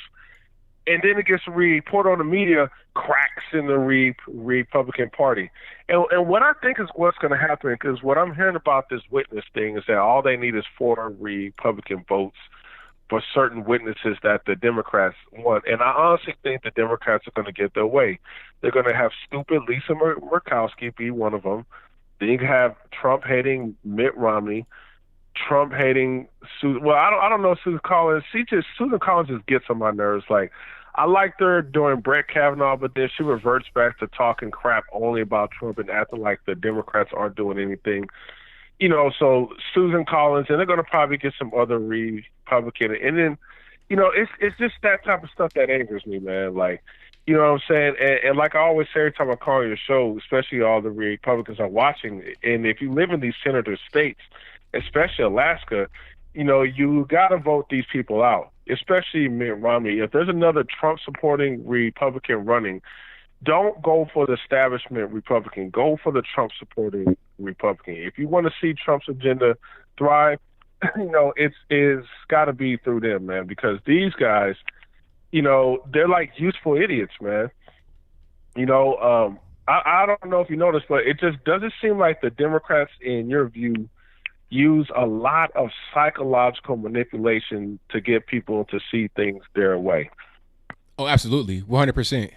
and then it gets reported on the media, cracks in the Republican Party. And what I think is what's going to happen, because what I'm hearing about this witness thing is that all they need is 4 Republican votes for certain witnesses that the Democrats want. And I honestly think the Democrats are going to get their way. They're going to have stupid Lisa Murkowski be one of them. Then you have Trump-hating Mitt Romney, Trump-hating Susan. Well, I don't know Susan Collins. Susan Collins just gets on my nerves. Like, I liked her during Brett Kavanaugh, but then she reverts back to talking crap only about Trump and acting like the Democrats aren't doing anything. You know, so Susan Collins, and they're going to probably get some other Republican. And then, you know, it's just that type of stuff that angers me, man. Like, you know what I'm saying? And like I always say every time I call your show, especially all the Republicans are watching, and if you live in these senator states, especially Alaska, you know, you got to vote these people out, especially Mitt Romney. If there's another Trump-supporting Republican running, don't go for the establishment Republican. Go for the Trump-supporting Republican. If you want to see Trump's agenda thrive, you know, it's got to be through them, man, because these guys, you know, they're like useful idiots, man. You know, I don't know if you noticed, but it just doesn't seem like the Democrats, in your view, use a lot of psychological manipulation to get people to see things their way. Oh, absolutely. 100%.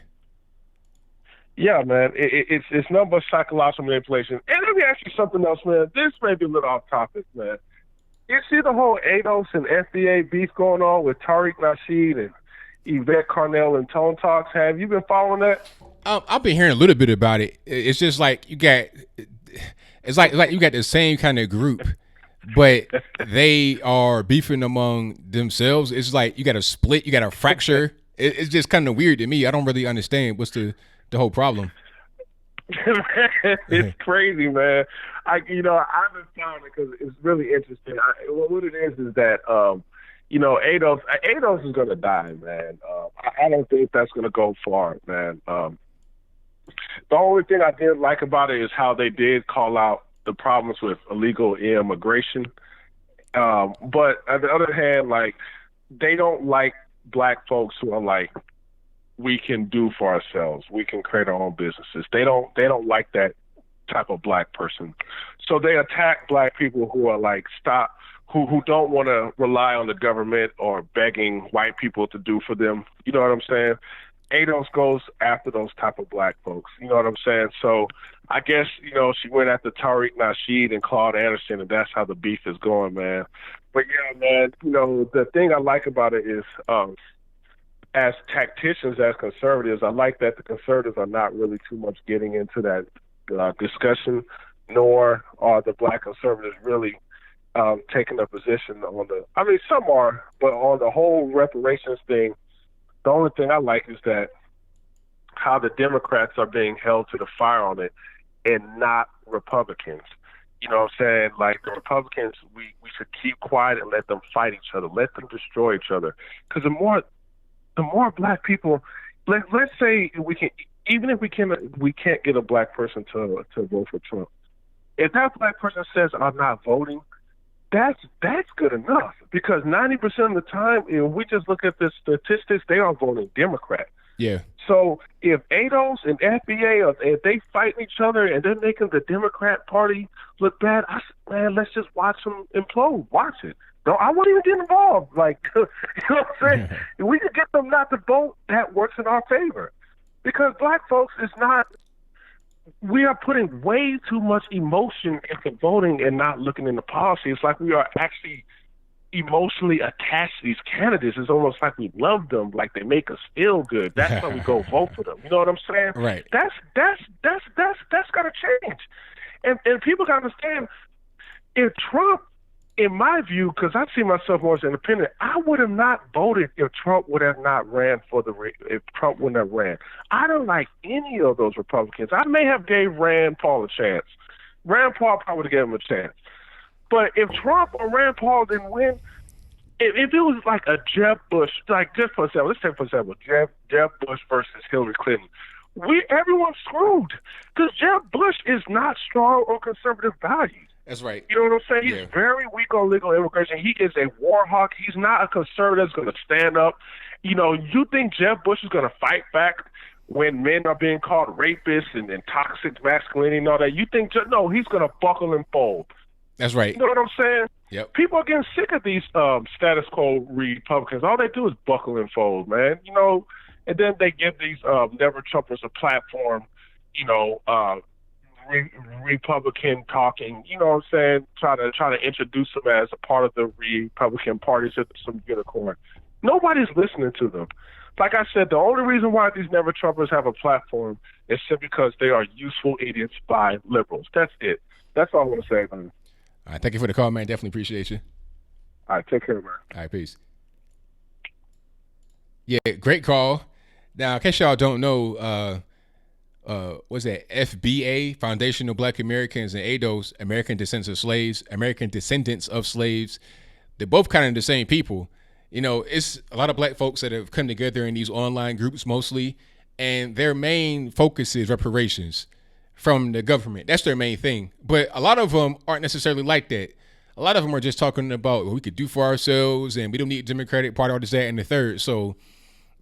Yeah, man. It's nothing but psychological manipulation. And let me ask you something else, man. This may be a little off topic, man. You see the whole ADOS and FDA beef going on with Tariq Nasheed and Yvette Carnell and Tone Talks? Have you been following that? I've been hearing a little bit about it. It's just like you got the same kind of group, but they are beefing among themselves. It's like you got a split, you got a fracture. It's just kind of weird to me. I don't really understand what's the whole problem. It's crazy, man. I've been following it because it's really interesting. What it is that you know, ADOS is gonna die, man. I don't think that's gonna go far, man. The only thing I did like about it is how they did call out the problems with illegal immigration. But on the other hand, like, they don't like black folks who are like, we can do for ourselves. We can create our own businesses. They don't like that type of black person. So they attack black people who are like, who don't want to rely on the government or begging white people to do for them. You know what I'm saying? ADOS goes after those type of black folks. You know what I'm saying? So I guess, you know, she went after Tariq Nasheed and Claude Anderson, and that's how the beef is going, man. But yeah, man, you know, the thing I like about it is, as tacticians, as conservatives, I like that the conservatives are not really too much getting into that discussion, nor are the black conservatives really taking a position on some are, but on the whole reparations thing, the only thing I like is that how the Democrats are being held to the fire on it and not Republicans. You know what I'm saying? Like, the Republicans, we should keep quiet and let them fight each other, let them destroy each other. Because the more black people, let's say we can, even if we can't get a black person to vote for Trump. If that black person says, I'm not voting, that's good enough, because 90% of the time, if we just look at the statistics, they are voting Democrat. Yeah. So if ADOS and FBA, if they fight each other and they're making the Democrat Party look bad, man, let's just watch them implode. Watch it. No, I wouldn't even get involved. Like, you know what I'm saying? If we could get them not to vote, that works in our favor. Because black folks is not, we are putting way too much emotion into voting and not looking into policy. It's like we are actually emotionally attached to these candidates. It's almost like we love them, like they make us feel good. That's why we go vote for them. You know what I'm saying? Right. That's gotta change. And people gotta understand, if Trump, in my view, because I see myself more as independent, I would have not voted if Trump would have not ran if Trump wouldn't have ran. I don't like any of those Republicans. I may have gave Rand Paul a chance. Rand Paul probably would have given him a chance. But if Trump or Rand Paul didn't win, if it was like a Jeb Bush, like, just for example, let's take for example, Jeb Bush versus Hillary Clinton, everyone's screwed, because Jeb Bush is not strong on conservative values. That's right. You know what I'm saying? He's very weak on legal immigration. He is a war hawk. He's not a conservative that's going to stand up. You know, you think Jeb Bush is going to fight back when men are being called rapists and toxic masculinity and all that? You think, no, he's going to buckle and fold. That's right. You know what I'm saying? Yep. People are getting sick of these status quo Republicans. All they do is buckle and fold, man. And then they give these never Trumpers a platform, Republican talking, you know what I'm saying? Try to introduce them as a part of the Republican Party to some unicorn. Nobody's listening to them. Like I said, the only reason why these never Trumpers have a platform is simply because they are useful idiots by liberals. That's it. That's all I want to say, man. All right, thank you for the call, man. Definitely appreciate you. All right, take care, man. All right, peace. Yeah, great call. Now, in case y'all don't know, what's that? FBA, Foundation of Black Americans, and ADOS, American Descendants of Slaves. They're both kind of the same people. It's a lot of black folks that have come together in these online groups mostly, and their main focus is reparations from the government. That's their main thing. But a lot of them aren't necessarily like that. A lot of them are just talking about what we could do for ourselves, and we don't need Democratic Party, all this, that, and the third. So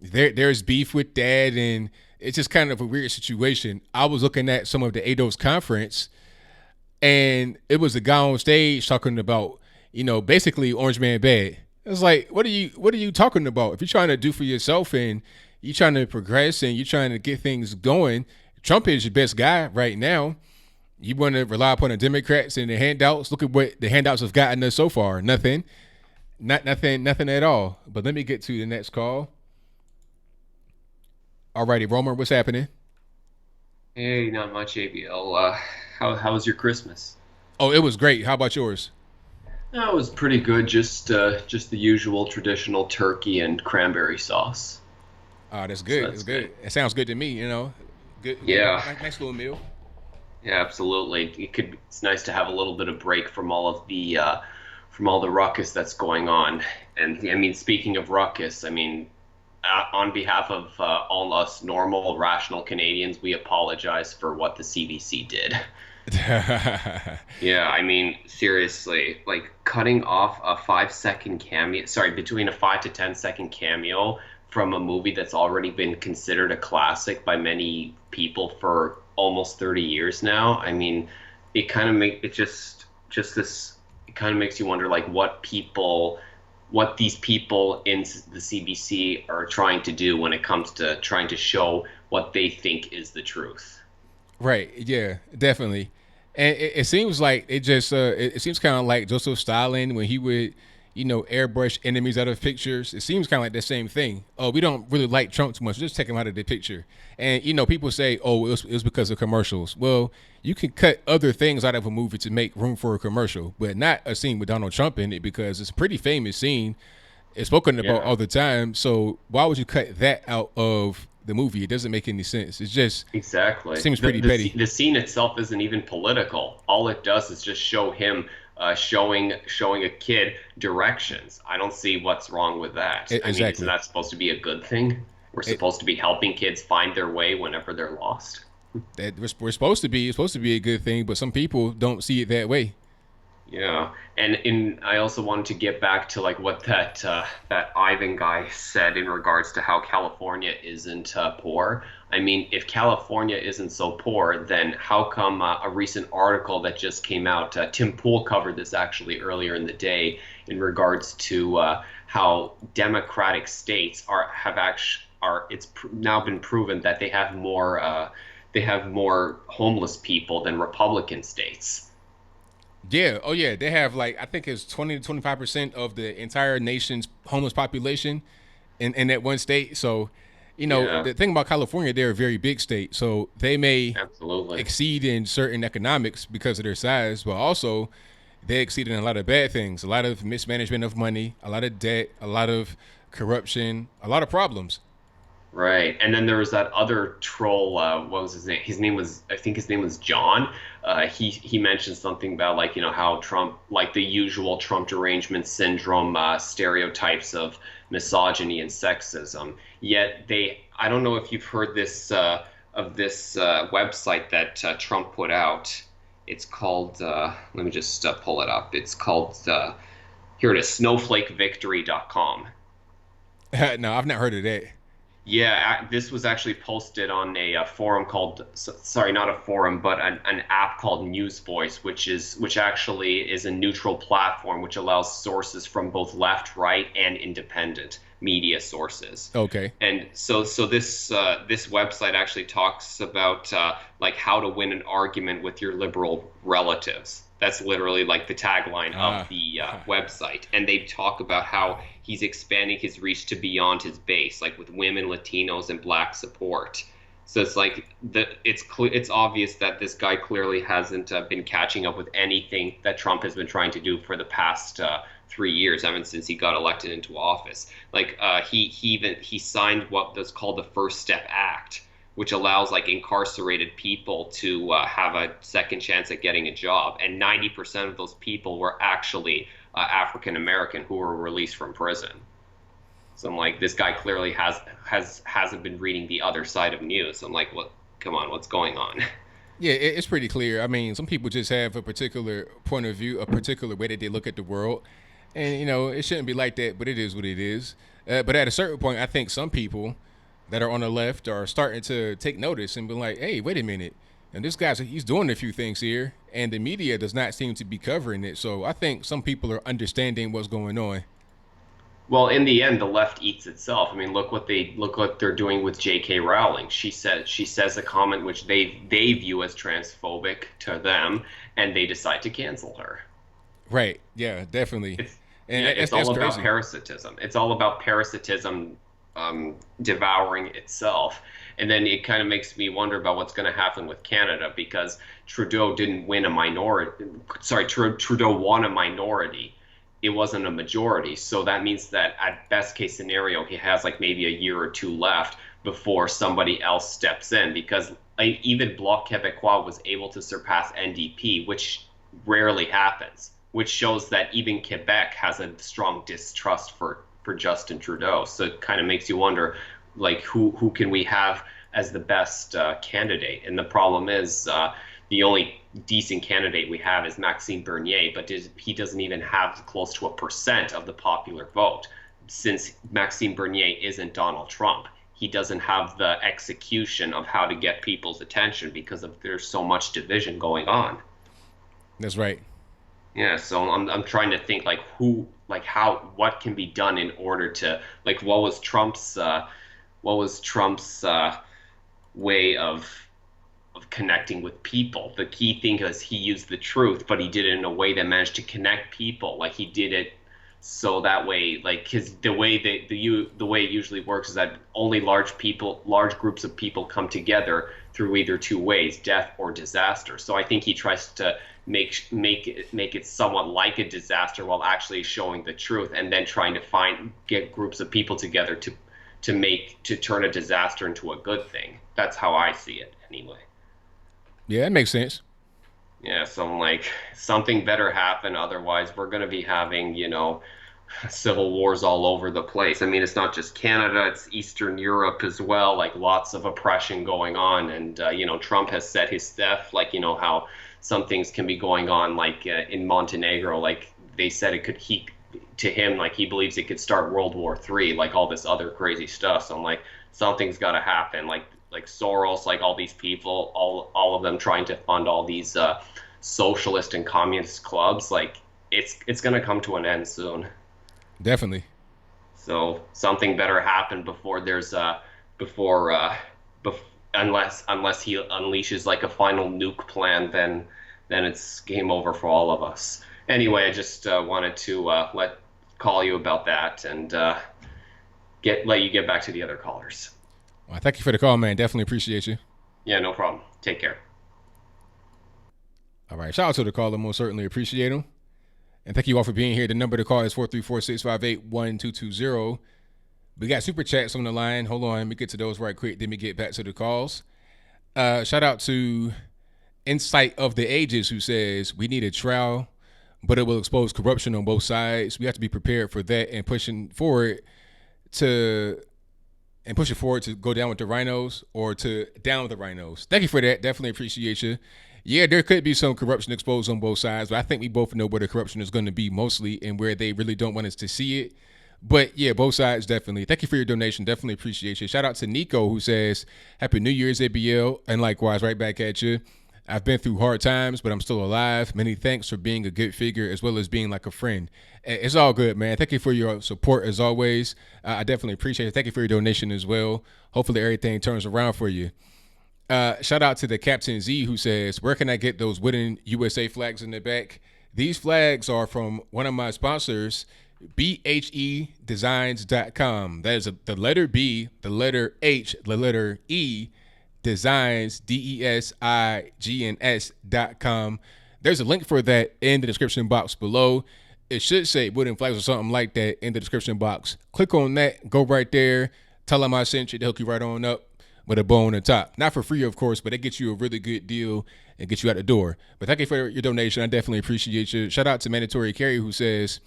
there's beef with that, and it's just kind of a weird situation. I was looking at some of the ADOS conference, and it was a guy on stage talking about, basically Orange Man bad. It's like, what are you talking about? If you're trying to do for yourself and you're trying to progress and you're trying to get things going, Trump is your best guy right now. You want to rely upon the Democrats and the handouts. Look at what the handouts have gotten us so far. Nothing at all. But let me get to the next call. Alrighty, Romer, what's happening? Hey, not much, ABL. How was your Christmas? Oh, it was great. How about yours? It was pretty good. Just the usual traditional turkey and cranberry sauce. Oh, that's good. So that's good. It sounds good to me. Good. Yeah. Nice little meal. Yeah, absolutely. It's nice to have a little bit of break from all of the ruckus that's going on. And I mean, speaking of ruckus, I mean, on behalf of all us normal, rational Canadians, we apologize for what the CBC did. Yeah, I mean, seriously, like cutting off a 5-second cameo, between a 5 to 10 second cameo from a movie that's already been considered a classic by many people for almost 30 years now. I mean, it kind of makes you wonder, like, what these people in the CBC are trying to do when it comes to trying to show what they think is the truth. Right. Yeah, definitely. And it seems like it seems kind of like Joseph Stalin when he would, airbrush enemies out of pictures. It seems kind of like the same thing. Oh, we don't really like Trump too much. Just take him out of the picture. And, people say, oh, it was because of commercials. Well, you can cut other things out of a movie to make room for a commercial, but not a scene with Donald Trump in it because it's a pretty famous scene. It's spoken about all the time. So why would you cut that out of the movie? It doesn't make any sense. It's just exactly seems pretty petty. The scene itself isn't even political. All it does is just show him showing a kid directions. I don't see what's wrong with that. Exactly. I mean, isn't that supposed to be a good thing? We're supposed to be helping kids find their way whenever they're lost. We're supposed to be. It's supposed to be a good thing, but some people don't see it that way. Yeah, and I also wanted to get back to like what that Ivan guy said in regards to how California isn't poor. I mean, if California isn't so poor, then how come a recent article that just came out, Tim Pool covered this actually earlier in the day in regards to how Democratic states it's now been proven that they have more homeless people than Republican states. Yeah. Oh, yeah. They have I think it's 20 to 25% of the entire nation's homeless population in that one state. So, the thing about California, they're a very big state. So they may exceed in certain economics because of their size, but also they exceed in a lot of bad things, a lot of mismanagement of money, a lot of debt, a lot of corruption, a lot of problems. Right, and then there was that other troll. What was his name? I think his name was John. He mentioned something about how Trump, like the usual Trump derangement syndrome stereotypes of misogyny and sexism. Yet I don't know if you've heard this website that Trump put out. It's called. Let me just pull it up. It's called. Here it is. Snowflakevictory.com. No, I've not heard of that. Yeah, this was actually posted on a forum called, sorry, not a forum, but an app called News Voice, which actually is a neutral platform which allows sources from both left, right, and independent media sources. Okay. And so this website actually talks about like how to win an argument with your liberal relatives. That's literally like the tagline of the website. And they talk about how he's expanding his reach to beyond his base, like with women, Latinos, and Black support. So it's like it's obvious that this guy clearly hasn't been catching up with anything that Trump has been trying to do for the past 3 years, ever since he got elected into office. Like he signed what was called the First Step Act, which allows like incarcerated people to have a second chance at getting a job. And 90% of those people were actually African American who were released from prison. So I'm like, this guy clearly hasn't been reading the other side of news. I'm like, what? Come on, what's going on? Yeah, it's pretty clear. I mean, some people just have a particular point of view, a particular way that they look at the world. And, you know, it shouldn't be like that, but it is what it is. But at a certain point, I think some people that are on the left are starting to take notice and be like, hey, wait a minute. And this guy's, he's doing a few things here, and the media does not seem to be covering it. So I think some people are understanding what's going on. Well, in the end, the left eats itself. I mean, look what they're doing with J.K. Rowling. She says a comment which they view as transphobic to them, and they decide to cancel her. Right. Yeah, definitely. It's all about parasitism. It's all about parasitism devouring itself. And then it kind of makes me wonder about what's going to happen with Canada, because Trudeau won a minority. It wasn't a majority. So that means that at best case scenario, he has like maybe a year or two left before somebody else steps in, because even Bloc Québécois was able to surpass NDP, which rarely happens, which shows that even Quebec has a strong distrust for Justin Trudeau. So it kind of makes you wonder, like, who can we have as the best candidate? And the problem is the only decent candidate we have is Maxime Bernier, but he doesn't even have close to 1% of the popular vote. Since Maxime Bernier isn't Donald Trump, he doesn't have the execution of how to get people's attention because there's so much division going on. That's right. Yeah, so I'm trying to think what can be done in order to, like, what was Trump's way of connecting with people. The key thing is he used the truth, but he did it in a way that managed to connect people. Like, he did it so that way, like, the way it usually works is that only large groups of people come together through either two ways, death or disaster. So I think he tries to make it somewhat like a disaster while actually showing the truth, and then trying to get groups of people together to turn a disaster into a good thing. That's how I see it anyway. Yeah, that makes sense. Yeah, so I'm like, something better happen, otherwise we're going to be having, civil wars all over the place. I mean, it's not just Canada, it's Eastern Europe as well, like lots of oppression going on. And, Trump has said his stuff, like, how some things can be going on, like in Montenegro, like they said he believes it could start World War III, like all this other crazy stuff. So I'm like, something's got to happen. Like Soros, like all these people, all of them trying to fund all these socialist and communist clubs, like it's going to come to an end soon. Definitely. So something better happen before there's unless he unleashes like a final nuke plan, then it's game over for all of us. Anyway, I just wanted to call you about that and let you get back to the other callers. Well, thank you for the call, man. Definitely appreciate you. Yeah, no problem. Take care. All right. Shout out to the caller. Most certainly appreciate him. And thank you all for being here. The number to call is 434-658-1220. We got super chats on the line. Hold on. Let me get to those right quick. Then we get back to the calls. Shout out to Insight of the Ages, who says, we need a trial, but it will expose corruption on both sides. We have to be prepared for that and pushing forward to go down with the rhinos or to down with the rhinos. Thank you for that. Definitely appreciate you. Yeah, there could be some corruption exposed on both sides, but I think we both know where the corruption is going to be mostly and where they really don't want us to see it. But yeah, both sides definitely. Thank you for your donation. Definitely appreciate you. Shout out to Nico who says, Happy New Year's, ABL. And likewise, right back at you. I've been through hard times, but I'm still alive. Many thanks for being a good figure as well as being like a friend. It's all good, man. Thank you for your support as always. I definitely appreciate it. Thank you for your donation as well. Hopefully everything turns around for you. Shout out to the Captain Z who says, where can I get those wooden USA flags in the back? These flags are from one of my sponsors, BHEdesigns.com. That is the letter B, the letter H, the letter E, Designs, DESIGNS.com. There's a link for that in the description box below. It should say wooden flags or something like that in the description box. Click on that, go right there, tell them I sent you, they'll hook you right on up with a bow on the top. Not for free, of course, but it gets you a really good deal and gets you out the door. But thank you for your donation. I definitely appreciate you. Shout out to Mandatory Carry who says,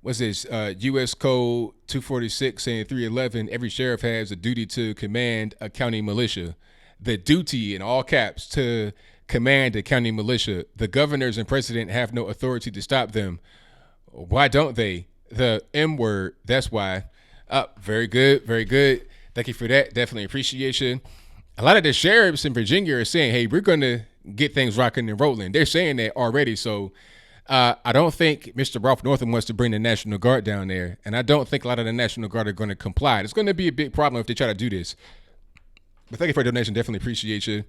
what's this? U.S. Code 246 and 311, every sheriff has a duty to command a county militia. The duty, in all caps, to command a county militia. The governors and president have no authority to stop them. Why don't they? The M word, that's why. Very good, very good. Thank you for that. Definitely appreciate you. A lot of the sheriffs in Virginia are saying, hey, we're going to get things rocking and rolling. They're saying that already, so I don't think Mr. Ralph Northam wants to bring the National Guard down there, and I don't think a lot of the National Guard are going to comply. It's going to be a big problem if they try to do this. But thank you for your donation. Definitely appreciate you.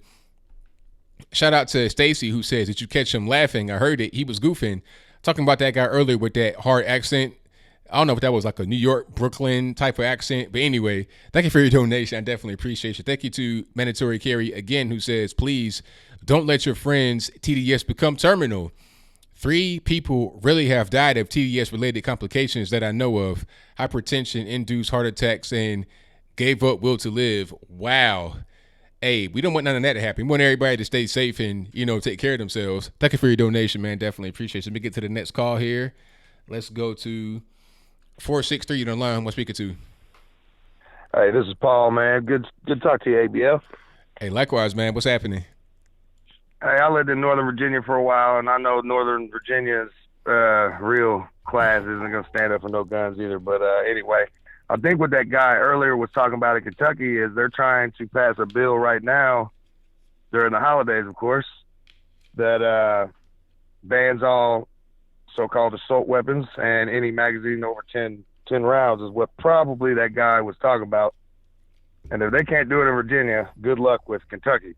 Shout out to Stacy who says, did you catch him laughing? I heard it. He was goofing. Talking about that guy earlier with that hard accent. I don't know if that was like a New York, Brooklyn type of accent. But anyway, thank you for your donation. I definitely appreciate you. Thank you to Mandatory Carry again who says, please don't let your friends' TDS become terminal. 3 people really have died of TDS-related complications that I know of. Hypertension, induced heart attacks, and gave up will to live. Wow. Hey, we don't want none of that to happen. We want everybody to stay safe and, take care of themselves. Thank you for your donation, man. Definitely appreciate it. Let me get to the next call here. Let's go to 463 on the line. Who am I speaking to? Hey, this is Paul, man. Good to talk to you, ABL. Hey, likewise, man. What's happening? Hey, I lived in Northern Virginia for a while, and I know Northern Virginia's real class isn't going to stand up for no guns either. But anyway, I think what that guy earlier was talking about in Kentucky is they're trying to pass a bill right now during the holidays, of course, that bans all so-called assault weapons and any magazine over 10 rounds is what probably that guy was talking about. And if they can't do it in Virginia, good luck with Kentucky.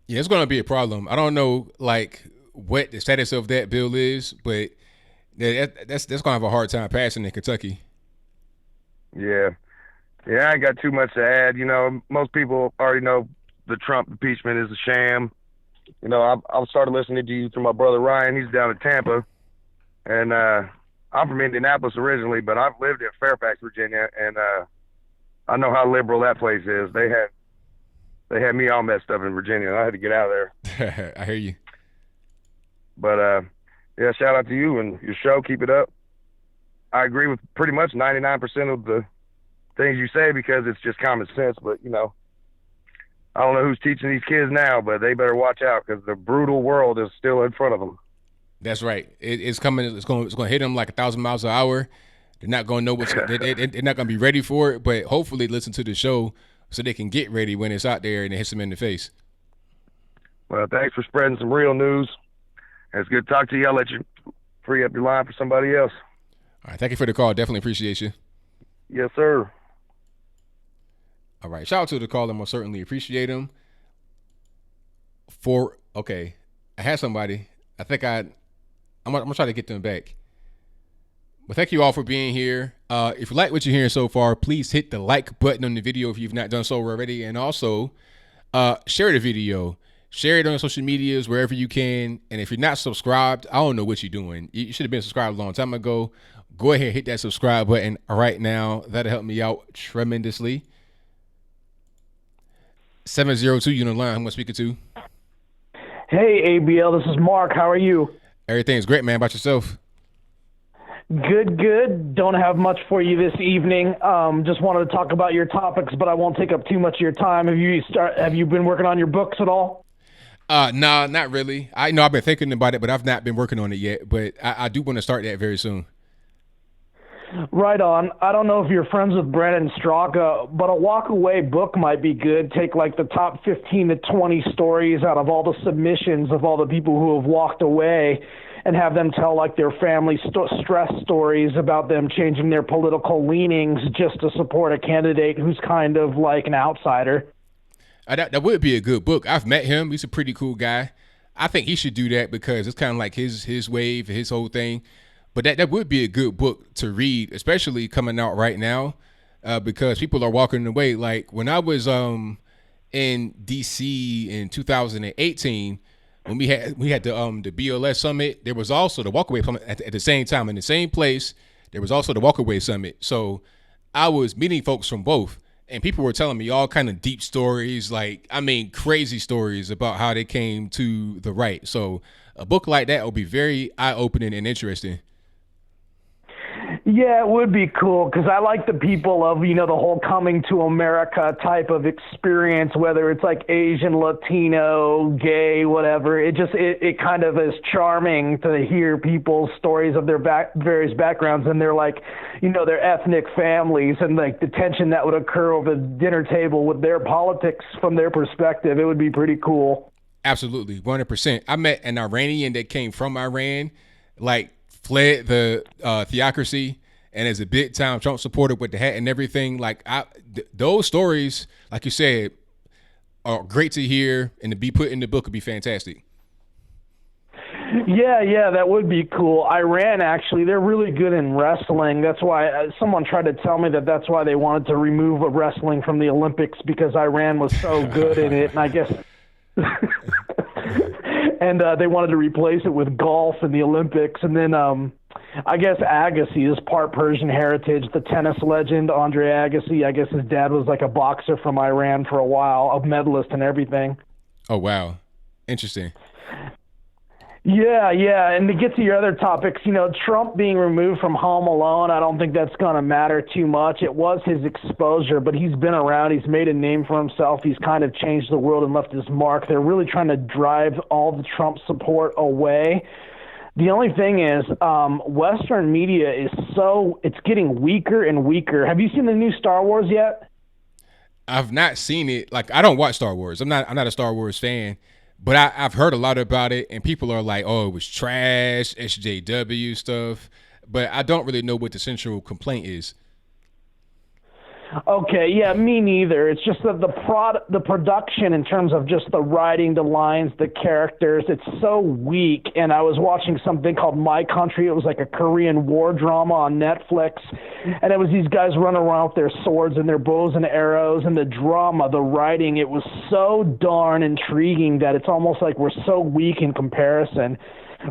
Yeah, it's going to be a problem. I don't know, what the status of that bill is, but that's going to have a hard time passing in Kentucky. Yeah, I ain't got too much to add. Most people already know the Trump impeachment is a sham. I started listening to you through my brother Ryan. He's down in Tampa, and I'm from Indianapolis originally, but I've lived in Fairfax, Virginia, and I know how liberal that place is. They had me all messed up in Virginia. I had to get out of there. I hear you. But yeah, shout out to you and your show. Keep it up. I agree with pretty much 99% of the things you say because it's just common sense. But, I don't know who's teaching these kids now, but they better watch out because the brutal world is still in front of them. That's right. It's coming. It's going to hit them like 1,000 miles an hour. They're not going to know what's. They're not going to be ready for it. But hopefully, listen to the show so they can get ready when it's out there and it hits them in the face. Well, thanks for spreading some real news. It's good to talk to you. I'll let you free up your line for somebody else. All right. Thank you for the call. Definitely appreciate you. Yes, sir. All right. Shout out to the caller. Most certainly appreciate him. Okay. I had somebody. I think I'm going to try to get them back. But thank you all for being here. If you like what you're hearing so far, please hit the like button on the video if you've not done so already. And also share the video. Share it on your social medias, wherever you can. And if you're not subscribed, I don't know what you're doing. You should have been subscribed a long time ago. Go ahead and hit that subscribe button right now. That'll help me out tremendously. 702, you on the line. Who am I speaking to? Hey, ABL, this is Mark. How are you? Everything's great, man. How about yourself? Good. Don't have much for you this evening. Just wanted to talk about your topics, but I won't take up too much of your time. Have you been working on your books at all? No, not really. I know I've been thinking about it, but I've not been working on it yet. But I do want to start that very soon. Right on. I don't know if you're friends with Brandon Straka, but a walk-away book might be good. Take like the top 15 to 20 stories out of all the submissions of all the people who have walked away and have them tell like their family stress stories about them changing their political leanings just to support a candidate who's kind of like an outsider. That would be a good book. I've met him. He's a pretty cool guy. I think he should do that because it's kind of like his wave, his whole thing. But that would be a good book to read, especially coming out right now, because people are walking away. Like when I was in DC in 2018, when we had the BLS summit, there was also the walkaway summit at the same time in the same place. There was also the walkaway summit. So I was meeting folks from both, and people were telling me all kind of deep stories, crazy stories about how they came to the right. So a book like that will be very eye-opening and interesting. Yeah, it would be cool because I like the people of, the whole coming to America type of experience, whether it's like Asian, Latino, gay, whatever. It kind of is charming to hear people's stories of their various backgrounds and their their ethnic families and like the tension that would occur over the dinner table with their politics from their perspective. It would be pretty cool. Absolutely, 100%. I met an Iranian that came from Iran, fled the theocracy and is a big time Trump supporter with the hat and everything. Those stories, like you said, are great to hear, and to be put in the book would be fantastic. Yeah, that would be cool. Iran, actually, they're really good in wrestling. That's why someone tried to tell me that's why they wanted to remove wrestling from the Olympics, because Iran was so good in it, and I guess and they wanted to replace it with golf in the Olympics. And then I guess Agassi is part Persian heritage, the tennis legend Andre Agassi. I guess his dad was like a boxer from Iran for a while, a medalist and everything. Oh, wow. Interesting. Yeah. And to get to your other topics, Trump being removed from Home Alone, I don't think that's going to matter too much. It was his exposure, but he's been around. He's made a name for himself. He's kind of changed the world and left his mark. They're really trying to drive all the Trump support away. The only thing is, Western media it's getting weaker and weaker. Have you seen the new Star Wars yet? I've not seen it. I don't watch Star Wars. I'm not a Star Wars fan. But I've heard a lot about it, and people are like, oh, it was trash, SJW stuff. But I don't really know what the central complaint is. Okay, yeah, me neither. It's just that the production in terms of just the writing, the lines, the characters, it's so weak. And I was watching something called My Country. It was like a Korean war drama on Netflix. And it was these guys running around with their swords and their bows and arrows, and the drama, the writing, it was so darn intriguing that it's almost like we're so weak in comparison.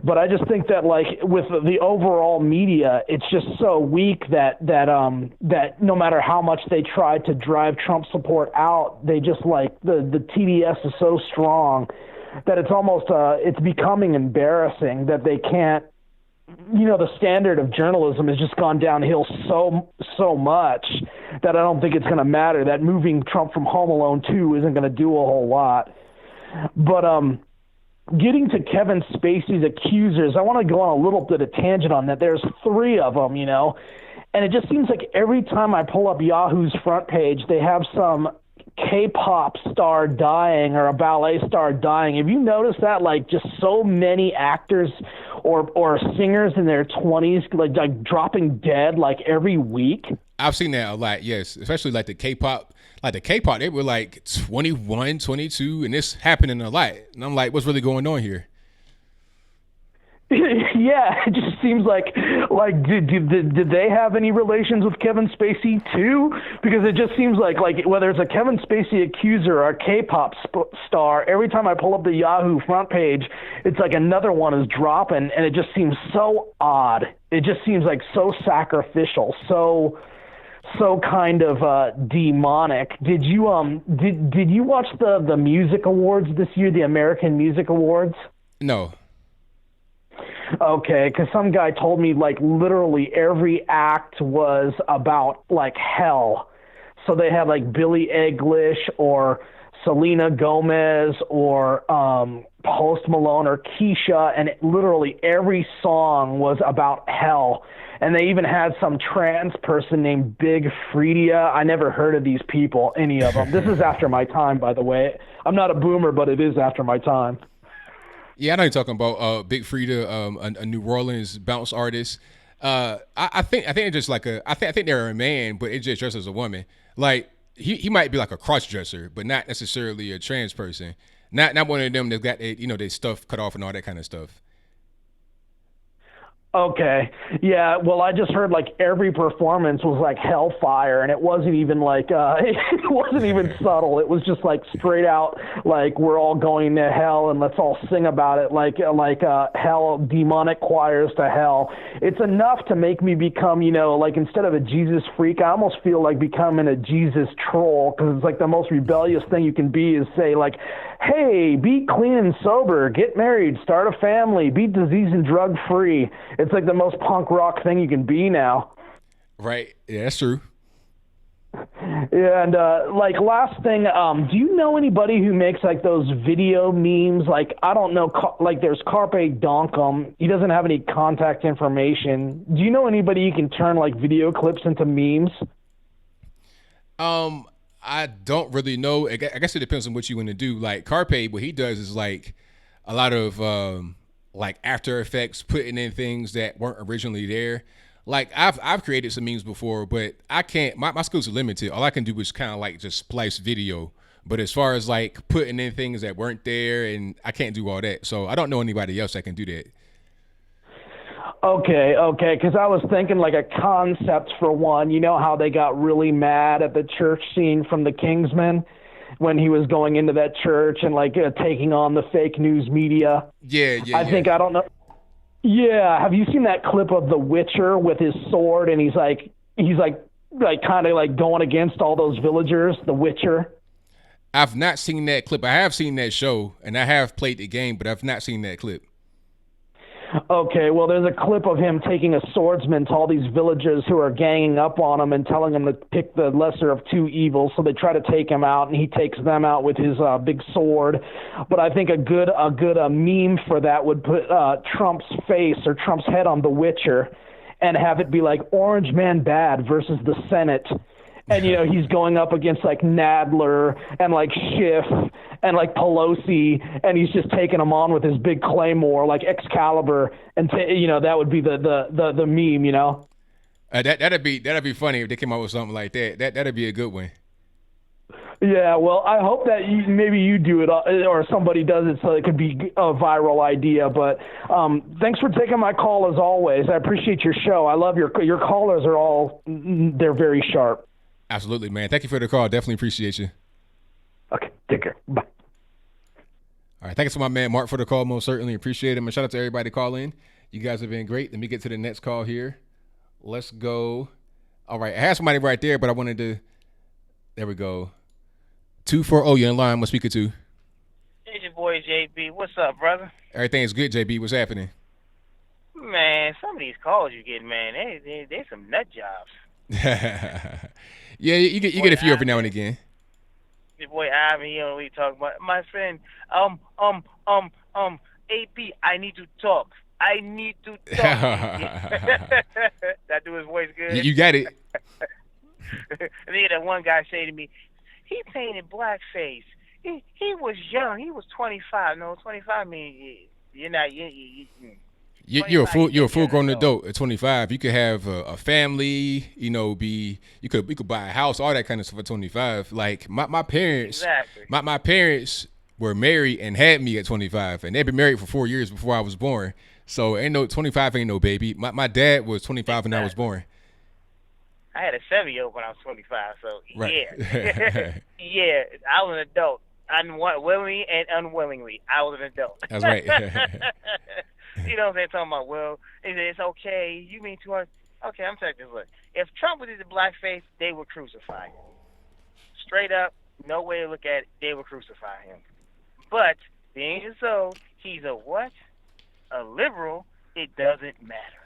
But I just think that with the overall media, it's just so weak that no matter how much they try to drive Trump support out, they just the TDS is so strong that it's almost it's becoming embarrassing that they can't. The standard of journalism has just gone downhill so much that I don't think it's going to matter. That moving Trump from Home Alone 2 isn't going to do a whole lot. But getting to Kevin Spacey's accusers, I want to go on a little bit of tangent on that. There's 3 of them, and it just seems like every time I pull up Yahoo's front page, they have some K-pop star dying or a ballet star dying. Have you noticed that? Just so many actors or singers in their 20s like dropping dead every week. I've seen that a lot, yes, especially the K-pop. The K-pop, they were 21, 22, and it's happening a lot. And I'm like, what's really going on here? Yeah, it just seems like did they have any relations with Kevin Spacey too? Because it just seems like whether it's a Kevin Spacey accuser or a K-pop star, every time I pull up the Yahoo front page, it's like another one is dropping, and it just seems so odd. It just seems so sacrificial, so kind of demonic. Did you did you watch the music awards this year, the American Music Awards? No. Okay, because some guy told me literally every act was about hell. So they had Billie Eilish or Selena Gomez or Post Malone or Keisha, and literally every song was about hell. And they even had some trans person named Big Freedia. I never heard of these people, any of them. This is after my time, by the way. I'm not a boomer, but it is after my time. Yeah, I know you're talking about Big Freedia, a New Orleans bounce artist. I think it's just like I think they're a man, but it just dressed as a woman. Like he might be like a cross dresser, but not necessarily a trans person. Not one of them that got their stuff cut off and all that kind of stuff. Okay. Yeah. Well, I just heard like every performance was like hellfire, and it wasn't even like it wasn't even subtle. It was just like straight out like we're all going to hell and let's all sing about it like hell, demonic choirs to hell. It's enough to make me become, like instead of a Jesus freak, I almost feel like becoming a Jesus troll, because it's like the most rebellious thing you can be is say like, hey, be clean and sober, get married, start a family, be disease and drug free. It's like the most punk rock thing you can be now. Right. Yeah, that's true. Yeah, and like last thing, do you know anybody who makes like those video memes? Like, I don't know, like there's Carpe Donkum. He doesn't have any contact information. Do you know anybody you can turn like video clips into memes? I don't really know. I guess it depends on what you want to do. Like Carpe, what he does is like a lot of like After Effects, putting in things that weren't originally there. Like I've created some memes before, but I can't. My skills are limited. All I can do is kind of like just splice video. But as far as like putting in things that weren't there, and I can't do all that. So I don't know anybody else that can do that. Okay, because I was thinking like a concept for one. You know how they got really mad at the church scene from the Kingsman when he was going into that church and like taking on the fake news media? Yeah. I think, I don't know. Yeah, have you seen that clip of The Witcher with his sword and he's like kind of like going against all those villagers, The Witcher? I've not seen that clip. I have seen that show and I have played the game, but I've not seen that clip. Okay, well, there's a clip of him taking a swordsman to all these villagers who are ganging up on him and telling them to pick the lesser of two evils. So they try to take him out, and he takes them out with his big sword. But I think a good meme for that would put Trump's face or Trump's head on The Witcher and have it be like Orange Man Bad versus the Senate. And, he's going up against like Nadler and like Schiff and like Pelosi, and he's just taking them on with his big claymore, like Excalibur. And, that would be the meme, That'd be funny if they came out with something like that. That'd be a good one. Yeah, well, I hope that maybe you do it or somebody does it so it could be a viral idea. But thanks for taking my call as always. I appreciate your show. I love your callers they're very sharp. Absolutely, man. Thank you for the call. Definitely appreciate you. Okay, take care. Bye. All right, thanks to my man Mark for the call. Most certainly appreciate him. And shout out to everybody calling. You guys have been great. Let me get to the next call here. Let's go. All right, I had somebody right there, but I wanted to. There we go. 240, you're in line. I'm speaking to. It's your boy JB. What's up, brother? Everything's good, JB. What's happening? Man, some of these calls you get, man, they some nut jobs. Yeah, you get a few every now and again. Your boy Ivan, he don't know what he talking about. My friend, AP, I need to talk. That do his voice good? You got it. And then that one guy say to me, he painted blackface. He was young. He was 25. No, 25 means you're not. You're a full grown adult at 25. You could have a family, you could buy a house, all that kind of stuff at 25. Like my parents, exactly. My parents were married and had me at 25, and they've been married for 4 years before I was born. So 25 ain't no baby. My dad was 25 when I was born. I had a 7-year-old when I was 25. So right. Yeah, yeah, I was an adult, willingly and unwillingly. I was an adult. That's right. You know what I'm saying? Talking about, well, it's okay. You mean too hard? Okay, I'm telling you this. Look, if Trump was in the blackface, they would crucify him. Straight up, no way to look at it, they would crucify him. But being so, he's a what? A liberal. It doesn't matter.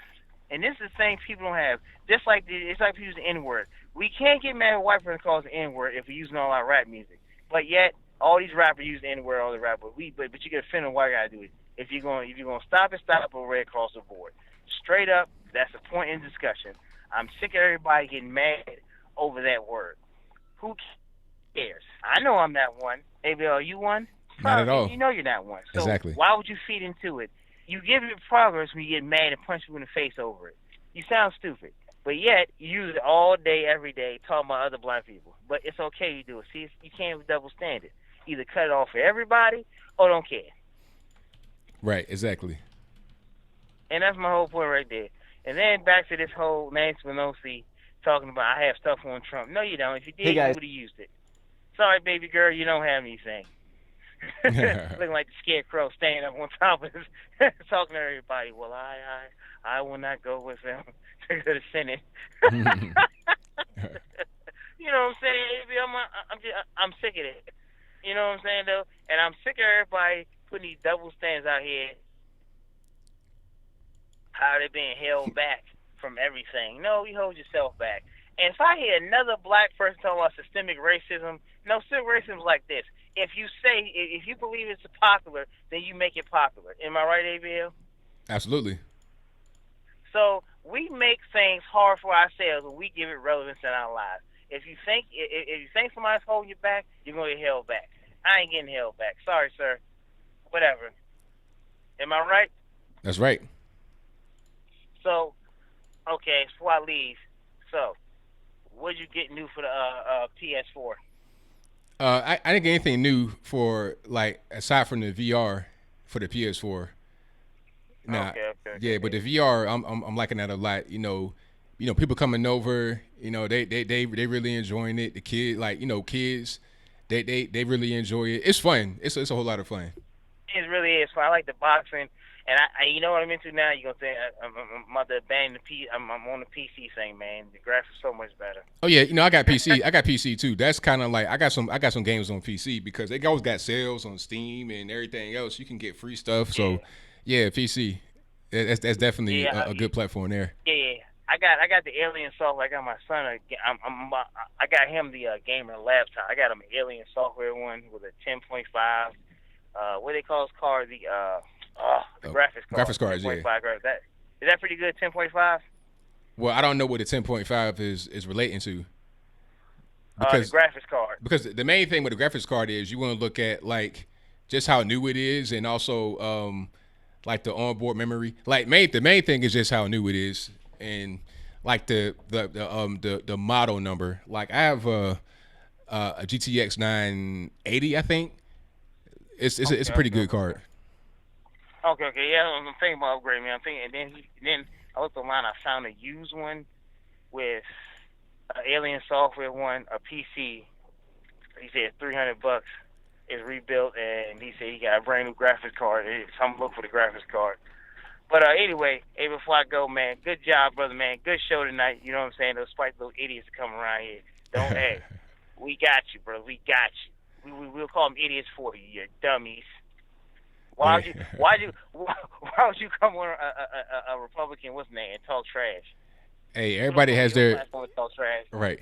And this is the thing people don't have. Just like it's like we use the N-word. We can't get mad at a white person calls the N-word if we're using all our rap music. But yet, all these rappers use the N-word, all the rappers. But you get offended. Why you gotta do it? If you're gonna stop it, stop it right across the board. Straight up, that's the point in discussion. I'm sick of everybody getting mad over that word. Who cares? I know I'm not one. ABL, are you one? Not at all. You know you're not one. So exactly. Why would you feed into it? You give it progress when you get mad and punch you in the face over it. You sound stupid. But yet, you use it all day, every day, talking about other black people. But it's okay you do it. See, you can't double standard. Either cut it off for everybody or don't care. Right, exactly. And that's my whole point right there. And then back to this whole Nancy Pelosi talking about I have stuff on Trump. No, you don't. If you did, you would have used it. Sorry, baby girl, you don't have anything. Looking like the scarecrow standing up on top of this, talking to everybody. Well, I will not go with them to the Senate. You know what I'm saying? I'm sick of it. You know what I'm saying, though? And I'm sick of everybody putting these double stands out here, how they're being held back from everything. No, you hold yourself back. And if I hear another black person talking about systemic racism, no, systemic racism is like this. If you believe it's popular, then you make it popular. Am I right, ABL? Absolutely. So we make things hard for ourselves when we give it relevance in our lives. If you think somebody's holding you back, you're going to get held back. I ain't getting held back. Sorry, sir. Whatever. Am I right? That's right. So, okay, before I leave, so what'd you get new for the PS4? I didn't get anything new for, like, aside from the VR for the PS4. Nah, okay. But the VR, I'm liking that a lot. You know, people coming over. You know, they really enjoying it. The kids, kids, they really enjoy it. It's fun. It's a whole lot of fun. It really is fun. I like the boxing, and I you know what I'm into now. You're gonna say I'm about to abandon I'm on the PC thing, man. The graphics are so much better. Oh yeah, I got PC. I got PC too. That's kind of like I got some games on PC because they always got sales on Steam and everything else. You can get free stuff. So yeah, PC. That's definitely a good platform there. Yeah. I got the Alien software. I got my son. I got him the gamer laptop. I got him an Alien software one with a 10.5. What they call this card? The graphics card. Graphics cards, yeah. Is that pretty good? 10.5. Well, I don't know what the 10.5 is relating to. Because the graphics card. Because the main thing with the graphics card is you want to look at like just how new it is, and also like the onboard memory. Like the main thing is just how new it is, and like the model number. Like I have a GTX 980, I think. It's a pretty good card. Okay, yeah, I'm thinking about upgrading, man. I'm thinking, and then I looked online. I found a used one with an Alien software one, a PC. He said $300. It's rebuilt, and he said he got a brand new graphics card. So I'm looking for the graphics card. But anyway, hey, before I go, man, good job, brother, man. Good show tonight. You know what I'm saying? Those spite little idiots coming around here. Don't hey, we got you, brother. We got you. We'll call them idiots for you, you dummies. Why would you come on a Republican, what's his name, and talk trash? Hey, everybody has their talk trash. Right.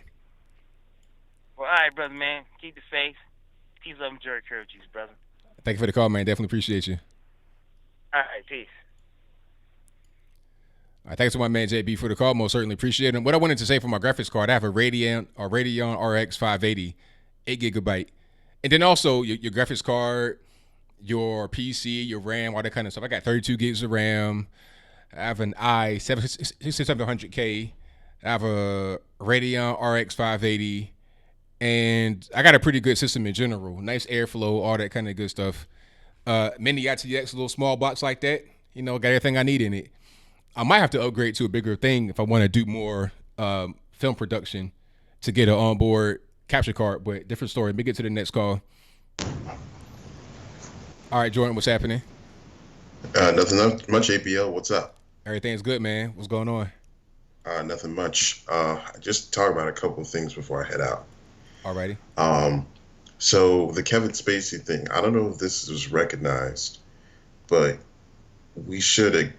Well, all right, brother, man. Keep the faith. Keep loving Jerry Curl Juice, brother. Thank you for the call, man. Definitely appreciate you. All right, peace. All right, thanks to my man JB for the call. Most certainly appreciate it. What I wanted to say for my graphics card, I have a Radeon RX 580, 8 gigabyte. And then also your graphics card, your PC, your RAM, all that kind of stuff. I got 32 gigs of RAM. I have an i7-6700K. I have a Radeon RX 580. And I got a pretty good system in general. Nice airflow, all that kind of good stuff. Mini ITX, a little small box like that. You know, got everything I need in it. I might have to upgrade to a bigger thing if I want to do more film production to get an onboard capture card, but different story. Let me get to the next call. All right, Jordan, what's happening? Nothing much, ABL. What's up? Everything's good, man. What's going on? Nothing much. Just talk about a couple of things before I head out. Alrighty. So the Kevin Spacey thing, I don't know if this was recognized, but we should,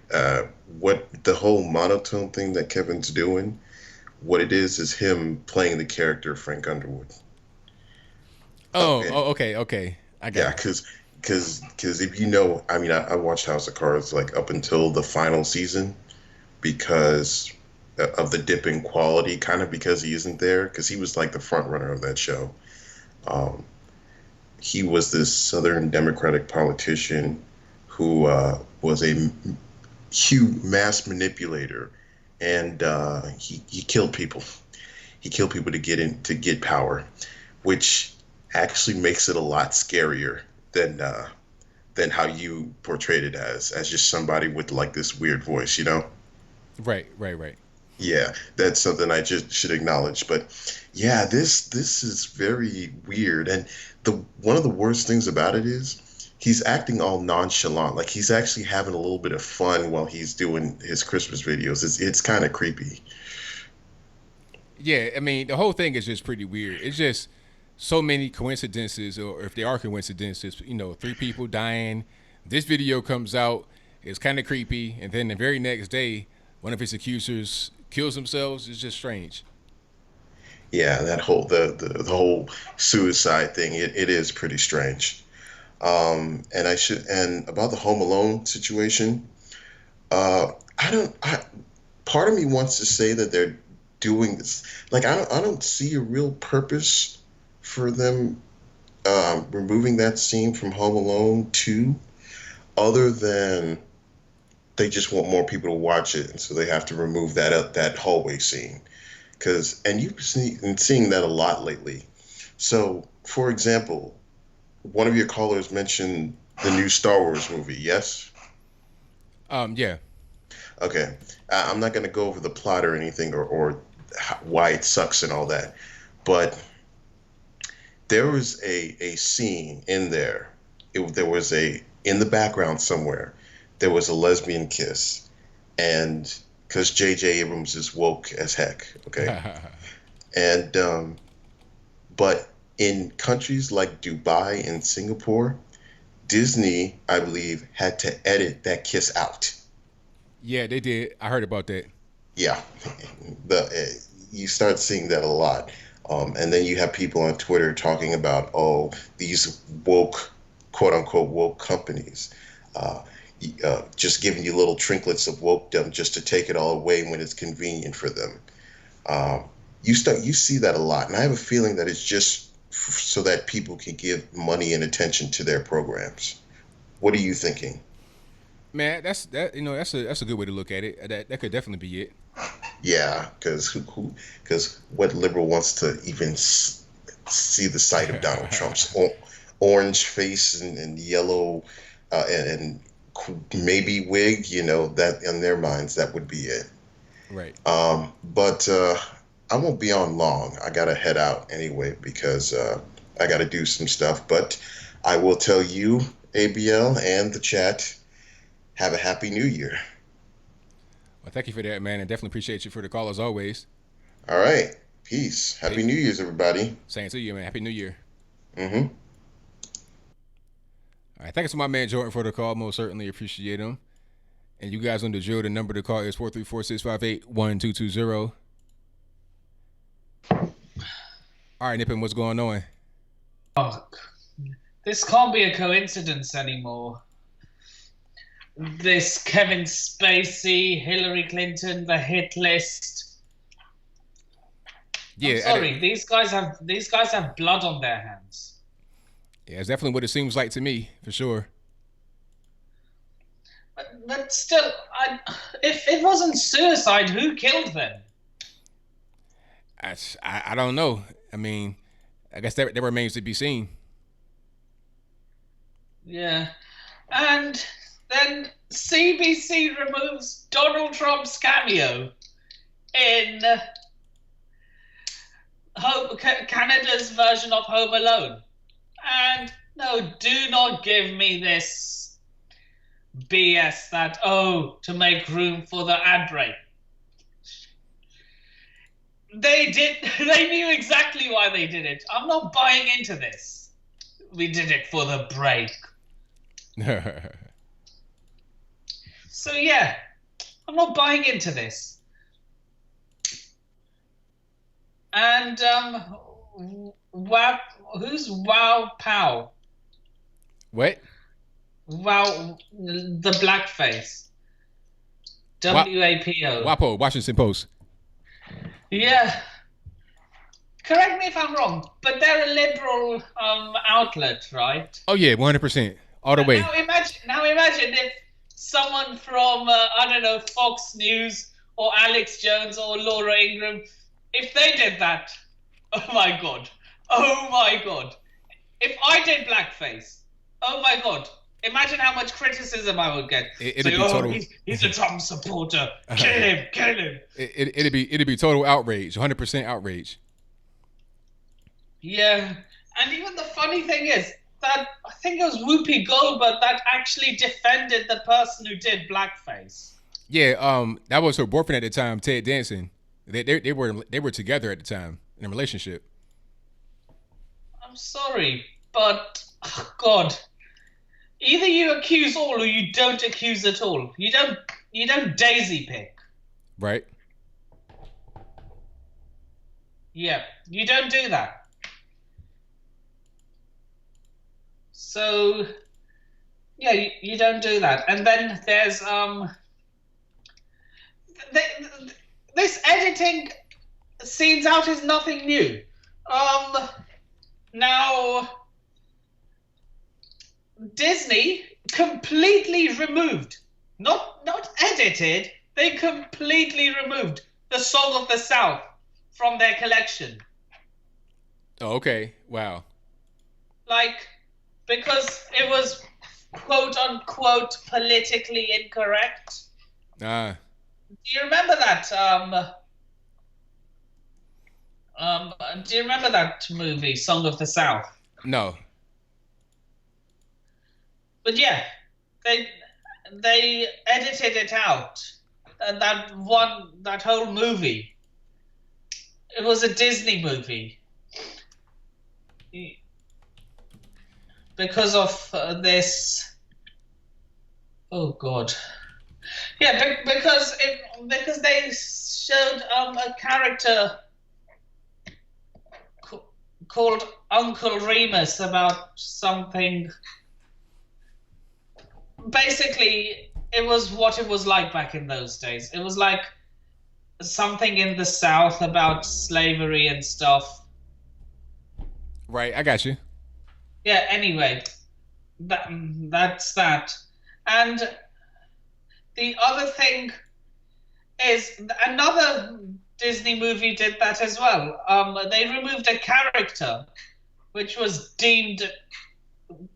what the whole monotone thing that Kevin's doing, what it is him playing the character Frank Underwood. Okay. I got Yeah, because if you know, I mean, I watched House of Cards like up until the final season because of the dip in quality, kind of because he isn't there, because he was like the front runner of that show. Um, he was this Southern Democratic politician who was a huge mass manipulator, and he killed people. He killed people to get power, which actually makes it a lot scarier than how you portrayed it as just somebody with like this weird voice, you know? Right. Yeah, that's something I just should acknowledge. But yeah, this is very weird, and one of the worst things about it is he's acting all nonchalant, like he's actually having a little bit of fun while he's doing his Christmas videos. It's kind of creepy. Yeah, I mean, the whole thing is just pretty weird. It's just so many coincidences, or if they are coincidences, 3 people dying. This video comes out, it's kind of creepy, and then the very next day, one of his accusers kills themselves. It's just strange. Yeah, that whole the whole suicide thing, it is pretty strange. And about the Home Alone situation, part of me wants to say that they're doing this. Like, I don't see a real purpose for them removing that scene from Home Alone 2, other than they just want more people to watch it, and so they have to remove that hallway scene. And you've been seeing that a lot lately. So, for example, one of your callers mentioned the new Star Wars movie, yes? Yeah. Okay. I'm not going to go over the plot or anything or why it sucks and all that, but there was a scene in there. There was in the background somewhere, there was a lesbian kiss, and because J.J. Abrams is woke as heck, okay? And but in countries like Dubai and Singapore, Disney, I believe, had to edit that kiss out. Yeah, they did. I heard about that. Yeah, you start seeing that a lot. And then you have people on Twitter talking about, these woke, quote unquote, woke companies, just giving you little trinklets of wokedom just to take it all away when it's convenient for them. You see that a lot, and I have a feeling that it's just so that people can give money and attention to their programs. What are you thinking? Man, that's a good way to look at it. That could definitely be it. Yeah, because what liberal wants to even see the sight of Donald Trump's orange face and yellow and maybe wig, that in their minds that would be it. Right. But I won't be on long. I gotta head out anyway because I gotta do some stuff. But I will tell you, ABL and the chat, have a happy New Year. Well, thank you for that, man, and definitely appreciate you for the call as always. All right. Peace. Happy New Year's, everybody. Same to you, man. Happy New Year. Mm-hmm. All right. Thanks to my man Jordan for the call. Most certainly appreciate him. And you guys on the drill, the number to call is 434-658-1220. All right, Nippin, what's going on? Oh, this can't be a coincidence anymore. This Kevin Spacey, Hillary Clinton, the hit list. Yeah, I'm sorry, these guys have blood on their hands. Yeah, it's definitely what it seems like to me, for sure. But still, if it wasn't suicide, who killed them? I don't know. I mean, I guess that remains to be seen. Yeah, and then CBC removes Donald Trump's cameo in Canada's version of Home Alone. And no, do not give me this BS that, to make room for the ad break. They knew exactly why they did it. I'm not buying into this. We did it for the break. So yeah, I'm not buying into this. And who's WaPo? What? Wow, the blackface. WaPo. WaPo, Washington Post. Yeah. Correct me if I'm wrong, but they're a liberal outlet, right? Oh yeah, 100%, all the way. Now imagine if someone from I don't know, Fox News or Alex Jones or Laura Ingraham, if they did that, oh my god, if I did blackface, oh my god, imagine how much criticism I would get. It'd be total. He's a Trump supporter. Kill him. It'd be total outrage, 100% outrage. Yeah, and even the funny thing is that I think it was Whoopi Goldberg that actually defended the person who did blackface. Yeah, that was her boyfriend at the time, Ted Danson. They were together at the time in a relationship. I'm sorry, but oh God, either you accuse all or you don't accuse at all. You don't daisy pick. Right. Yeah, you don't do that. So, yeah, you don't do that. And then there's this editing scenes out is nothing new. Now Disney completely removed, not edited, they completely removed the Song of the South from their collection. Oh, okay. Wow. Like, because it was quote unquote politically incorrect. Do you remember that? Do you remember that movie, Song of the South? No. But yeah, they edited it out. That whole movie. It was a Disney movie. Because of this. Oh God. Yeah, because they showed a character called Uncle Remus about something. Basically, it was what it was like back in those days. It was like something in the South about slavery and stuff. Right, I got you. Yeah, anyway, that's that. And the other thing is another Disney movie did that as well. They removed a character which was deemed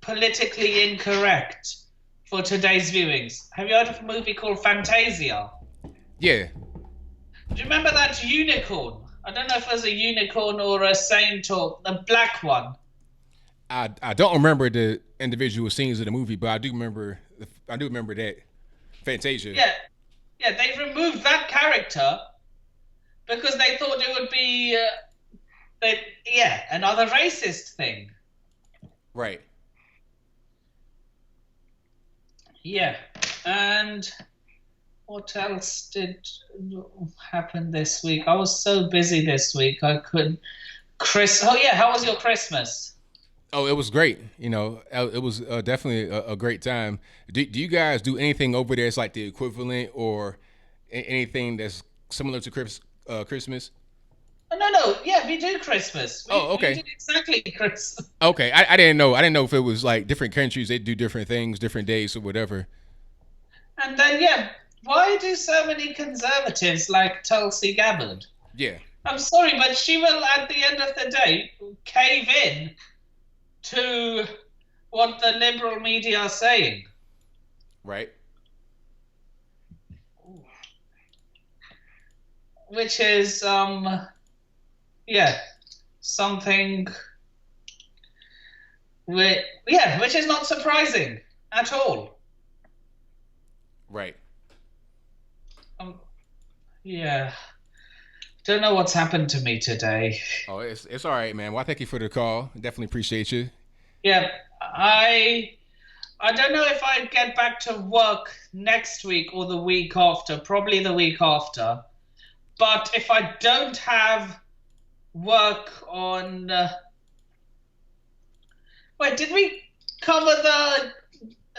politically incorrect for today's viewings. Have you heard of a movie called Fantasia? Yeah. Do you remember that unicorn? I don't know if it was a unicorn or a saint or a black one. I don't remember the individual scenes of the movie, but I do remember that Fantasia. Yeah, they removed that character because they thought it would be another racist thing. Right. Yeah, and what else did happen this week? I was so busy this week I couldn't. How was your Christmas? Oh, it was great. You know, it was definitely a great time. Do you guys do anything over there? It's like the equivalent or anything that's similar to Christmas? No. Yeah, we do Christmas. Okay. We do exactly Christmas. Okay, I didn't know. I didn't know if it was like different countries. They do different things, different days or whatever. And then, why do so many conservatives like Tulsi Gabbard? Yeah. I'm sorry, but she will, at the end of the day, cave in to what the liberal media are saying. Right. Which is, something which is not surprising at all. Right. Don't know what's happened to me today. Oh, it's all right, man. Well, thank you for the call. Definitely appreciate you. Yeah, I don't know if I get back to work next week or the week after. Probably the week after. But if I don't have work on Wait, did we cover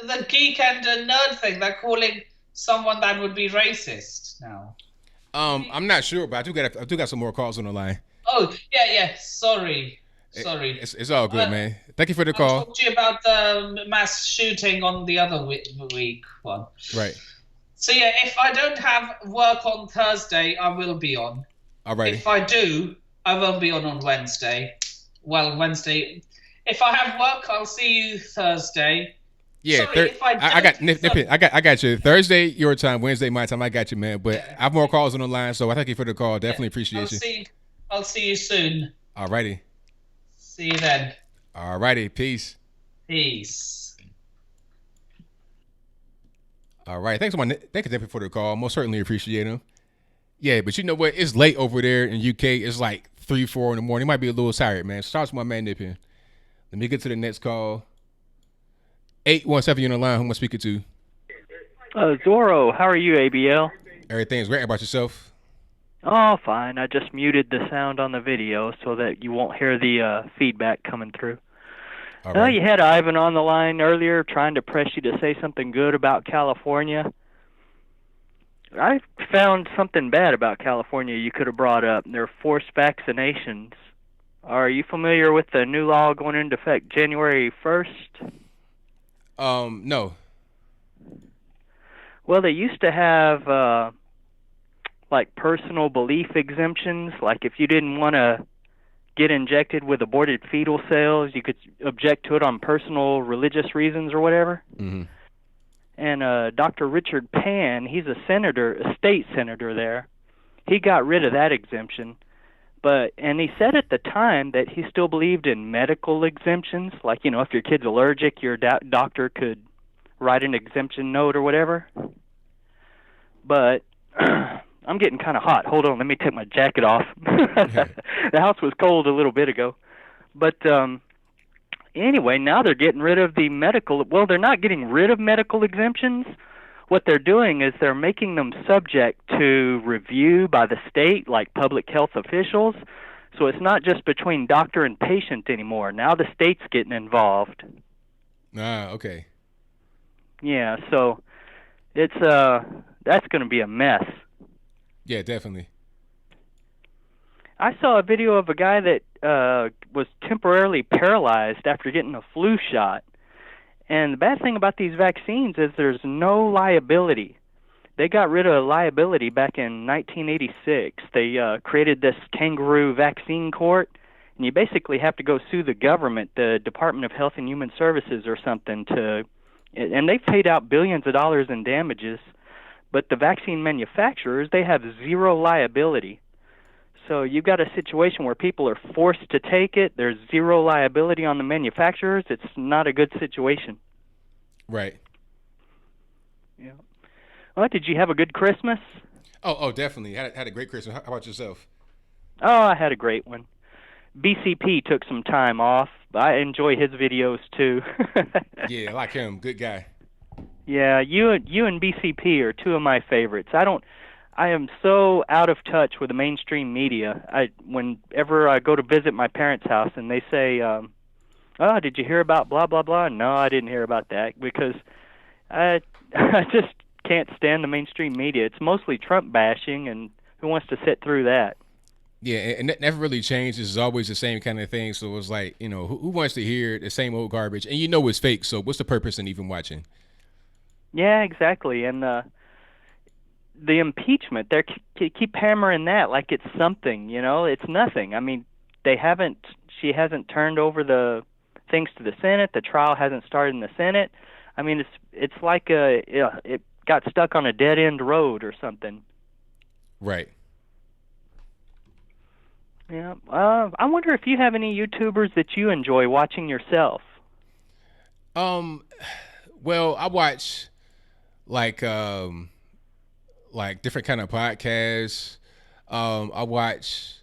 the geek and nerd thing? They're calling someone that would be racist now. I'm not sure, but I do got some more calls on the line. Oh, yeah. Sorry. It's all good, man. Thank you for the call. I'll talk to you about the mass shooting on the other week one. Right. So yeah, if I don't have work on Thursday, I will be on. All right. If I do, I won't be on Wednesday. Well, Wednesday. If I have work, I'll see you Thursday. Yeah, Sorry, if I got nip it. I got you. Thursday your time, Wednesday my time. I got you, man. But I have more calls on the line, so I thank you for the call. Definitely appreciate you. I'll see you soon. All righty. See you then. All righty. Peace. Peace. All right. Thank you for the call. Most certainly appreciate him. Yeah, but you know what? It's late over there in UK. It's like 3, 4 in the morning. You might be a little tired, man. Starts with my man Nippin. Let me get to the next call. 817, you on the line. Who am I speaking to? Zorro, how are you, ABL? Everything's great. How about yourself? Oh, fine. I just muted the sound on the video so that you won't hear the feedback coming through. All right. You had Ivan on the line earlier trying to press you to say something good about California. I found something bad about California you could have brought up. They're forced vaccinations. Are you familiar with the new law going into effect January 1st? No. Well, they used to have like personal belief exemptions. Like if you didn't want to get injected with aborted fetal cells, you could object to it on personal religious reasons or whatever. Mm-hmm. And Dr. Richard Pan, he's a state senator there. He got rid of that exemption. And he said at the time that he still believed in medical exemptions, like, you know, if your kid's allergic, your doctor could write an exemption note or whatever. But I'm getting kind of hot. Hold on, let me take my jacket off. The house was cold a little bit ago. But anyway, now they're getting rid of the medical. Well, they're not getting rid of medical exemptions. What they're doing is they're making them subject to review by the state, like public health officials. So it's not just between doctor and patient anymore. Now the state's getting involved. Ah, okay. Yeah, so it's that's going to be a mess. Yeah, definitely. I saw a video of a guy that was temporarily paralyzed after getting a flu shot. And the bad thing about these vaccines is there's no liability. They got rid of liability back in 1986. They created this kangaroo vaccine court, and you basically have to go sue the government, the Department of Health and Human Services or something, and they've paid out billions of dollars in damages. But the vaccine manufacturers, they have zero liability. So you've got a situation where people are forced to take it. There's zero liability on the manufacturers. It's not a good situation. Right. Yeah. Well, did you have a good Christmas? Oh, definitely. Had a great Christmas. How about yourself? Oh, I had a great one. BCP took some time off. I enjoy his videos too. Yeah, I like him. Good guy. Yeah, you and BCP are two of my favorites. I am so out of touch with the mainstream media. Whenever I go to visit my parents' house and they say, "Oh, did you hear about blah blah blah?" No, I didn't hear about that because I just can't stand the mainstream media. It's mostly Trump bashing, and who wants to sit through that? Yeah, and that never really changes. It's always the same kind of thing. So it's like, you know, who wants to hear the same old garbage? And you know it's fake. So what's the purpose in even watching? Yeah, exactly. And the impeachment, they keep hammering that like it's something, you know. It's nothing. I mean, she hasn't turned over the things to the Senate. The trial hasn't started in the Senate. I mean, it's like it got stuck on a dead end road or something. Right. Yeah. I wonder if you have any YouTubers that you enjoy watching yourself. Well, I watch like different kind of podcasts. I watch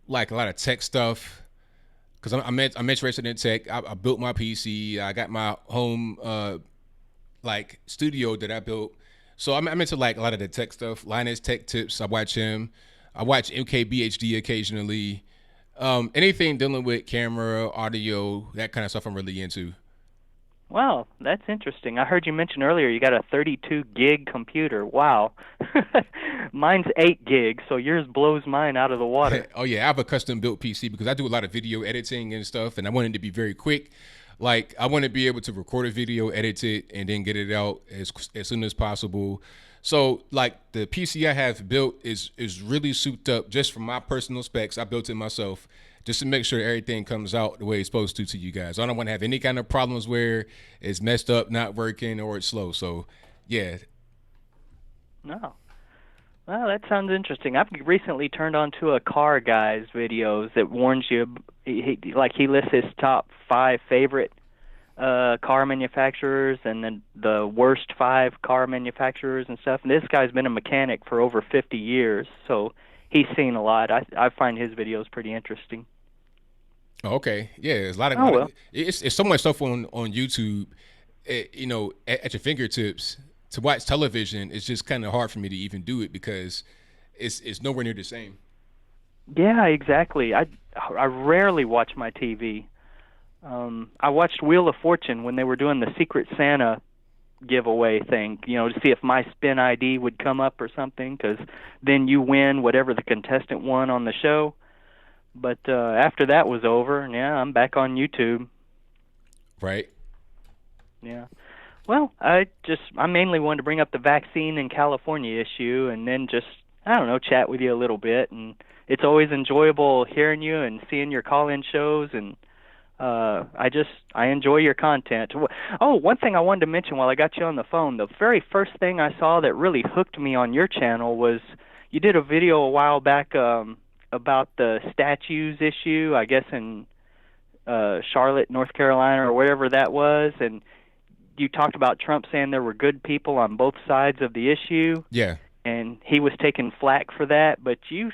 like a lot of tech stuff because I'm interested in tech. I built my PC. I got my home like studio that I built. So I'm into like a lot of the tech stuff. Linus Tech Tips. I watch him. I watch MKBHD occasionally. Anything dealing with camera, audio, that kind of stuff, I'm really into. Well, that's interesting. I heard you mention earlier you got a 32 gig computer. Wow. Mine's 8 gigs, so yours blows mine out of the water. Oh yeah, I have a custom built PC because I do a lot of video editing and stuff, and I want it to be very quick. Like I want to be able to record a video, edit it, and then get it out as soon as possible. So like the PC I have built is really souped up just from my personal specs. I built it myself just to make sure everything comes out the way it's supposed to you guys. I don't want to have any kind of problems where it's messed up, not working, or it's slow. So yeah. No. Well, that sounds interesting. I've recently turned on to a car guy's videos that warns you. He lists his top 5 favorite car manufacturers and then the worst 5 car manufacturers and stuff. And this guy's been a mechanic for over 50 years, so he's seen a lot. I find his videos pretty interesting. Okay, yeah, there's a lot of it's so much stuff on YouTube, at your fingertips. To watch television, it's just kind of hard for me to even do it because it's nowhere near the same. Yeah, exactly. I rarely watch my TV. I watched Wheel of Fortune when they were doing the Secret Santa giveaway thing, to see if my spin ID would come up or something, because then you win whatever the contestant won on the show. But after that was over, yeah, I'm back on YouTube. Right. Yeah. Well, I mainly wanted to bring up the vaccine in California issue and then just, chat with you a little bit. And it's always enjoyable hearing you and seeing your call-in shows, and I enjoy your content. Oh, one thing I wanted to mention while I got you on the phone, the very first thing I saw that really hooked me on your channel was you did a video a while back about the statues issue, I guess in Charlotte, North Carolina, or wherever that was, and you talked about Trump saying there were good people on both sides of the issue. Yeah. And he was taking flack for that, but you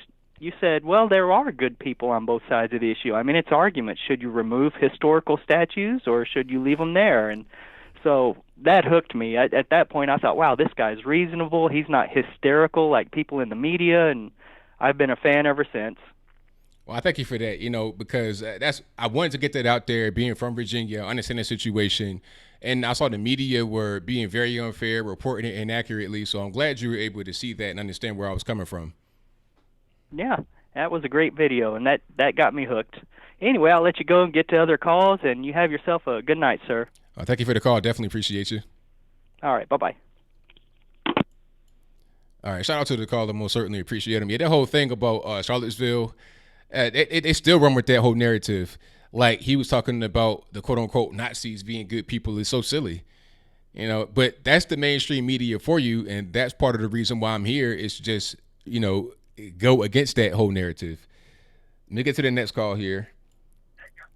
said, well, there are good people on both sides of the issue. I mean, it's argument. Should you remove historical statues or should you leave them there? And so that hooked me. At that point, I thought, wow, this guy's reasonable. He's not hysterical like people in the media, and I've been a fan ever since. Well, I thank you for that, because I wanted to get that out there, being from Virginia, understand the situation. And I saw the media were being very unfair, reporting it inaccurately. So I'm glad you were able to see that and understand where I was coming from. Yeah, that was a great video, and that got me hooked. Anyway, I'll let you go and get to other calls, and you have yourself a good night, sir. Thank you for the call. Definitely appreciate you. All right, bye-bye. All right, shout out to the caller. Most certainly appreciate him. Yeah, that whole thing about Charlottesville, they still run with that whole narrative. Like he was talking about the quote-unquote Nazis being good people is so silly. But that's the mainstream media for you, and that's part of the reason why I'm here is just, go against that whole narrative. Let me get to the next call here.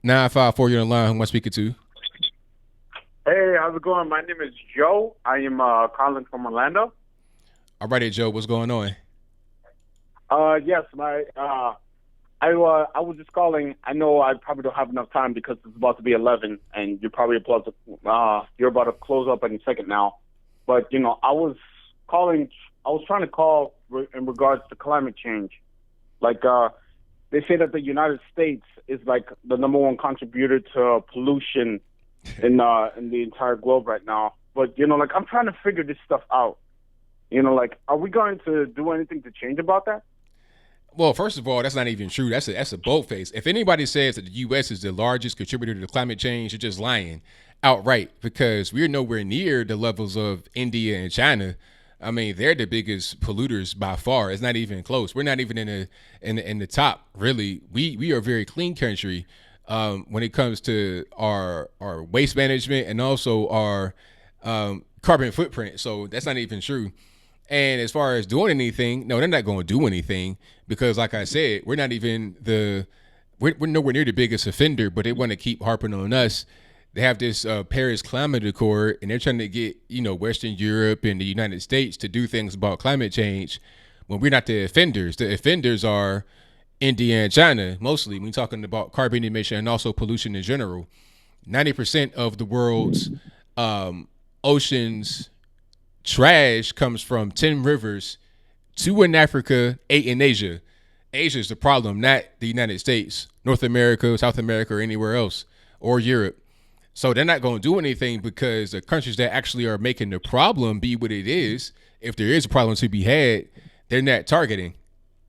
954, you're on the line. Who am I speaking to? Hey, how's it going? My name is Joe. I am calling from Orlando. All right, Joe. What's going on? Yes, I was just calling. I know I probably don't have enough time because it's about to be 11, and you're probably about to close up any second now. But I was calling. I was trying to call in regards to climate change. Like they say that the United States is like the number 1 contributor to pollution in the entire globe right now. But I'm trying to figure this stuff out. Are we going to do anything to change about that? Well, first of all, that's not even true. That's a boldface. If anybody says that the U.S. is the largest contributor to climate change, you're just lying outright, because we're nowhere near the levels of India and China. I mean, they're the biggest polluters by far. It's not even close. We're not even in the top, really. We are a very clean country when it comes to our waste management and also our carbon footprint. So that's not even true. And as far as doing anything, no, they're not going to do anything because, like I said, we're not even we're nowhere near the biggest offender, but they want to keep harping on us. They have this Paris Climate Accord, and they're trying to get, Western Europe and the United States to do things about climate change when we're not the offenders. The offenders are India and China, mostly, when we're talking about carbon emission and also pollution in general. 90% of the world's oceans trash comes from 10 rivers, 2 in Africa, 8 in Asia. Asia is the problem, not the United States, North America, South America, or anywhere else, or Europe. So they're not going to do anything because the countries that actually are making the problem be what it is, if there is a problem to be had, they're not targeting.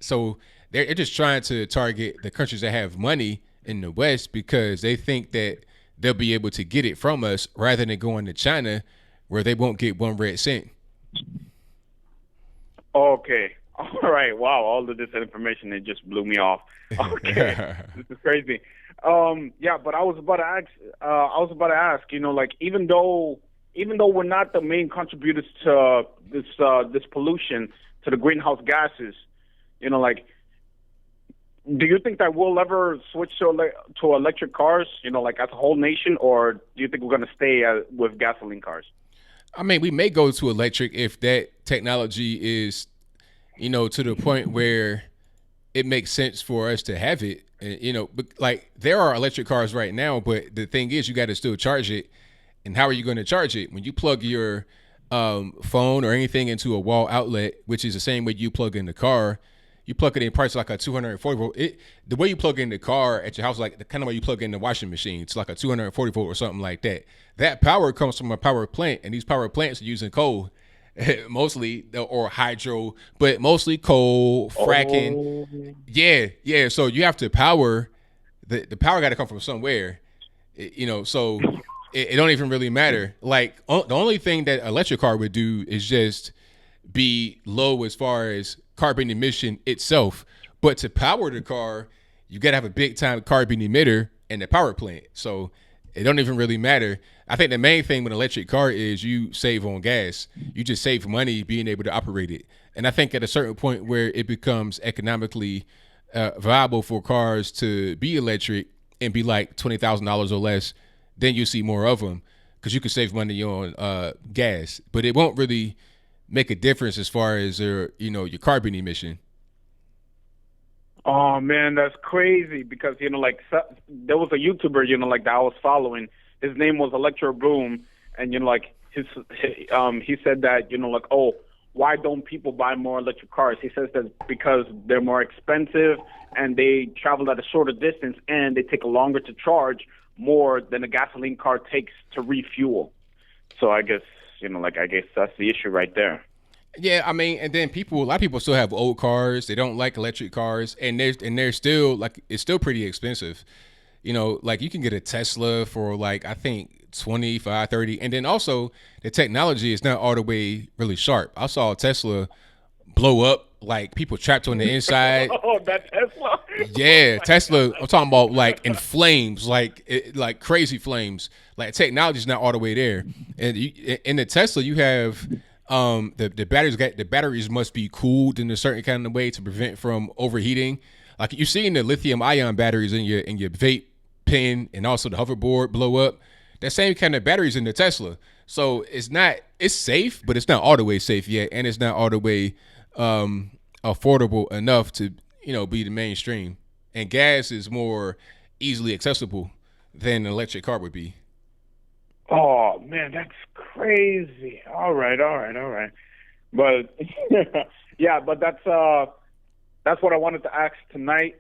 So they're just trying to target the countries that have money in the West because they think that they'll be able to get it from us rather than going to China where they won't get 1 red cent. Okay. All right. Wow. All of this information, it just blew me off. Okay. This is crazy. Yeah, but I was about to ask, you know, like even though we're not the main contributors to this pollution, to the greenhouse gases, you know, like, do you think that we'll ever switch to electric cars, you know, like as a whole nation, or do you think we're going to stay with gasoline cars? I mean, we may go to electric if that technology is, you know, to the point where it makes sense for us to have it. And, you know, but like there are electric cars right now, but the thing is you got to still charge it. And how are you going to charge it? When you plug your phone or anything into a wall outlet, which is the same way you plug in the car, you plug it in parts like a 240 volt. The way you plug in the car at your house, like the kind of way you plug in the washing machine, it's like a 240 volt or something like that. That power comes from a power plant, and these power plants are using coal, mostly, or hydro, but mostly coal, fracking. Oh. Yeah. So you have to power the power got to come from somewhere, you know. So it don't even really matter. Like the only thing that electric car would do is just be low as far as carbon emission itself, but to power the car, you got to have a big time carbon emitter and the power plant. So it don't even really matter. I think the main thing with an electric car is you save on gas. You just save money being able to operate it. And I think at a certain point where it becomes economically viable for cars to be electric and be like $20,000 or less, then you see more of them because you can save money on gas. But it won't really make a difference as far as your carbon emission. Oh man, that's crazy because, you know, like there was a YouTuber, you know, like that I was following. His name was Electro Boom, and, you know, like he said that, you know, like, oh, why don't people buy more electric cars? He says that because they're more expensive and they travel at a shorter distance and they take longer to charge more than a gasoline car takes to refuel. So I guess, you know, like, I guess that's the issue right there. Yeah, I mean, and then a lot of people still have old cars. They don't like electric cars, and they're still like, it's still pretty expensive. You know, like you can get a Tesla for like, I think 25, 30. And then also the technology is not all the way really sharp. I saw a Tesla blow up, like people trapped on the inside. Oh, that Tesla. Yeah, Tesla. I'm talking about like in flames, like crazy flames. Like technology is not all the way there. And in the Tesla, you have the batteries must be cooled in a certain kind of way to prevent from overheating. Like you see in the lithium ion batteries in your vape pen and also the hoverboard blow up. That same kind of batteries in the Tesla. So it's safe, but it's not all the way safe yet, and it's not all the way affordable enough to, you know, be the mainstream. And gas is more easily accessible than an electric car would be. Oh man, that's crazy. All right. But yeah, but that's what I wanted to ask tonight.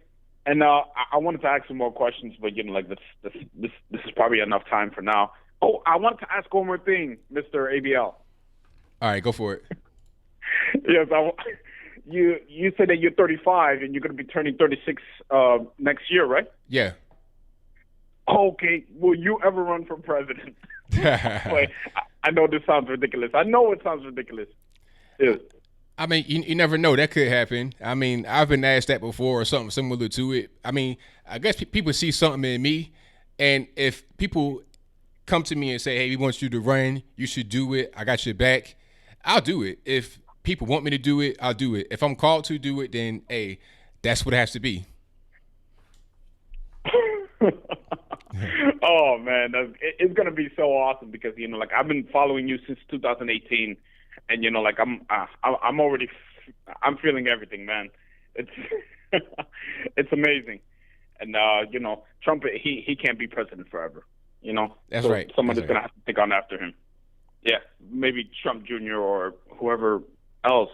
And I wanted to ask some more questions, but, you know, like this is probably enough time for now. Oh, I wanted to ask one more thing, Mr. ABL. All right, go for it. Yes, you said that you're 35 and you're going to be turning 36 next year, right? Yeah. Okay. Will you ever run for president? Wait, I know this sounds ridiculous. I know it sounds ridiculous. Yeah. I mean, you never know. That could happen. I mean, I've been asked that before or something similar to it. I mean, I guess people see something in me, and if people come to me and say, hey, we want you to run, you should do it, I got your back, I'll do it. If people want me to do it, I'll do it. If I'm called to do it, then, hey, that's what it has to be. Oh, man, it's going to be so awesome because, you know, like I've been following you since 2018. And, you know, like I'm feeling everything, man. It's it's amazing. And you know, Trump, he can't be president forever. You know, that's right. Somebody's gonna have to take on after him. Yeah, maybe Trump Jr. or whoever else.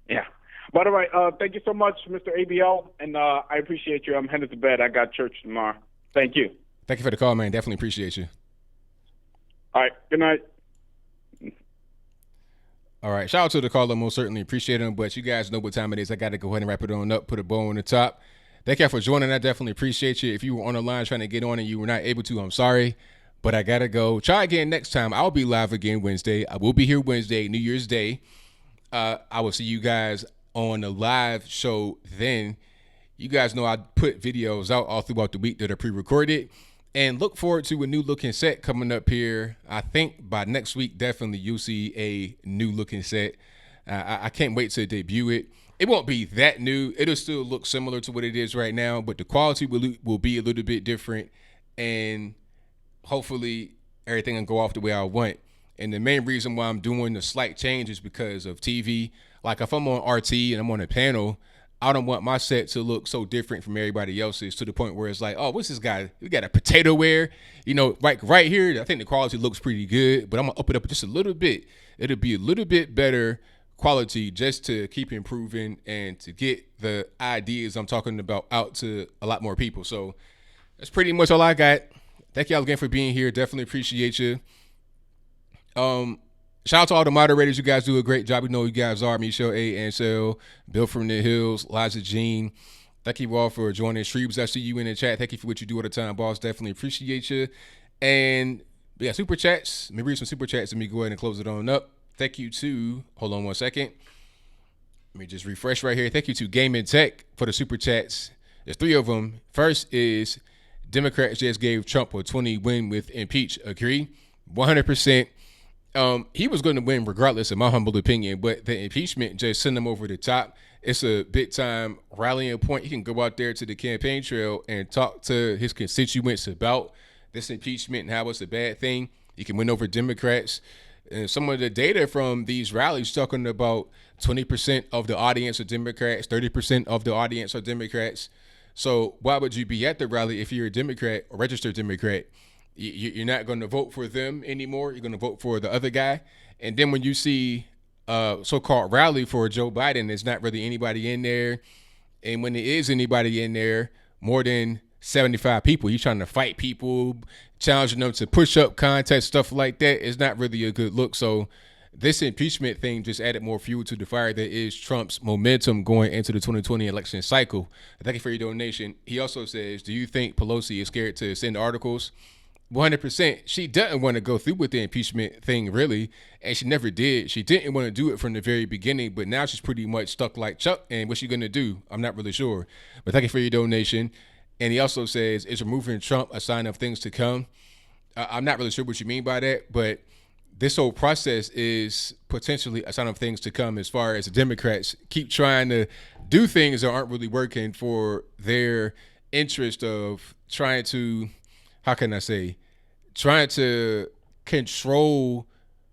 Yeah, By the way, thank you so much, Mr. ABL, and I appreciate you. I'm headed to bed. I got church tomorrow. Thank you. Thank you for the call, man. Definitely appreciate you. All right. Good night. All right. Shout out to the caller. Most certainly appreciate him. But you guys know what time it is. I got to go ahead and wrap it on up, put a bow on the top. Thank you for joining. I definitely appreciate you. If you were on the line trying to get on and you were not able to, I'm sorry. But I got to go. Try again next time. I'll be live again Wednesday. I will be here Wednesday, New Year's Day. I will see you guys on the live show then. You guys know I put videos out all throughout the week that are pre-recorded. And look forward to a new looking set coming up here. I think by next week, definitely you'll see a new looking set. I can't wait to debut it. It won't be that new. It'll still look similar to what it is right now, but the quality will be a little bit different. And hopefully everything will go off the way I want. And the main reason why I'm doing the slight change is because of TV. Like if I'm on RT and I'm on a panel, I don't want my set to look so different from everybody else's to the point where it's like, oh, what's this guy? We got a potato wear. You know, like right here, I think the quality looks pretty good, but I'm going to up it up just a little bit. It'll be a little bit better quality just to keep improving and to get the ideas I'm talking about out to a lot more people. So that's pretty much all I got. Thank y'all again for being here. Definitely appreciate you. Shout out to all the moderators. You guys do a great job. We know you guys are. Michelle A. Ansel, Bill from the Hills, Liza Jean. Thank you all for joining. Shreebs, I see you in the chat. Thank you for what you do all the time, boss. Definitely appreciate you. And yeah, super chats. Let me read some super chats. Let me go ahead and close it on up. Thank you to, hold on one second. Let me just refresh right here. Thank you to Game and Tech for the super chats. There's 3 of them. First is Democrats just gave Trump a 20 win with impeach. Agree? 100%. He was going to win regardless, in my humble opinion, but the impeachment just sent him over the top. It's a big time rallying point. He can go out there to the campaign trail and talk to his constituents about this impeachment and how it's a bad thing. He can win over Democrats. And some of the data from these rallies talking about 20% of the audience are Democrats, 30% of the audience are Democrats. So why would you be at the rally if you're a Democrat or registered Democrat? You're not going to vote for them anymore. You're going to vote for the other guy. And then when you see a so-called rally for Joe Biden, there's not really anybody in there. And when there is anybody in there, more than 75 people, you're trying to fight people, challenging them to push-up contests, stuff like that. It's not really a good look. So this impeachment thing just added more fuel to the fire that is Trump's momentum going into the 2020 election cycle. Thank you for your donation. He also says, do you think Pelosi is scared to send articles? 100%. She doesn't want to go through with the impeachment thing, really, and she never did. She didn't want to do it from the very beginning, but now she's pretty much stuck like Chuck, and what's she going to do? I'm not really sure. But thank you for your donation. And he also says, is removing Trump a sign of things to come? I'm not really sure what you mean by that, but this whole process is potentially a sign of things to come as far as the Democrats keep trying to do things that aren't really working for their interest of trying to, how can I say, trying to control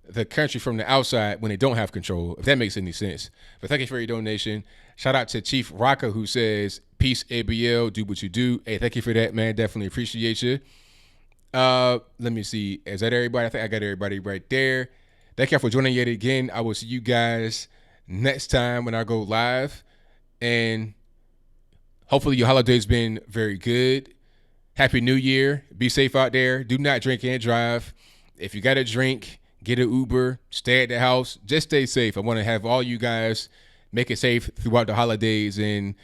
the country from the outside when they don't have control, if that makes any sense. But thank you for your donation. Shout out to Chief Rocca, who says, peace, ABL, do what you do. Hey, thank you for that, man. Definitely appreciate you. Let me see. Is that everybody? I think I got everybody right there. Thank you for joining yet again. I will see you guys next time when I go live. And hopefully your holiday's been very good. Happy New Year. Be safe out there. Do not drink and drive. If you got to drink, get an Uber, stay at the house. Just stay safe. I want to have all you guys make it safe throughout the holidays and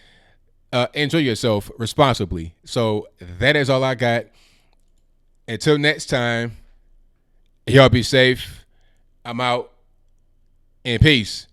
enjoy yourself responsibly. So that is all I got. Until next time, y'all be safe. I'm out. And peace.